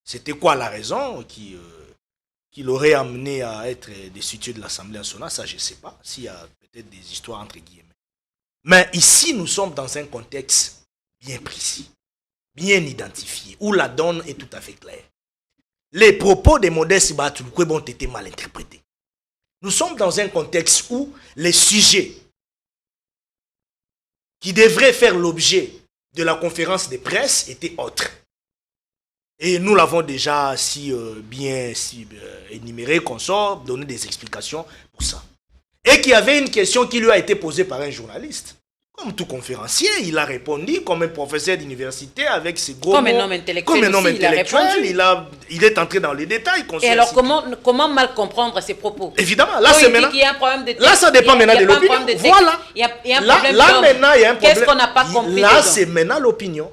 S3: C'était quoi la raison qui l'aurait amené à être destitué de l'Assemblée nationale? Ça je ne sais pas, s'il y a peut-être des histoires entre guillemets. Mais ici, nous sommes dans un contexte bien précis, bien identifié, où la donne est tout à fait claire. Les propos de Modeste Bati Lukwebo ont été mal interprétés. Nous sommes dans un contexte où les sujets qui devraient faire l'objet de la conférence de presse étaient autres. Et nous l'avons déjà bien énuméré, qu'on sort, donné des explications pour ça. Et qu'il y avait une question qui lui a été posée par un journaliste. Comme tout conférencier, il a répondu comme un professeur d'université avec ses gros
S2: comme
S3: mots.
S2: Un homme intellectuel. Comme un homme
S3: intellectuel, il est entré dans les détails.
S2: Et alors, comment mal comprendre ses propos?
S3: Évidemment, là, c'est maintenant.
S2: Il y a un problème de texte.
S3: Là, ça dépend maintenant de l'opinion. Voilà.
S2: Il y a un problème
S3: là maintenant, il y a un problème.
S2: Qu'est-ce qu'on n'a pas compris?
S3: Là, c'est maintenant l'opinion.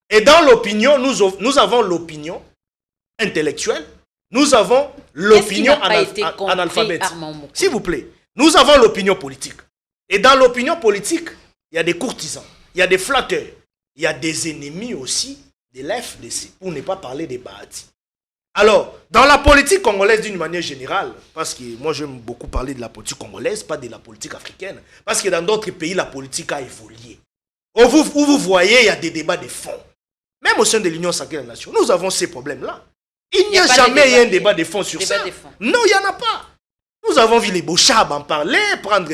S3: Et dans l'opinion, nous avons l'opinion intellectuelle, nous avons l'opinion analphabète. S'il vous plaît, nous avons l'opinion politique. Et dans l'opinion politique, il y a des courtisans, il y a des flatteurs, il y a des ennemis aussi de l'FDC, pour ne pas parler des Bahati. Alors, dans la politique congolaise d'une manière générale, parce que moi j'aime beaucoup parler de la politique congolaise, pas de la politique africaine, parce que dans d'autres pays, la politique a évolué. Où vous voyez, il y a des débats de fond. Même au sein de l'Union sacrée des nations, nous avons ces problèmes-là. Il n'y a jamais eu un débat de fond sur ça. Non, il n'y en a pas. Nous avons vu les Bochab en parler, prendre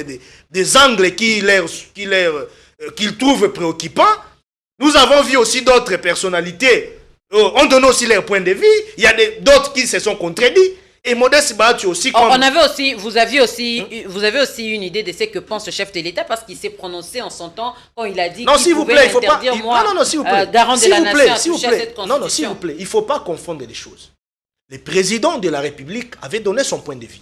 S3: des angles qu'ils trouvent préoccupants. Nous avons vu aussi d'autres personnalités, on donne aussi leur point de vue. Il y a d'autres qui se sont contredits. Et Modeste Bahatouloukoebo aussi. Comme...
S2: vous aviez aussi une idée de ce que pense le chef de l'État parce qu'il s'est prononcé en son temps quand il a dit qu'il pouvait interdire moi, garant de la nation, à toucher à cette constitution.
S3: Non, s'il vous plaît, il ne faut pas confondre les choses. Le président de la République avait donné son point de vue.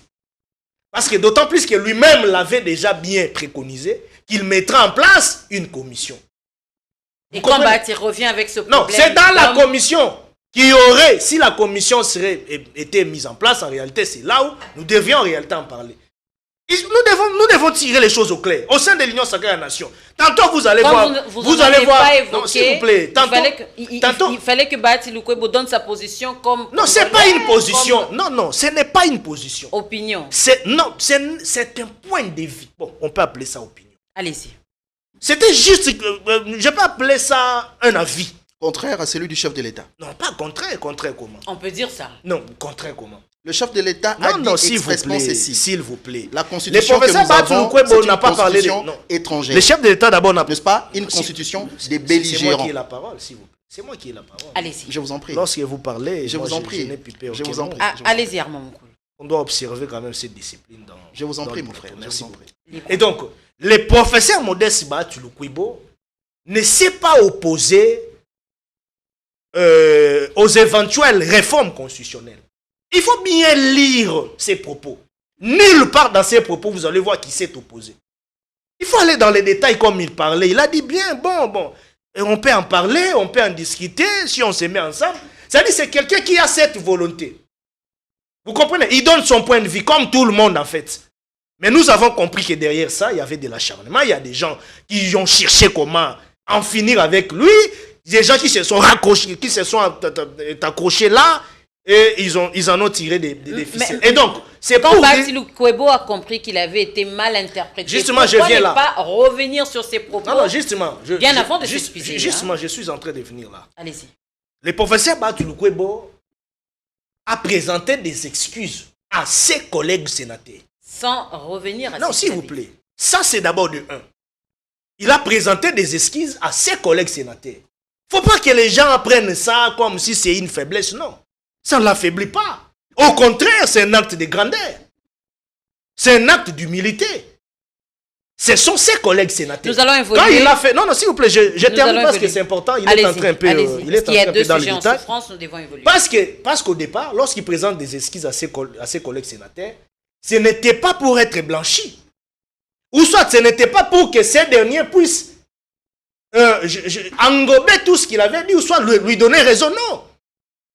S3: Parce que d'autant plus que lui-même l'avait déjà bien préconisé, qu'il mettra en place une commission.
S2: Et quand Bahati revient avec ce problème...
S3: Non, c'est dans la commission qui aurait, si la commission était mise en place, en réalité, c'est là où nous devions en réalité en parler. Nous devons tirer les choses au clair. Au sein de l'Union sacrée de la nation. Tantôt, vous allez voir...
S2: Vous allez voir...
S3: Non, s'il vous plaît.
S2: Il fallait que Bahati-Loukoebo donne sa position comme...
S3: Non, ce n'est pas une position. Non, ce n'est pas une position.
S2: Opinion.
S3: C'est un point de vue. Bon, on peut appeler ça opinion.
S2: Allez-y.
S3: C'était juste... je peux appeler ça un avis.
S1: Contraire à celui du chef de l'État.
S3: Non, pas contraire. Contraire comment?
S2: On peut dire ça.
S3: Non, contraire comment?
S1: Le chef de l'État a dit expressément ceci.
S3: S'il vous plaît.
S1: La constitution que nous avons, c'est une constitution étrangère.
S3: Le chef de l'État d'abord n'a...
S1: N'est-ce pas? Une constitution des belligérants.
S3: C'est moi qui ai la parole, s'il vous plaît. C'est moi qui ai la parole.
S2: Allez-y.
S1: Je vous en prie.
S3: Lorsque vous parlez,
S1: je vous en prie.
S3: Je vous en prie.
S2: Allez-y, Armand Moukoulou.
S3: On doit observer quand même cette discipline dans...
S1: Je vous en prie, mon frère.
S3: Merci beaucoup. Et donc, le professeur Modeste Bahatouloukoebo ne s'est pas opposé aux éventuelles réformes constitutionnelles. Il faut bien lire ses propos. Nulle part dans ses propos, vous allez voir qui s'est opposé. Il faut aller dans les détails comme il parlait. Il a dit bien, bon, et on peut en parler, on peut en discuter, si on se met ensemble. C'est-à-dire c'est quelqu'un qui a cette volonté. Vous comprenez? Il donne son point de vue, comme tout le monde en fait. Mais nous avons compris que derrière ça, il y avait de l'acharnement. Il y a des gens qui ont cherché comment en finir avec lui. Des gens qui se sont raccrochés, qui se sont accrochés là. Et ils en ont tiré des ficelles. Et donc, c'est
S2: quand Bahatouloukoebo a compris qu'il avait été mal interprété,
S3: justement, je viens là.
S2: Pas revenir sur ses propos.
S3: Non, justement.
S2: Bien avant de s'excuser.
S3: Justement, je suis en train de venir là.
S2: Allez-y.
S3: Le professeur Bahatouloukoebo a présenté des excuses à ses collègues sénateurs.
S2: Sans revenir à...
S3: Non, s'il vous plaît. Ça, c'est d'abord de 1. Il a présenté des excuses à ses collègues sénateurs. Il ne faut pas que les gens apprennent ça comme si c'est une faiblesse, non. Ça ne l'affaiblit pas. Au contraire, c'est un acte de grandeur. C'est un acte d'humilité. Ce sont ses collègues sénateurs.
S2: Nous allons évoluer.
S3: Quand il a fait... Non, s'il vous plaît, je termine parce que c'est important. Il est en train un peu... Il est en train un peu dans le détail.
S2: Nous devons évoluer.
S3: Parce qu'au départ, lorsqu'il présente des excuses à ses collègues sénateurs, ce n'était pas pour être blanchi. Ou soit ce n'était pas pour que ces derniers puissent engober tout ce qu'il avait dit, ou soit lui donner raison. Non.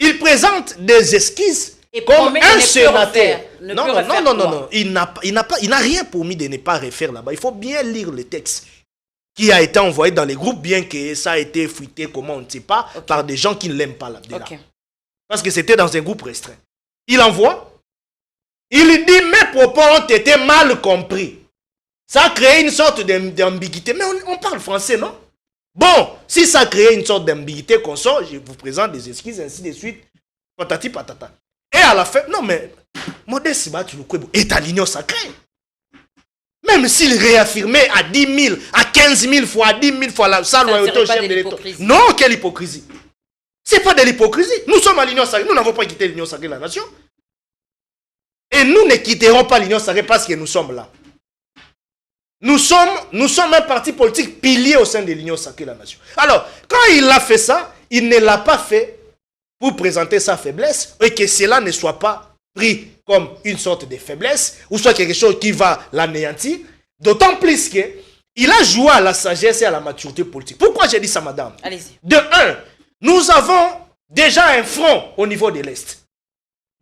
S3: Il présente des esquisses comme un sénateur. Non. Il n'a rien promis de ne pas refaire là-bas. Il faut bien lire le texte qui a été envoyé dans les groupes, bien que ça a été fuité, comment on ne sait pas, par des gens qui ne l'aiment pas là-dedans. Parce que c'était dans un groupe restreint. Il envoie. Il dit, mes propos ont été mal compris. Ça a créé une sorte d'ambiguïté. Mais on parle français, non? Bon, si ça a créé une sorte d'ambiguïté qu'on sort, je vous présente des excuses, ainsi de suite. Patati patata. Et à la fin, non mais, Modeste Bahatouloukoebo est à l'Union sacrée. Même s'il réaffirmait à 10 000, à 15 000 fois, à 10 000 fois sa loyauté au chef de l'État. Non, quelle hypocrisie. Ce n'est pas de l'hypocrisie. Nous sommes à l'Union sacrée. Nous n'avons pas quitté l'Union sacrée de la nation. Et nous ne quitterons pas l'Union sacrée parce que nous sommes là. Nous sommes un parti politique pilier au sein de l'Union sacrée de la nation. Alors, quand il a fait ça, il ne l'a pas fait pour présenter sa faiblesse et que cela ne soit pas pris comme une sorte de faiblesse ou soit quelque chose qui va l'anéantir. D'autant plus qu'il a joué à la sagesse et à la maturité politique. Pourquoi j'ai dit ça, madame?
S2: Allez-y.
S3: De 1, nous avons déjà un front au niveau de l'Est.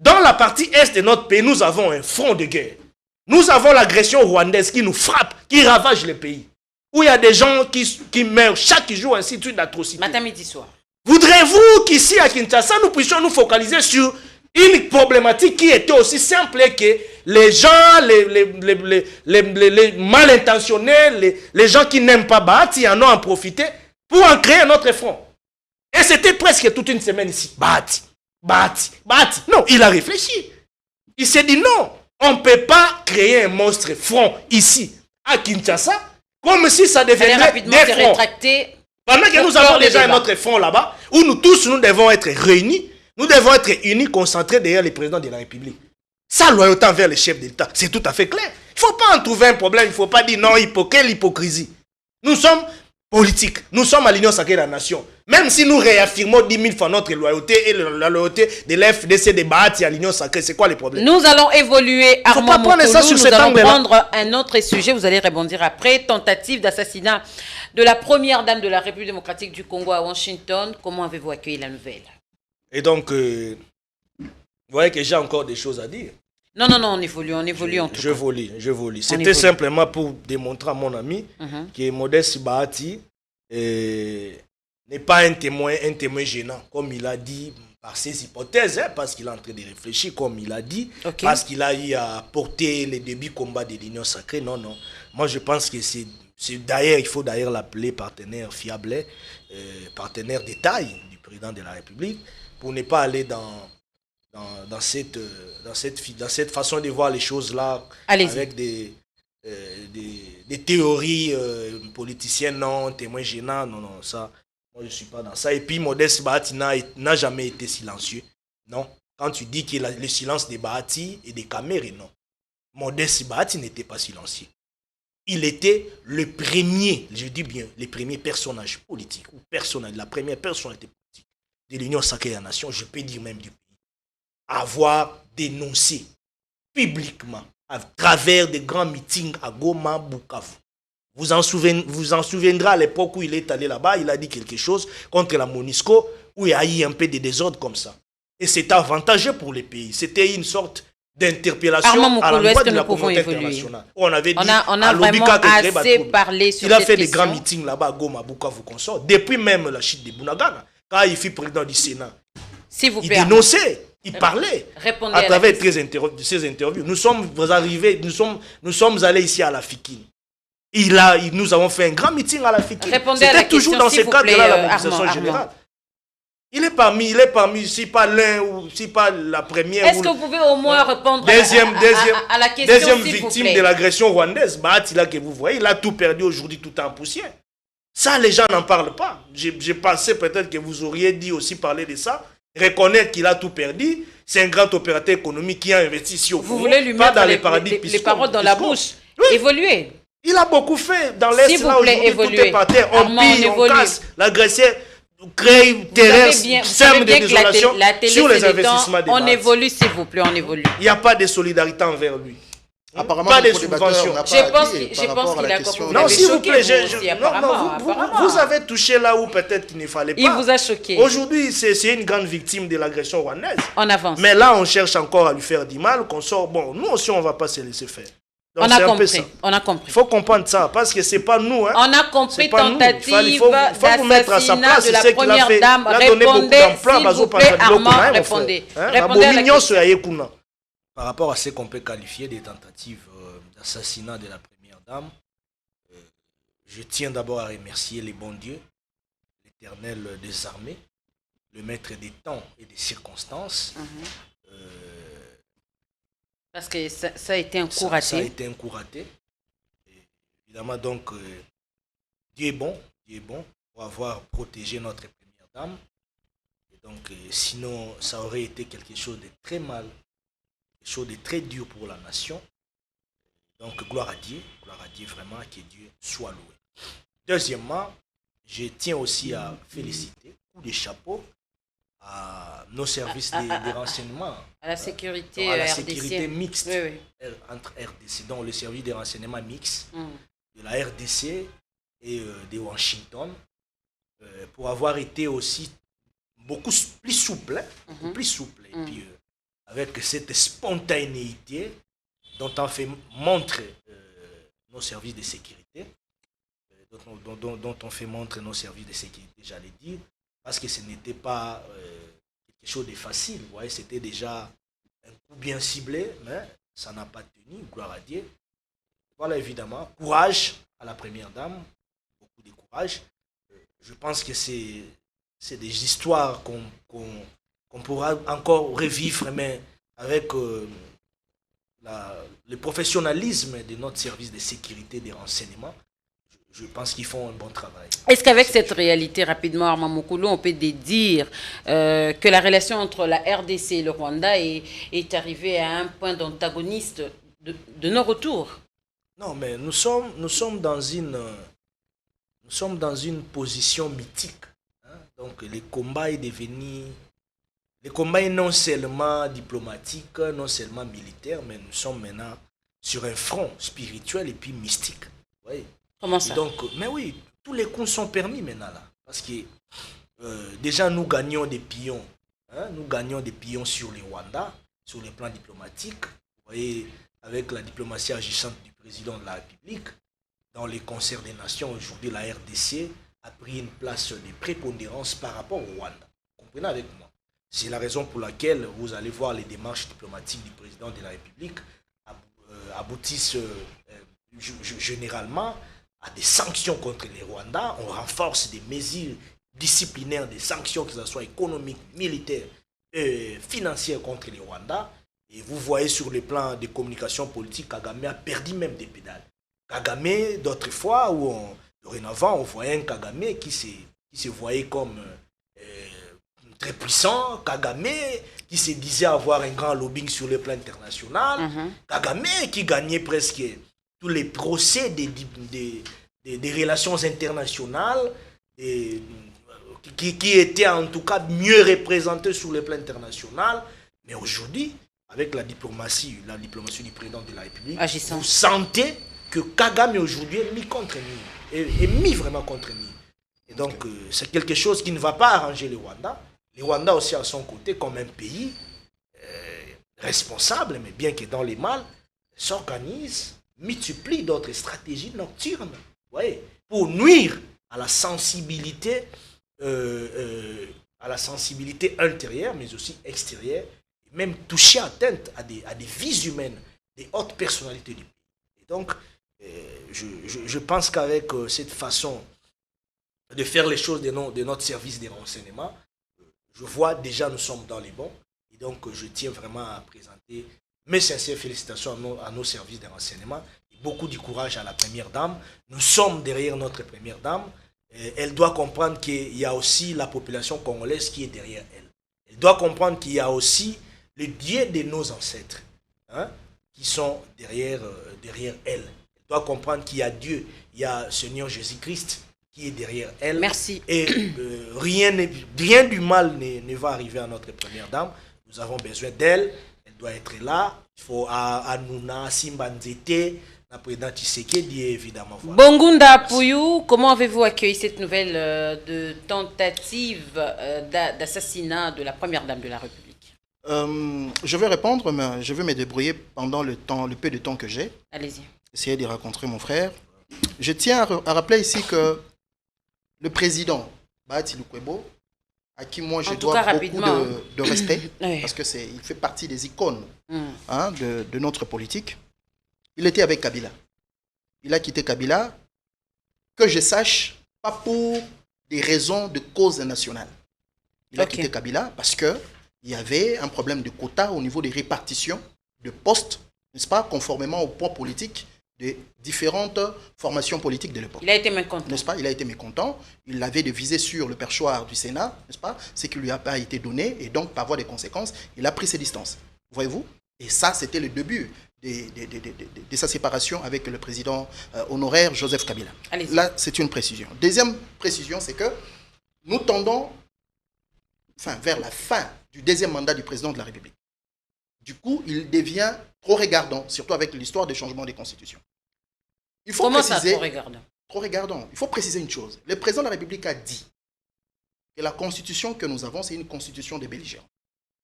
S3: Dans la partie Est de notre pays, nous avons un front de guerre. Nous avons l'agression rwandaise qui nous frappe, qui ravage le pays. Où il y a des gens qui meurent chaque jour, ainsi de suite, d'atrocités.
S2: Matin, midi, soir.
S3: Voudrez-vous qu'ici à Kinshasa, nous puissions nous focaliser sur une problématique qui était aussi simple que les gens, les mal intentionnés, les gens qui n'aiment pas Bahati en ont profité pour en créer un autre front. Et c'était presque toute une semaine ici. Bahati. Non, il a réfléchi. Il s'est dit non. On ne peut pas créer un monstre front ici, à Kinshasa, comme si ça deviendrait des fronts. Pendant que nous avons déjà un autre front là-bas, où nous tous, nous devons être réunis, nous devons être unis, concentrés derrière le président de la République. Sa loyauté envers le chef de l'État, c'est tout à fait clair. Il ne faut pas en trouver un problème, il ne faut pas dire non, quelle hypocrisie. Nous sommes politiques, nous sommes à l'Union sacrée de la nation. Même si nous réaffirmons 10 000 fois notre loyauté et la loyauté de l'FDC de Bahati à l'Union sacrée, c'est quoi le problème?
S2: Nous allons évoluer, Armand Mokolo, nous allons prendre un autre sujet, vous allez rebondir après. Tentative d'assassinat de la première dame de la République démocratique du Congo à Washington. Comment avez-vous accueilli la nouvelle?
S3: Et donc, vous voyez que j'ai encore des choses à dire.
S2: Non, on évolue en tout cas.
S3: Je volis. C'était simplement pour démontrer à mon ami que Modeste Bahati n'est pas un témoin gênant, comme il a dit par ses hypothèses, parce qu'il est en train de réfléchir, comme il a dit, parce qu'il a eu à porter les débuts combats de l'Union sacrée. Non. Moi, je pense que c'est d'ailleurs, il faut d'ailleurs l'appeler partenaire fiable, partenaire de taille du président de la République, pour ne pas aller dans cette façon de voir les choses là, avec des théories politiciennes, non, témoins gênants, non, ça, moi je ne suis pas dans ça. Et puis Modeste Bahati n'a jamais été silencieux, non. Quand tu dis que le silence des Bahati et des Kaméré, non. Modeste Bahati n'était pas silencieux. Il était le premier, je dis bien, le premier personnage politique, ou la première personnalité politique de l'Union sacrée de la nation, je peux dire même du pays, avoir dénoncé publiquement à travers des grands meetings à Goma, Bukavu. Vous en souviendrez à l'époque où il est allé là-bas, il a dit quelque chose contre la MONUSCO, où il y a eu un peu de désordre comme ça. Et c'était avantageux pour les pays. C'était une sorte d'interpellation à l'endroit de la communauté internationale. On avait dit
S2: on a vraiment assez parlé sur
S3: il a
S2: cette
S3: fait des
S2: question.
S3: grands meetings là-bas à Goma, Bukavu, consort. Depuis même la chute de Bunagana, quand il fut président du Sénat,
S2: S'il vous
S3: il
S2: plaît,
S3: dénonçait, il parlait
S2: répondez
S3: à travers ces interviews. Nous sommes allés ici à la Fikine. Nous avons fait un grand meeting à la Fikine. C'était toujours dans ce cadre-là la mobilisation générale. Il est parmi, si pas l'un ou si pas la première.
S2: Est-ce que vous pouvez au moins répondre à la question,
S3: deuxième
S2: s'il vous
S3: victime
S2: plaît.
S3: de l'agression rwandaise, Bahati, là que vous voyez, il a tout perdu aujourd'hui, tout en poussière. Ça, les gens n'en parlent pas. J'ai pensé peut-être que vous auriez dit aussi parler de ça. Reconnaître qu'il a tout perdu. C'est un grand opérateur économique qui a investi ici au Congo.
S2: Vous voulez lui mettre les paroles dans la bouche.
S3: Oui.
S2: Évoluer.
S3: Il a beaucoup fait dans l'Est, là, aujourd'hui, tout est par terre. On pille, on casse, l'agresseur crée terrain, sème de désolation sur les investissements des
S2: On évolue, s'il vous plaît, on évolue.
S3: Il n'y a pas de solidarité envers lui.
S1: Apparemment,
S3: pas de
S1: le co-débatteur
S3: subventions.
S1: n'a pas
S2: Je pense
S1: dit
S2: qu'il
S1: par rapport à la
S2: a
S1: question.
S2: compris.
S3: Non,
S2: avez
S3: s'il vous
S2: choqué,
S3: plaît,
S2: vous aussi, apparemment.
S3: vous avez touché là où peut-être qu'il ne fallait pas.
S2: Il vous a choqué.
S3: Aujourd'hui, c'est une grande victime de l'agression rwandaise.
S2: On avance.
S3: Mais là, on cherche encore à lui faire du mal, qu'on sort. Bon, nous aussi, on ne va pas se laisser faire. Donc,
S2: On a
S3: c'est un peu
S2: compris.
S3: ça.
S2: On a compris.
S3: Il faut comprendre ça, parce que c'est pas nous. Hein.
S2: On a compris
S3: C'est pas nous.
S2: tentative
S3: Il faut vous mettre à sa
S2: d'assassinat
S3: place.
S2: de la
S3: C'est qu'il a
S2: première
S3: fait.
S2: dame.
S3: Il a donné beaucoup
S2: Répondez,
S3: d'emplois,
S2: s'il vous
S3: Bazo
S2: plaît,
S3: Pasadlo,
S2: Armand,
S3: Kuna, mon
S2: répondez.
S3: frère. Hein,
S2: Répondez à la
S3: Mignon,
S2: question.
S3: Soyaye Kuna. Par rapport à ce qu'on peut qualifier des tentatives d'assassinat de la première dame, je tiens d'abord à remercier les bons dieux, l'éternel des armées, le maître des temps et des circonstances.
S2: Parce que ça a été un coup raté.
S3: Ça a été un coup raté. Et évidemment, donc, Dieu est bon pour avoir protégé notre première dame. Et donc, sinon, ça aurait été quelque chose de très mal, quelque chose de très dur pour la nation. Donc, gloire à Dieu vraiment, que Dieu soit loué. Deuxièmement, je tiens aussi à féliciter, coup de chapeau, à nos services de renseignement.
S2: À la sécurité
S3: à la
S2: RDC.
S3: sécurité mixte
S2: Oui.
S3: entre RDC, donc le service de renseignement mixte de la RDC et de Washington, pour avoir été aussi beaucoup plus souple, plus souple, et puis avec cette spontanéité dont on fait montre nos services de sécurité, dont on fait montre nos services de sécurité, j'allais dire, parce que ce n'était pas quelque chose de facile, vous voyez, c'était déjà un coup bien ciblé, mais ça n'a pas tenu, gloire à Dieu. Voilà, évidemment, courage à la première dame, beaucoup de courage. Je pense que c'est des histoires qu'on pourra encore revivre, mais avec le professionnalisme de notre service de sécurité des renseignements, je pense qu'ils font un bon travail.
S2: Est-ce qu'avec cette réalité, rapidement, Armand Moukoulou, on peut dire que la relation entre la RDC et le Rwanda est arrivée à un point d'antagoniste de non-retour?
S3: Non, mais nous sommes dans une position mythique. Hein? Donc le combat est devenu... Le combat est non seulement diplomatique, non seulement militaire, mais nous sommes maintenant sur un front spirituel et puis mystique. Oui.
S2: Comment ça?
S3: Donc, mais oui, tous les coups sont permis maintenant là. Parce que déjà nous gagnons des pions. Hein? Nous gagnons des pions sur les Rwanda, sur le plan diplomatique. Vous voyez, avec la diplomatie agissante du président de la République, dans les concerts des nations, aujourd'hui la RDC a pris une place de prépondérance par rapport au Rwanda. Comprenez avec moi. C'est la raison pour laquelle vous allez voir les démarches diplomatiques du président de la République aboutissent généralement à des sanctions contre les Rwandais. On renforce des mesures disciplinaires, des sanctions, que ce soit économiques, militaires et financières contre les Rwandais. Et vous voyez sur le plan de communication politique, Kagame a perdu même des pédales. Kagame, d'autres fois, dorénavant, on voyait un Kagame qui se voyait comme très puissant, Kagame qui se disait avoir un grand lobbying sur le plan international, Kagame qui gagnait presque tous les procès des relations internationales, qui était en tout cas mieux représenté sur le plan international. Mais aujourd'hui, avec la diplomatie du président de la République,
S2: agissant,
S3: vous sentez que Kagame aujourd'hui est mis contre nous, est mis vraiment contre nous. Et donc, c'est quelque chose qui ne va pas arranger les Rwandais. Les Rwandais aussi à son côté, comme un pays responsable, mais bien que dans les mal, s'organisent, multiplient d'autres stratégies nocturnes, ouais, pour nuire à la sensibilité intérieure, mais aussi extérieure, et même toucher atteinte à des vies humaines, des hautes personnalités du pays. Et donc, je pense qu'avec cette façon de faire les choses de notre service des renseignements, je vois déjà nous sommes dans les bons. Et donc, je tiens vraiment à présenter mes sincères félicitations à nos services de renseignement. Et beaucoup de courage à la Première Dame. Nous sommes derrière notre Première Dame. Elle doit comprendre qu'il y a aussi la population congolaise qui est derrière elle. Elle doit comprendre qu'il y a aussi les dieux de nos ancêtres, hein, qui sont derrière elle. Elle doit comprendre qu'il y a Dieu, il y a Seigneur Jésus-Christ qui est derrière elle.
S2: Merci.
S3: Et rien du mal ne va arriver à notre Première Dame. Nous avons besoin d'elle. Elle doit être là. Il faut à Nouna, Simbanzete, la présidente Tshisekedi, évidemment. Voilà.
S2: Bongunda Pouyou, comment avez-vous accueilli cette nouvelle de tentative d'assassinat de la Première Dame de la République?
S1: Je vais répondre, mais je vais me débrouiller pendant le peu de temps que j'ai.
S2: Allez-y.
S1: Essayer de rencontrer mon frère. Je tiens à rappeler ici que le président Bahati Lukwebo, à qui moi je dois beaucoup de respect, oui, parce qu'il fait partie des icônes de notre politique, il était avec Kabila. Il a quitté Kabila, que je sache, pas pour des raisons de cause nationale. Il a quitté Kabila parce qu'il y avait un problème de quota au niveau des répartitions de postes, n'est-ce pas, conformément au poids politique des différentes formations politiques de l'époque.
S2: Il a été mécontent.
S1: N'est-ce pas? Il a été mécontent. Il avait de viser sur le perchoir du Sénat, n'est-ce pas? Ce qui lui a pas été donné, et donc, par voie de conséquences, il a pris ses distances. Voyez-vous? Et ça, c'était le début de sa séparation avec le président honoraire Joseph Kabila. Là, c'est une précision. Deuxième précision, c'est que nous tendons vers la fin du deuxième mandat du président de la République. Du coup, il devient trop regardant, surtout avec l'histoire des changements des constitutions. Il faut
S2: Comment préciser, ça, trop regardant?
S1: Trop regardant. Il faut préciser une chose. Le président de la République a dit que la constitution que nous avons, c'est une constitution des belligérants.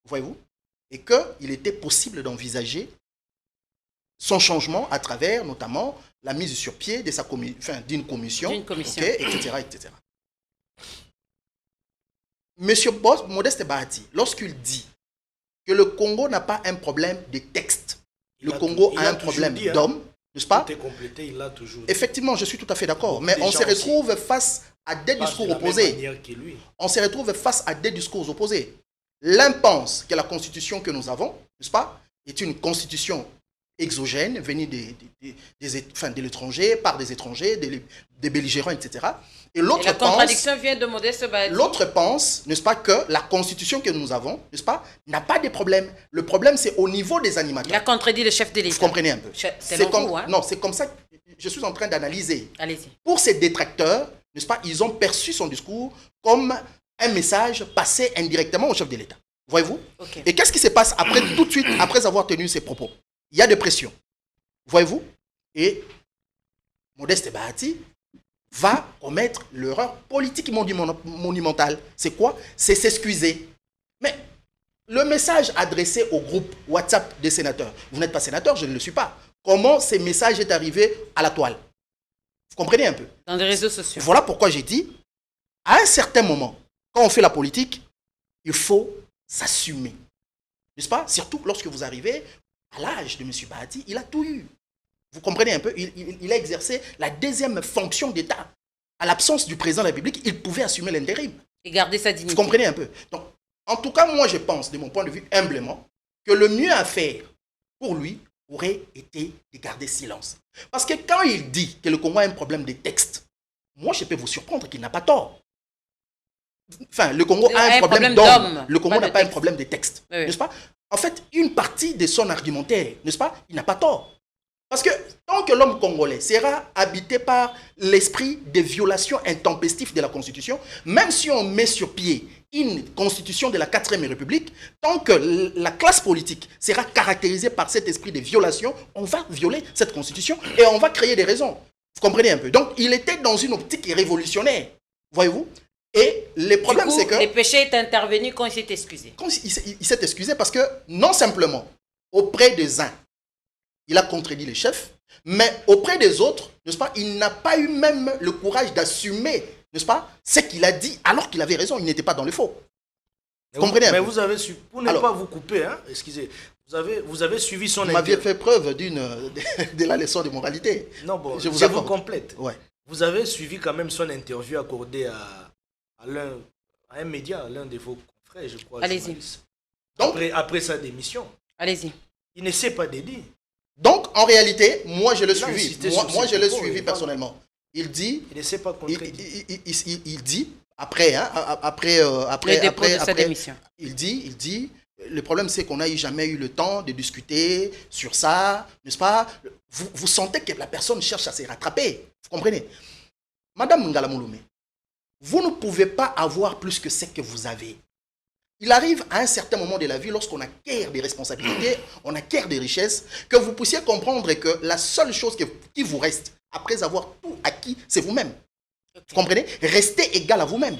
S1: Voyez-vous? Et qu'il était possible d'envisager son changement à travers, notamment, la mise sur pied de d'une commission, etc., etc. Monsieur Modeste Bahati, lorsqu'il dit que le Congo n'a pas un problème de texte, le Congo a un problème d'hommes, n'est-ce pas?
S3: Complété, il l'a toujours dit.
S1: Effectivement, je suis tout à fait d'accord, mais on se retrouve face à des discours opposés. On se retrouve face à des discours opposés. L'un pense que la constitution que nous avons, n'est-ce pas, est une constitution exogènes venus de l'étranger, par des étrangers, des belligérants, etc. Et l'autre
S2: la contradiction vient de Modeste Bahati.
S1: L'autre pense, n'est-ce pas, que la constitution que nous avons, n'est-ce pas, n'a pas de problème. Le problème, c'est au niveau des animateurs.
S2: Il a contredit le chef de l'État.
S1: Vous comprenez un peu.
S2: C'est comme,
S1: hein? Non, c'est comme ça que je suis en train d'analyser.
S2: Allez-y.
S1: Pour ces détracteurs, n'est-ce pas, ils ont perçu son discours comme un message passé indirectement au chef de l'État. Voyez-vous?
S2: Okay.
S1: Et qu'est-ce qui se passe après, tout de suite, après avoir tenu ces propos? Il y a des pressions. Voyez-vous? Et Modeste Bahati va commettre l'erreur politique monumentale. C'est quoi? C'est s'excuser. Mais le message adressé au groupe WhatsApp des sénateurs, vous n'êtes pas sénateur, je ne le suis pas. Comment ce message est arrivé à la toile? Vous comprenez un peu?
S2: Dans les réseaux sociaux.
S1: Voilà pourquoi j'ai dit, à un certain moment, quand on fait la politique, il faut s'assumer. N'est-ce pas? Surtout lorsque vous arrivez à l'âge de M. Bahati, il a tout eu. Vous comprenez un peu? Il a exercé la deuxième fonction d'État. À l'absence du président de la République, il pouvait assumer l'intérim.
S2: Et garder sa dignité.
S1: Vous comprenez un peu? Donc, en tout cas, moi, je pense, de mon point de vue, humblement, que le mieux à faire pour lui aurait été de garder silence. Parce que quand il dit que le Congo a un problème de texte, moi, je peux vous surprendre qu'il n'a pas tort. Enfin, le Congo a un problème d'homme. Le Congo n'a pas un problème de texte. Oui. N'est-ce pas? En fait, une partie de son argumentaire, n'est-ce pas? Il n'a pas tort. Parce que tant que l'homme congolais sera habité par l'esprit de violation intempestive de la Constitution, même si on met sur pied une constitution de la 4e République, tant que la classe politique sera caractérisée par cet esprit de violation, on va violer cette constitution et on va créer des raisons. Vous comprenez un peu? Donc, il était dans une optique révolutionnaire, voyez-vous? Et le problème, c'est que...
S2: le péché est intervenu quand il s'est excusé.
S1: Il s'est excusé parce que, non simplement, auprès des uns, il a contredit les chefs, mais auprès des autres, n'est-ce pas, il n'a pas eu même le courage d'assumer, n'est-ce pas, ce qu'il a dit alors qu'il avait raison, il n'était pas dans le faux.
S3: Vous comprenez un peu? Mais vous avez su, pour ne pas vous couper, hein, excusez, vous avez suivi son...
S1: Vous m'aviez fait preuve de la leçon de moralité.
S3: Non, bon, je vous complète.
S1: Ouais.
S3: Vous avez suivi quand même son interview accordée à un média, à l'un de vos confrères, je crois.
S2: Allez-y.
S3: Après sa démission.
S2: Allez-y.
S3: Il ne sait pas dédier.
S1: Donc, en réalité, moi, je l'ai suivi. Moi, je l'ai suivi personnellement. Il dit...
S3: Il ne sait pas contredire.
S1: Il dit, après
S2: sa démission.
S1: Il dit, le problème, c'est qu'on n'a jamais eu le temps de discuter sur ça, n'est-ce pas? Vous sentez que la personne cherche à se rattraper. Vous comprenez? Madame Ngala Mouloumé, vous ne pouvez pas avoir plus que ce que vous avez. Il arrive à un certain moment de la vie, lorsqu'on acquiert des responsabilités, on acquiert des richesses, que vous puissiez comprendre que la seule chose qui vous reste, après avoir tout acquis, c'est vous-même. Okay. Vous comprenez? Restez égal à vous-même.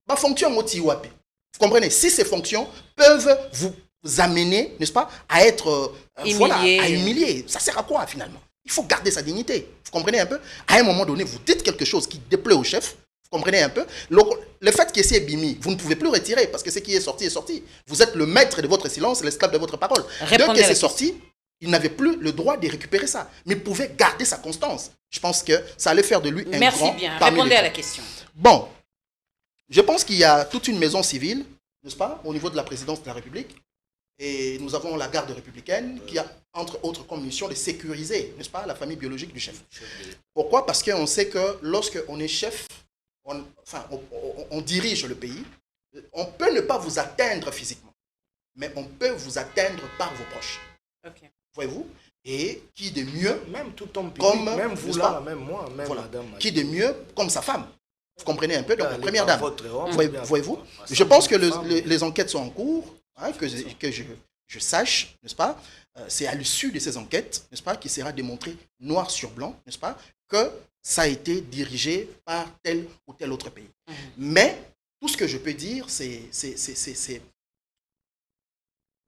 S1: Ma fonction motiwape. Vous comprenez? Si ces fonctions peuvent vous amener, n'est-ce pas, à être humilié. Ça sert à quoi finalement? Il faut garder sa dignité. Vous comprenez un peu? À un moment donné, vous dites quelque chose qui déplaît au chef. Vous comprenez un peu? Le fait que c'est bimi, vous ne pouvez plus retirer parce que ce qui est sorti est sorti. Vous êtes le maître de votre silence, l'esclave de votre parole. Dès que c'est sorti, il n'avait plus le droit de récupérer ça. Mais il pouvait garder sa constance. Je pense que ça allait faire de lui un
S2: Merci
S1: grand...
S2: bien. Répondez à la question.
S1: Bon, je pense qu'il y a toute une maison civile, n'est-ce pas, au niveau de la présidence de la République. Et nous avons la garde républicaine qui a, entre autres, comme mission de sécuriser, n'est-ce pas, la famille biologique du chef. Pourquoi? Parce qu'on sait que lorsqu'on est chef, on dirige le pays, on peut ne pas vous atteindre physiquement, mais on peut vous atteindre par vos proches.
S2: Okay.
S1: Voyez-vous? Et qui de mieux,
S3: même tout homme public,
S1: comme,
S3: même vous là, même moi, même
S1: voilà,
S3: madame.
S1: Qui de mieux comme sa femme. Vous comprenez un peu? Donc, la première dame. Voyez-vous?
S3: Je
S1: Je pense que les enquêtes sont en cours, hein, que je sache, n'est-ce pas? C'est à l'issue de ces enquêtes, n'est-ce pas, qui sera démontré noir sur blanc, n'est-ce pas, que ça a été dirigé par tel ou tel autre pays. Mais tout ce que je peux dire, c'est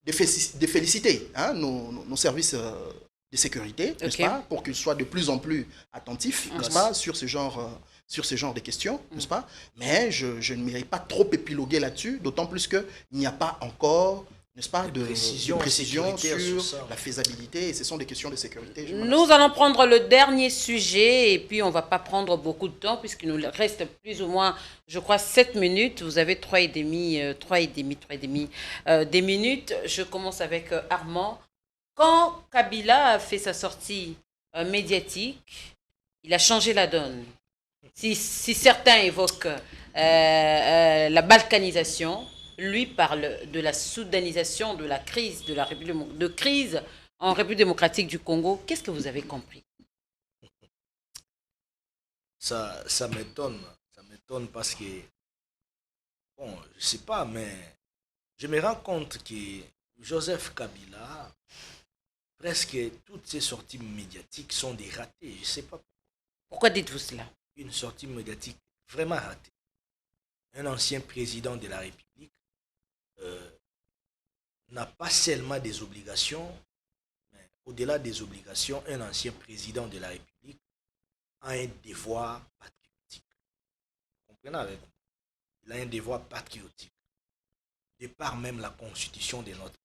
S1: de féliciter, hein, nos services de sécurité, n'est-ce pas, pour qu'ils soient de plus en plus attentifs, n'est-ce pas, sur ce genre de questions, n'est-ce pas? Mais je ne m'irai pas trop épiloguer là-dessus, d'autant plus qu'il n'y a pas encore, n'est-ce pas, de précision sur la faisabilité, et ce sont des questions de sécurité.
S2: Nous allons prendre le dernier sujet, et puis on ne va pas prendre beaucoup de temps, puisqu'il nous reste plus ou moins, je crois, 7 minutes. Vous avez 3 et demi des minutes. Je commence avec Armand. quand Kabila a fait sa sortie médiatique, il a changé la donne. Si certains évoquent la balkanisation, lui parle de la soudanisation, de la crise, de crise en République démocratique du Congo. Qu'est-ce que vous avez compris?
S3: Ça m'étonne. Ça m'étonne parce que, bon, je sais pas, mais je me rends compte que Joseph Kabila, presque toutes ses sorties médiatiques sont des ratés. Je sais pas
S2: pourquoi dites-vous cela?
S3: Une sortie médiatique vraiment ratée. Un ancien président de la République n'a pas seulement des obligations, mais au-delà des obligations, un ancien président de la République a un devoir patriotique. Vous comprenez avec moi? Il a un devoir patriotique. De par même la constitution de notre pays.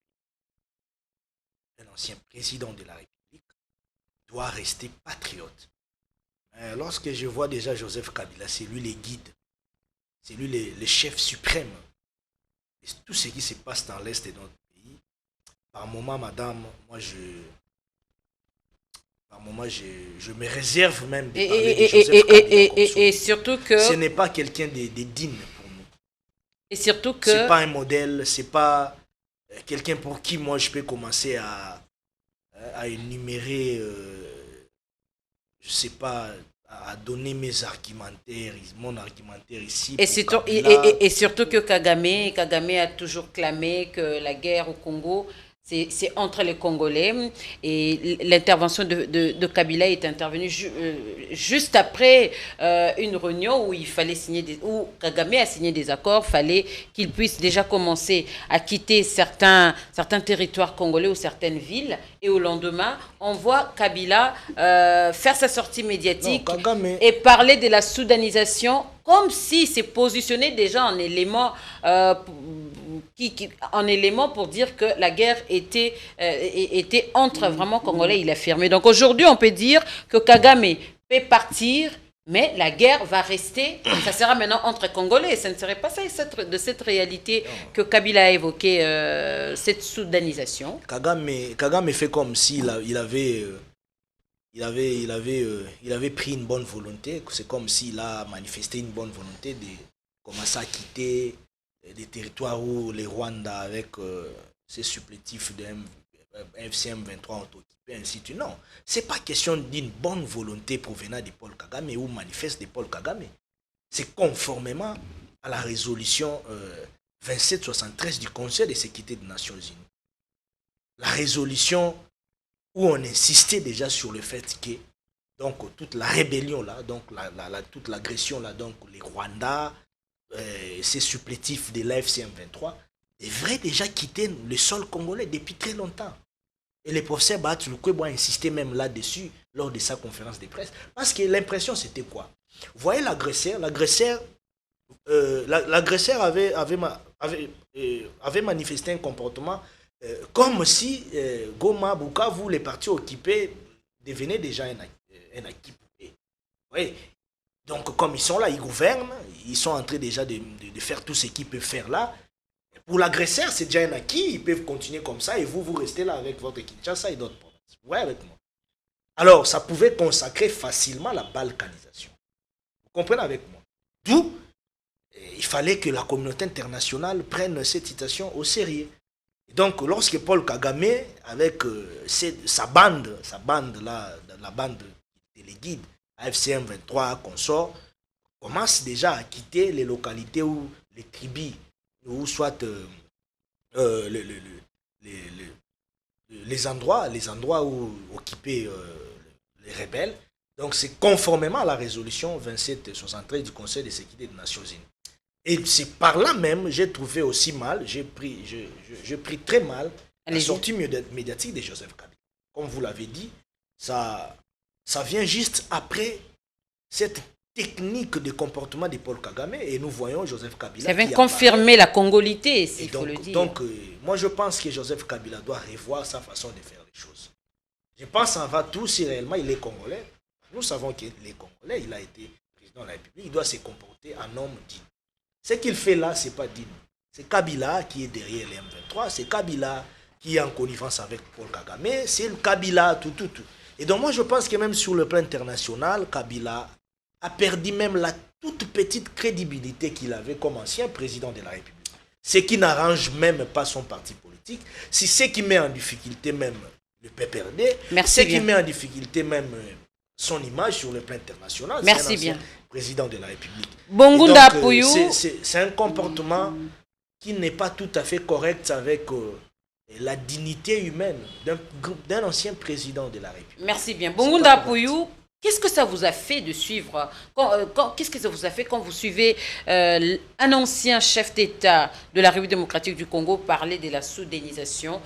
S3: Un ancien président de la République doit rester patriote. Lorsque je vois déjà Joseph Kabila, c'est lui le guide, c'est lui le chef suprême. Et tout ce qui se passe dans l'Est de notre pays, par moment, madame, je me réserve même de parler de Joseph Kabila comme ça.
S2: Et surtout que...
S3: Ce n'est pas quelqu'un de digne pour nous.
S2: Et surtout que...
S3: C'est pas un modèle, c'est pas quelqu'un pour qui moi je peux commencer à énumérer... je sais pas, à donner mon argumentaire ici.
S2: Et surtout que Kagame a toujours clamé que la guerre au Congo, c'est entre les Congolais. Et l'intervention de Kabila est intervenue juste après une réunion où il fallait où Kagame a signé des accords. Il fallait qu'il puisse déjà commencer à quitter certains territoires congolais ou certaines villes. Et au lendemain, on voit Kabila faire sa sortie médiatique et parler de la soudanisation comme s'il s'est positionné déjà en élément pour dire que la guerre était entre vraiment Congolais, il affirmait. Donc aujourd'hui, on peut dire que Kagame peut partir, mais la guerre va rester, ça sera maintenant entre Congolais. Ça ne serait pas ça de cette réalité que Kabila a évoqué, cette soudanisation.
S3: Kagame fait comme s'il avait pris une bonne volonté. C'est comme s'il a manifesté une bonne volonté de commencer à quitter des territoires où les Rwandais avec ces supplétifs de FCM 23 ont occupé, ainsi de suite. Non, ce n'est pas question d'une bonne volonté provenant de Paul Kagame ou manifeste de Paul Kagame. C'est conformément à la résolution 2773 du Conseil de sécurité des Nations Unies. La résolution où on insistait déjà sur le fait que donc toute la rébellion là, donc toute l'agression là, donc les Rwandais, ces supplétifs de l'AFCM 23 devraient déjà quitter le sol congolais depuis très longtemps. Et le professeur Bahat Lukwebo a insisté même là-dessus lors de sa conférence de presse. Parce que l'impression c'était quoi? Vous voyez l'agresseur avait manifesté un comportement comme si Goma, Bukavu, les partis occupés devenaient déjà un acquis. Oui. Donc comme ils sont là, ils gouvernent, ils sont en train déjà de faire tout ce qu'ils peuvent faire là. Pour l'agresseur, c'est déjà un acquis, ils peuvent continuer comme ça et vous restez là avec votre Kinshasa et d'autres provinces. Vous voyez avec moi? Alors, ça pouvait consacrer facilement la balkanisation. Vous comprenez avec moi? D'où il fallait que la communauté internationale prenne cette situation au sérieux. Et donc, lorsque Paul Kagame, avec sa bande là, la bande de les guides, AFCM 23 consort, commence déjà à quitter les localités où les tribus, ou soit les endroits où occupaient les rebelles. Donc c'est conformément à la résolution 2773 du Conseil de sécurité des Nations Unies. Et c'est par là même, j'ai trouvé aussi mal, j'ai pris très mal la sortie médiatique de Joseph Kabila. Comme vous l'avez dit, ça vient juste après cette technique de comportement de Paul Kagame et nous voyons Joseph Kabila.
S2: Ça vient confirmer la congolité, s'il faut le dire.
S3: Donc, moi je pense que Joseph Kabila doit revoir sa façon de faire les choses. Je pense avant tout, si réellement il est congolais, nous savons qu'il est congolais, il a été président de la République, il doit se comporter en homme digne. Ce qu'il fait là, ce n'est pas digne. C'est Kabila qui est derrière les M23, c'est Kabila qui est en connivence avec Paul Kagame, c'est le Kabila, tout. Et donc moi je pense que même sur le plan international, Kabila a perdu même la toute petite crédibilité qu'il avait comme ancien président de la République. Ce qui n'arrange même pas son parti politique, c'est ce qui met en difficulté même le PPRD,
S2: Merci
S3: ce qui
S2: bien.
S3: met en difficulté même son image sur le plan international.
S2: Merci
S3: C'est un ancien
S2: bien.
S3: président de la République.
S2: Bongunda
S3: Et donc,
S2: Pouyou.
S3: c'est un comportement qui n'est pas tout à fait correct avec la dignité humaine d'un ancien président de la République.
S2: Merci bien.
S3: C'est
S2: Bongunda
S3: pas correct.
S2: Pouyou, qu'est-ce que ça vous a fait de suivre qu'est-ce que ça vous a fait quand vous suivez un ancien chef d'État de la République démocratique du Congo parler de la soudanisation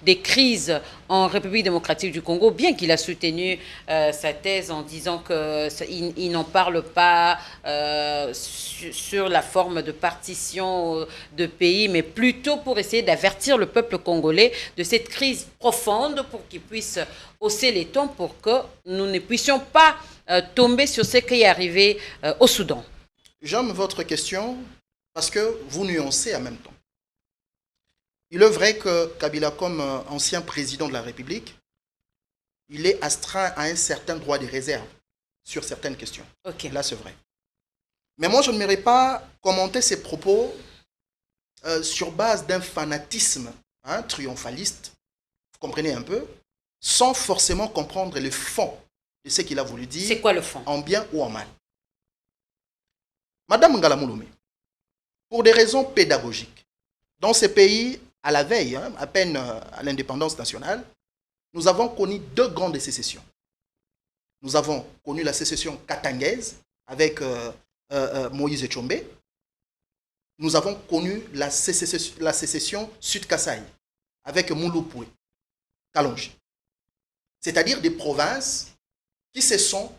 S2: des crises en République démocratique du Congo, bien qu'il a soutenu sa thèse en disant qu'il n'en parle pas sur la forme de partition de pays, mais plutôt pour essayer d'avertir le peuple congolais de cette crise profonde pour qu'il puisse hausser les tons pour que nous ne puissions pas tomber sur ce qui est arrivé au Soudan.
S1: J'aime votre question parce que vous nuancez en même temps. Il est vrai que Kabila, comme ancien président de la République, il est astreint à un certain droit de réserve sur certaines questions.
S2: Ok.
S1: Là, c'est vrai. Mais moi, je n'aimerais pas commenter ces propos sur base d'un fanatisme triomphaliste, vous comprenez un peu, sans forcément comprendre le fond de ce qu'il a voulu dire.
S2: C'est quoi le fond?
S1: En bien ou en mal. Madame Ngala Mouloumé, pour des raisons pédagogiques, dans ces pays, à la veille, à peine à l'indépendance nationale, nous avons connu deux grandes sécessions. Nous avons connu la sécession katangaise avec Moïse Tshombe. Nous avons connu la sécession sud-Kasaï avec Mouloupoué, Kalonji. C'est-à-dire des provinces qui se sont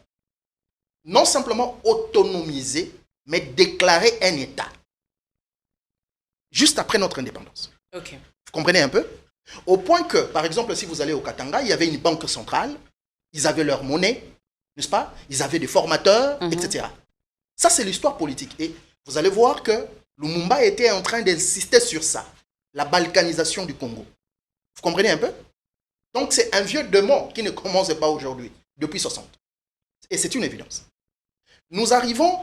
S1: non simplement autonomisées, mais déclarées un État. Juste après notre indépendance.
S2: Ok.
S1: Vous comprenez un peu? Au point que, par exemple, si vous allez au Katanga, il y avait une banque centrale, ils avaient leur monnaie, n'est-ce pas? Ils avaient des formateurs, etc. Ça, c'est l'histoire politique. Et vous allez voir que Lumumba était en train d'insister sur ça, la balkanisation du Congo. Vous comprenez un peu? Donc, c'est un vieux démon qui ne commence pas aujourd'hui, depuis 60. Et c'est une évidence. Nous arrivons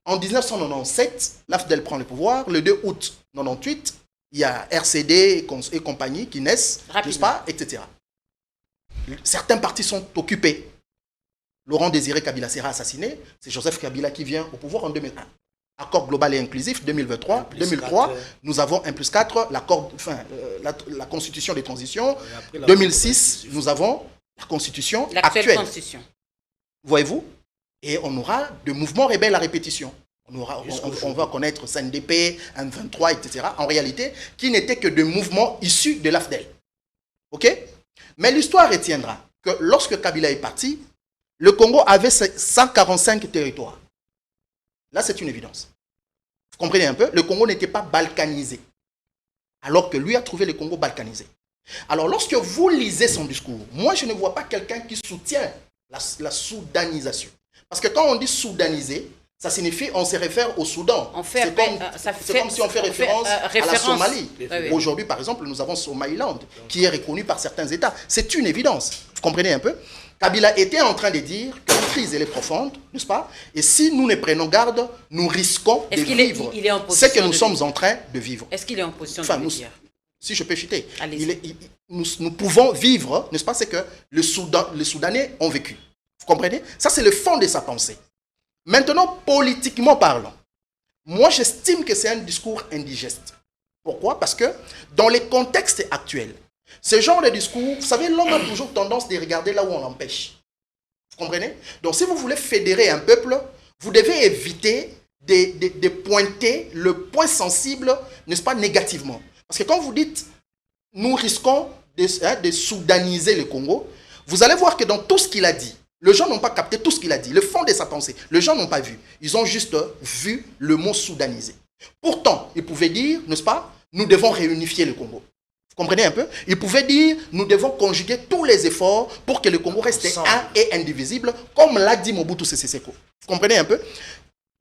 S1: en 1997, l'AFDEL prend le pouvoir, le 2 août 98, il y a RCD et compagnie qui naissent, n'est-ce pas, etc. Certains partis sont occupés. Laurent Désiré Kabila sera assassiné, c'est Joseph Kabila qui vient au pouvoir en 2001. Accord global et inclusif, 2023, 2003, nous avons 1+4, l'accord, la constitution des transitions, 2006, nous avons la constitution actuelle.
S2: Constitution.
S1: Voyez-vous? Et on aura de mouvements rebelles à répétition. On va connaître CNDP, M23, etc. En réalité, qui n'étaient que de mouvements issus de l'AFDEL. OK? Mais l'histoire retiendra que lorsque Kabila est parti, le Congo avait 145 territoires. Là, c'est une évidence. Vous comprenez un peu? Le Congo n'était pas balkanisé. Alors que lui a trouvé le Congo balkanisé. Alors, lorsque vous lisez son discours, moi, je ne vois pas quelqu'un qui soutient la soudanisation. Parce que quand on dit soudaniser, ça signifie on se réfère au Soudan. C'est comme si on fait référence à la Somalie. Oui. Aujourd'hui, par exemple, nous avons Somaliland, qui est reconnu par certains États. C'est une évidence. Vous comprenez un peu? Kabila était en train de dire que la crise elle est profonde, n'est-ce pas? Et si nous ne prenons garde, nous risquons de vivre ce que nous sommes en train de vivre.
S2: Est-ce qu'il est en position de le dire?
S1: Si je peux chuter, nous pouvons vivre, n'est-ce pas, c'est que les Soudanais ont vécu. Vous comprenez? Ça, c'est le fond de sa pensée. Maintenant, politiquement parlant, moi, j'estime que c'est un discours indigeste. Pourquoi? Parce que dans les contextes actuels, ce genre de discours, vous savez, l'homme a toujours tendance de regarder là où on l'empêche. Vous comprenez? Donc, si vous voulez fédérer un peuple, vous devez éviter de pointer le point sensible, n'est-ce pas, négativement. Parce que quand vous dites, nous risquons de soudaniser le Congo, vous allez voir que dans tout ce qu'il a dit, les gens n'ont pas capté tout ce qu'il a dit, le fond de sa pensée. Les gens n'ont pas vu. Ils ont juste vu le mot soudaniser. Pourtant, il pouvait dire, n'est-ce pas, nous devons réunifier le Congo. Vous comprenez un peu? Il pouvait dire, nous devons conjuguer tous les efforts pour que le Congo reste un et indivisible, comme l'a dit Mobutu Sese Seko. Vous comprenez un peu?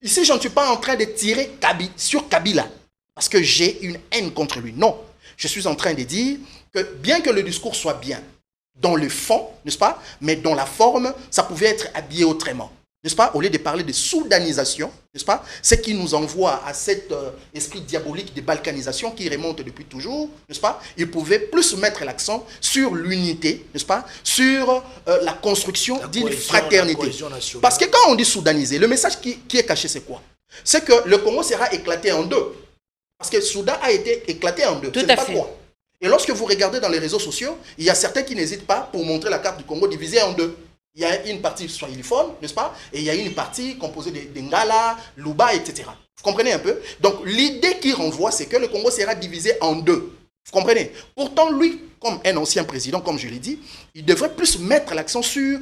S1: Ici, je ne suis pas en train de tirer sur Kabila, parce que j'ai une haine contre lui. Non. je suis en train de dire que bien que le discours soit bien dans le fond, n'est-ce pas, mais dans la forme, ça pouvait être habillé autrement. N'est-ce pas, au lieu de parler de soudanisation, n'est-ce pas, ce qui nous envoie à cet esprit diabolique de balkanisation qui remonte depuis toujours, n'est-ce pas, il pouvait plus mettre l'accent sur l'unité, n'est-ce pas, sur la construction d'une fraternité. Parce que quand on dit soudaniser, le message qui est caché, c'est quoi? C'est que le Congo sera éclaté en deux. Parce que Soudan a été éclaté en deux.
S2: Tout
S1: ce n'est
S2: à
S1: pas
S2: fait.
S1: quoi. Et lorsque vous regardez dans les réseaux sociaux, il y a certains qui n'hésitent pas pour montrer la carte du Congo divisée en deux. Il y a une partie swahiliphone, n'est-ce pas? Et il y a une partie composée de Ngala, Luba, etc. Vous comprenez un peu? Donc l'idée qui renvoie, c'est que le Congo sera divisé en deux. Vous comprenez? Pourtant, lui, comme un ancien président, comme je l'ai dit, il devrait plus mettre l'accent sur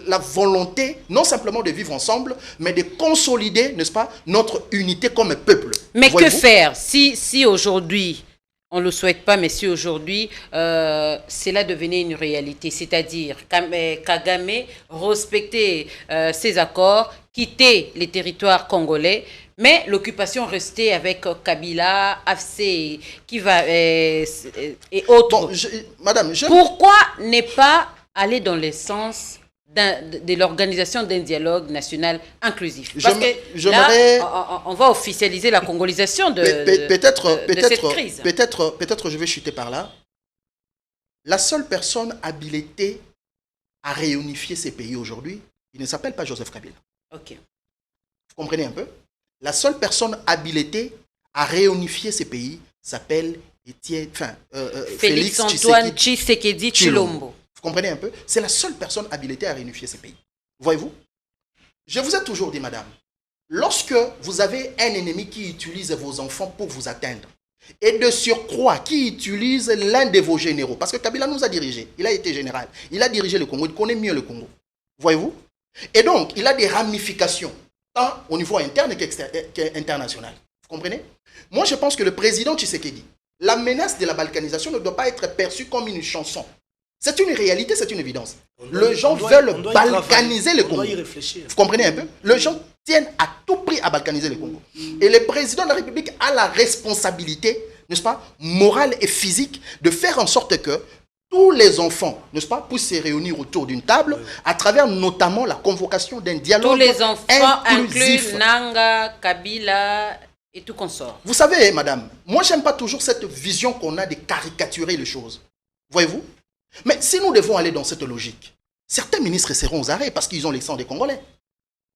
S1: la volonté, non simplement de vivre ensemble, mais de consolider, n'est-ce pas, notre unité comme peuple.
S2: Mais que faire si aujourd'hui, on ne le souhaite pas, mais si aujourd'hui, cela devenait une réalité, c'est-à-dire Kagame respecter ses accords, quitter les territoires congolais, mais l'occupation restait avec Kabila, AFC, qui va, et autres.
S1: Bon, madame,
S2: Pourquoi ne pas aller dans le sens de l'organisation d'un dialogue national inclusif? Parce que là, on va officialiser la congolisation de cette crise.
S1: Peut-être je vais chuter par là. La seule personne habilitée à réunifier ces pays aujourd'hui, il ne s'appelle pas Joseph Kabila.
S2: Ok.
S1: Vous comprenez un peu? La seule personne habilitée à réunifier ces pays s'appelle
S2: Félix Antoine Tshisekedi Tshilombo.
S1: Vous comprenez un peu? C'est la seule personne habilitée à réunifier ces pays. Voyez-vous? Je vous ai toujours dit, madame, lorsque vous avez un ennemi qui utilise vos enfants pour vous atteindre, et de surcroît qui utilise l'un de vos généraux, parce que Kabila nous a dirigés, il a été général, il a dirigé le Congo, il connaît mieux le Congo. Voyez-vous? Et donc, il a des ramifications, tant au niveau interne qu'international. Vous comprenez? Moi, je pense que le président Tshisekedi, la menace de la balkanisation ne doit pas être perçue comme une chanson. C'est une réalité, c'est une évidence. Les gens veulent balkaniser le Congo. Vous comprenez un peu? Les gens tiennent à tout prix à balkaniser le Congo. Et le président de la République a la responsabilité, n'est-ce pas, morale et physique, de faire en sorte que tous les enfants, n'est-ce pas, puissent se réunir autour d'une table, à travers notamment la convocation d'un dialogue
S2: tous les enfants
S1: inclusif.
S2: incluent Nanga, Kabila et tout consort.
S1: Vous savez, madame, moi, j'aime pas toujours cette vision qu'on a de caricaturer les choses. Voyez-vous? Mais si nous devons aller dans cette logique, certains ministres seront aux arrêts parce qu'ils ont les sangs des Congolais.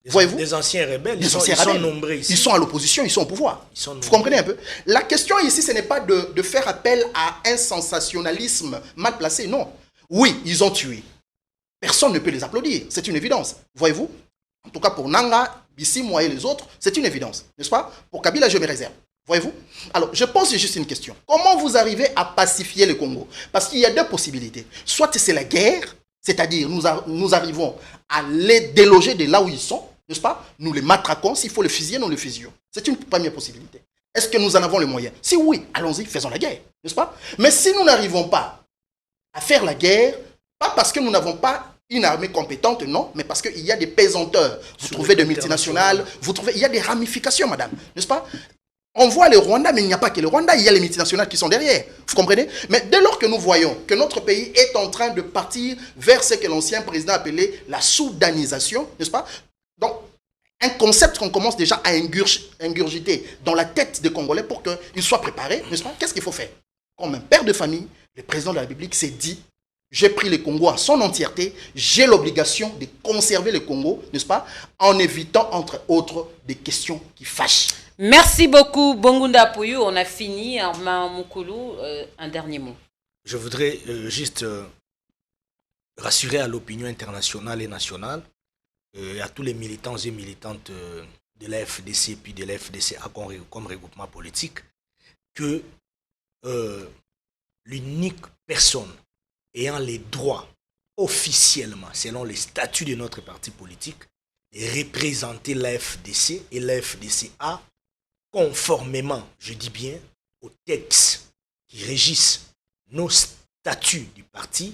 S1: Voyez-vous?
S3: Des anciens rebelles, ils sont nombreux ici.
S1: Ils sont à l'opposition, ils sont au pouvoir. Vous comprenez un peu? La question ici, ce n'est pas de faire appel à un sensationnalisme mal placé, non. Oui, ils ont tué. Personne ne peut les applaudir, c'est une évidence. Voyez-vous? En tout cas pour Nanga, Bissi, moi et les autres, c'est une évidence. N'est-ce pas? Pour Kabila, je me réserve. Voyez-vous? Alors, je pose juste une question. Comment vous arrivez à pacifier le Congo? Parce qu'il y a deux possibilités. Soit c'est la guerre, c'est-à-dire nous arrivons à les déloger de là où ils sont, n'est-ce pas? Nous les matraquons, s'il faut les fusiller, nous les fusillons. C'est une première possibilité. Est-ce que nous en avons les moyens? Si oui, allons-y, faisons la guerre, n'est-ce pas? Mais si nous n'arrivons pas à faire la guerre, pas parce que nous n'avons pas une armée compétente, non, mais parce qu'il y a des pesanteurs. Vous trouvez des multinationales, il y a des ramifications, madame, n'est-ce pas? On voit le Rwanda, mais il n'y a pas que le Rwanda, il y a les multinationales qui sont derrière. Vous comprenez? Mais dès lors que nous voyons que notre pays est en train de partir vers ce que l'ancien président appelait la soudanisation, n'est-ce pas? Donc, un concept qu'on commence déjà à ingurgiter dans la tête des Congolais pour qu'ils soient préparés, n'est-ce pas? Qu'est-ce qu'il faut faire? Comme un père de famille, le président de la République s'est dit: j'ai pris le Congo à son entièreté, j'ai l'obligation de conserver le Congo, n'est-ce pas? En évitant, entre autres, des questions qui fâchent.
S2: Merci beaucoup, Bongunda Pouyou. On a fini. Armand Moukoulou, un dernier mot.
S3: Je voudrais juste rassurer à l'opinion internationale et nationale, et à tous les militants et militantes de la FDC puis de la FDCA comme regroupement politique, que l'unique personne ayant les droits officiellement, selon les statuts de notre parti politique, de représenter la FDC et la FDCA conformément, je dis bien, aux textes qui régissent nos statuts du parti,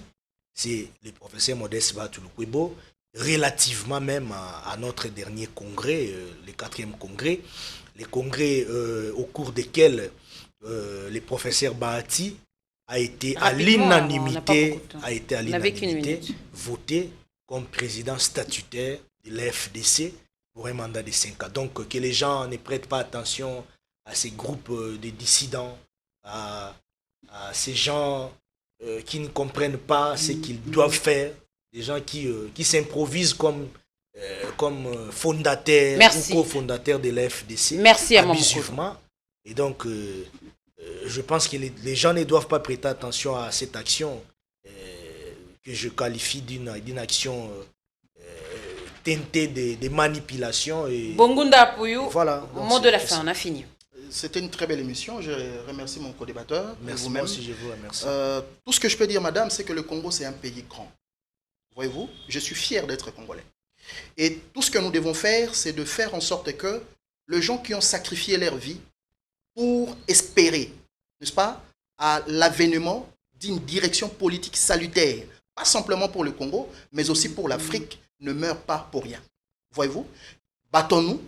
S3: c'est le professeur Modeste Batulukwebo, relativement même à notre dernier congrès, le 4e congrès, les congrès au cours desquels le professeur Bahati a été à
S2: Rapidement,
S3: l'unanimité,
S2: on n'avait qu'une minute.
S3: voté comme président statutaire de l'FDC pour un mandat de 5 ans. Donc que les gens ne prêtent pas attention à ces groupes de dissidents, à ces gens qui ne comprennent pas ce qu'ils doivent faire, des gens qui s'improvisent comme fondateurs ou cofondateurs de l'FDC.
S2: Merci à
S3: abusivement. Et donc, je pense que les gens ne doivent pas prêter attention à cette action que je qualifie d'une action teintée de manipulation. Et
S2: Bongunda Pouyou,
S3: voilà,
S2: mot de la fin, on a fini.
S1: C'était une très belle émission. Je remercie mon co-débatteur.
S3: Merci, moi aussi, je vous remercie.
S1: Tout ce que je peux dire, madame, c'est que le Congo, c'est un pays grand. Voyez-vous, je suis fier d'être congolais. Et tout ce que nous devons faire, c'est de faire en sorte que les gens qui ont sacrifié leur vie pour espérer, n'est-ce pas, à l'avènement d'une direction politique salutaire, pas simplement pour le Congo, mais aussi pour l'Afrique, ne meurent pas pour rien. Voyez-vous, battons-nous,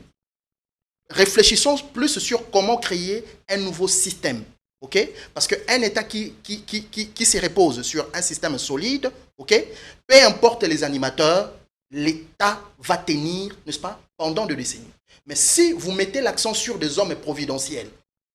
S1: réfléchissons plus sur comment créer un nouveau système. Okay? Parce qu'un État qui se repose sur un système solide, okay? Peu importe les animateurs, l'État va tenir, n'est-ce pas, pendant des décennies. Mais si vous mettez l'accent sur des hommes providentiels,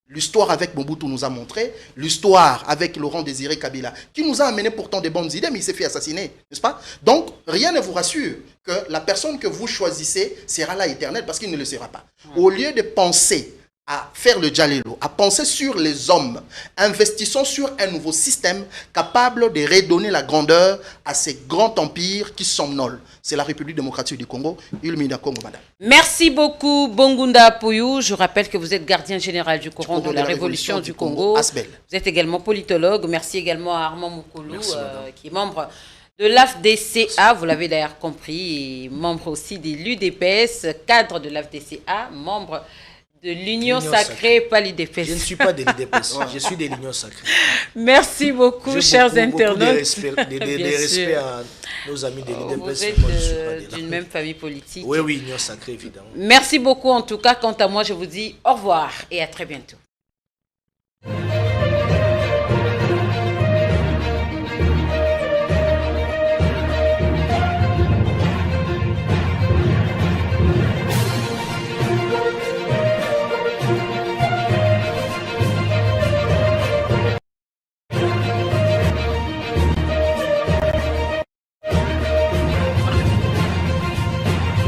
S1: l'histoire avec Mobutu nous a montré, l'histoire avec Laurent Désiré Kabila, qui nous a amené pourtant des bonnes idées, mais il s'est fait assassiner, n'est-ce pas? Donc, rien ne vous rassure que la personne que vous choisissez sera là éternelle, parce qu'il ne le sera pas. Au lieu de penser à faire le Djalelo, à penser sur les hommes, investissons sur un nouveau système capable de redonner la grandeur à ces grands empires qui somnolent. C'est la République démocratique du Congo. Ilmina Congo, madame.
S2: Merci beaucoup, Bongunda Pouyou. Je rappelle que vous êtes gardien général du Coran de la Révolution du Congo.
S1: Asbel.
S2: Vous êtes également politologue. Merci également à Armand Moukoulou, qui est membre de l'AFDCA, vous l'avez d'ailleurs compris, et membre aussi de l'UDPS, cadre de l'AFDCA, membre de l'Union sacrée, pas l'UDPS.
S3: Je ne suis pas de l'UDPS, je suis de l'Union sacrée.
S2: Merci beaucoup, chers internautes.
S3: De respect à nos amis de l'UDPS.
S2: Vous êtes d'une même famille politique.
S3: Oui, Union sacrée, évidemment.
S2: Merci beaucoup en tout cas. Quant à moi, je vous dis au revoir et à très bientôt.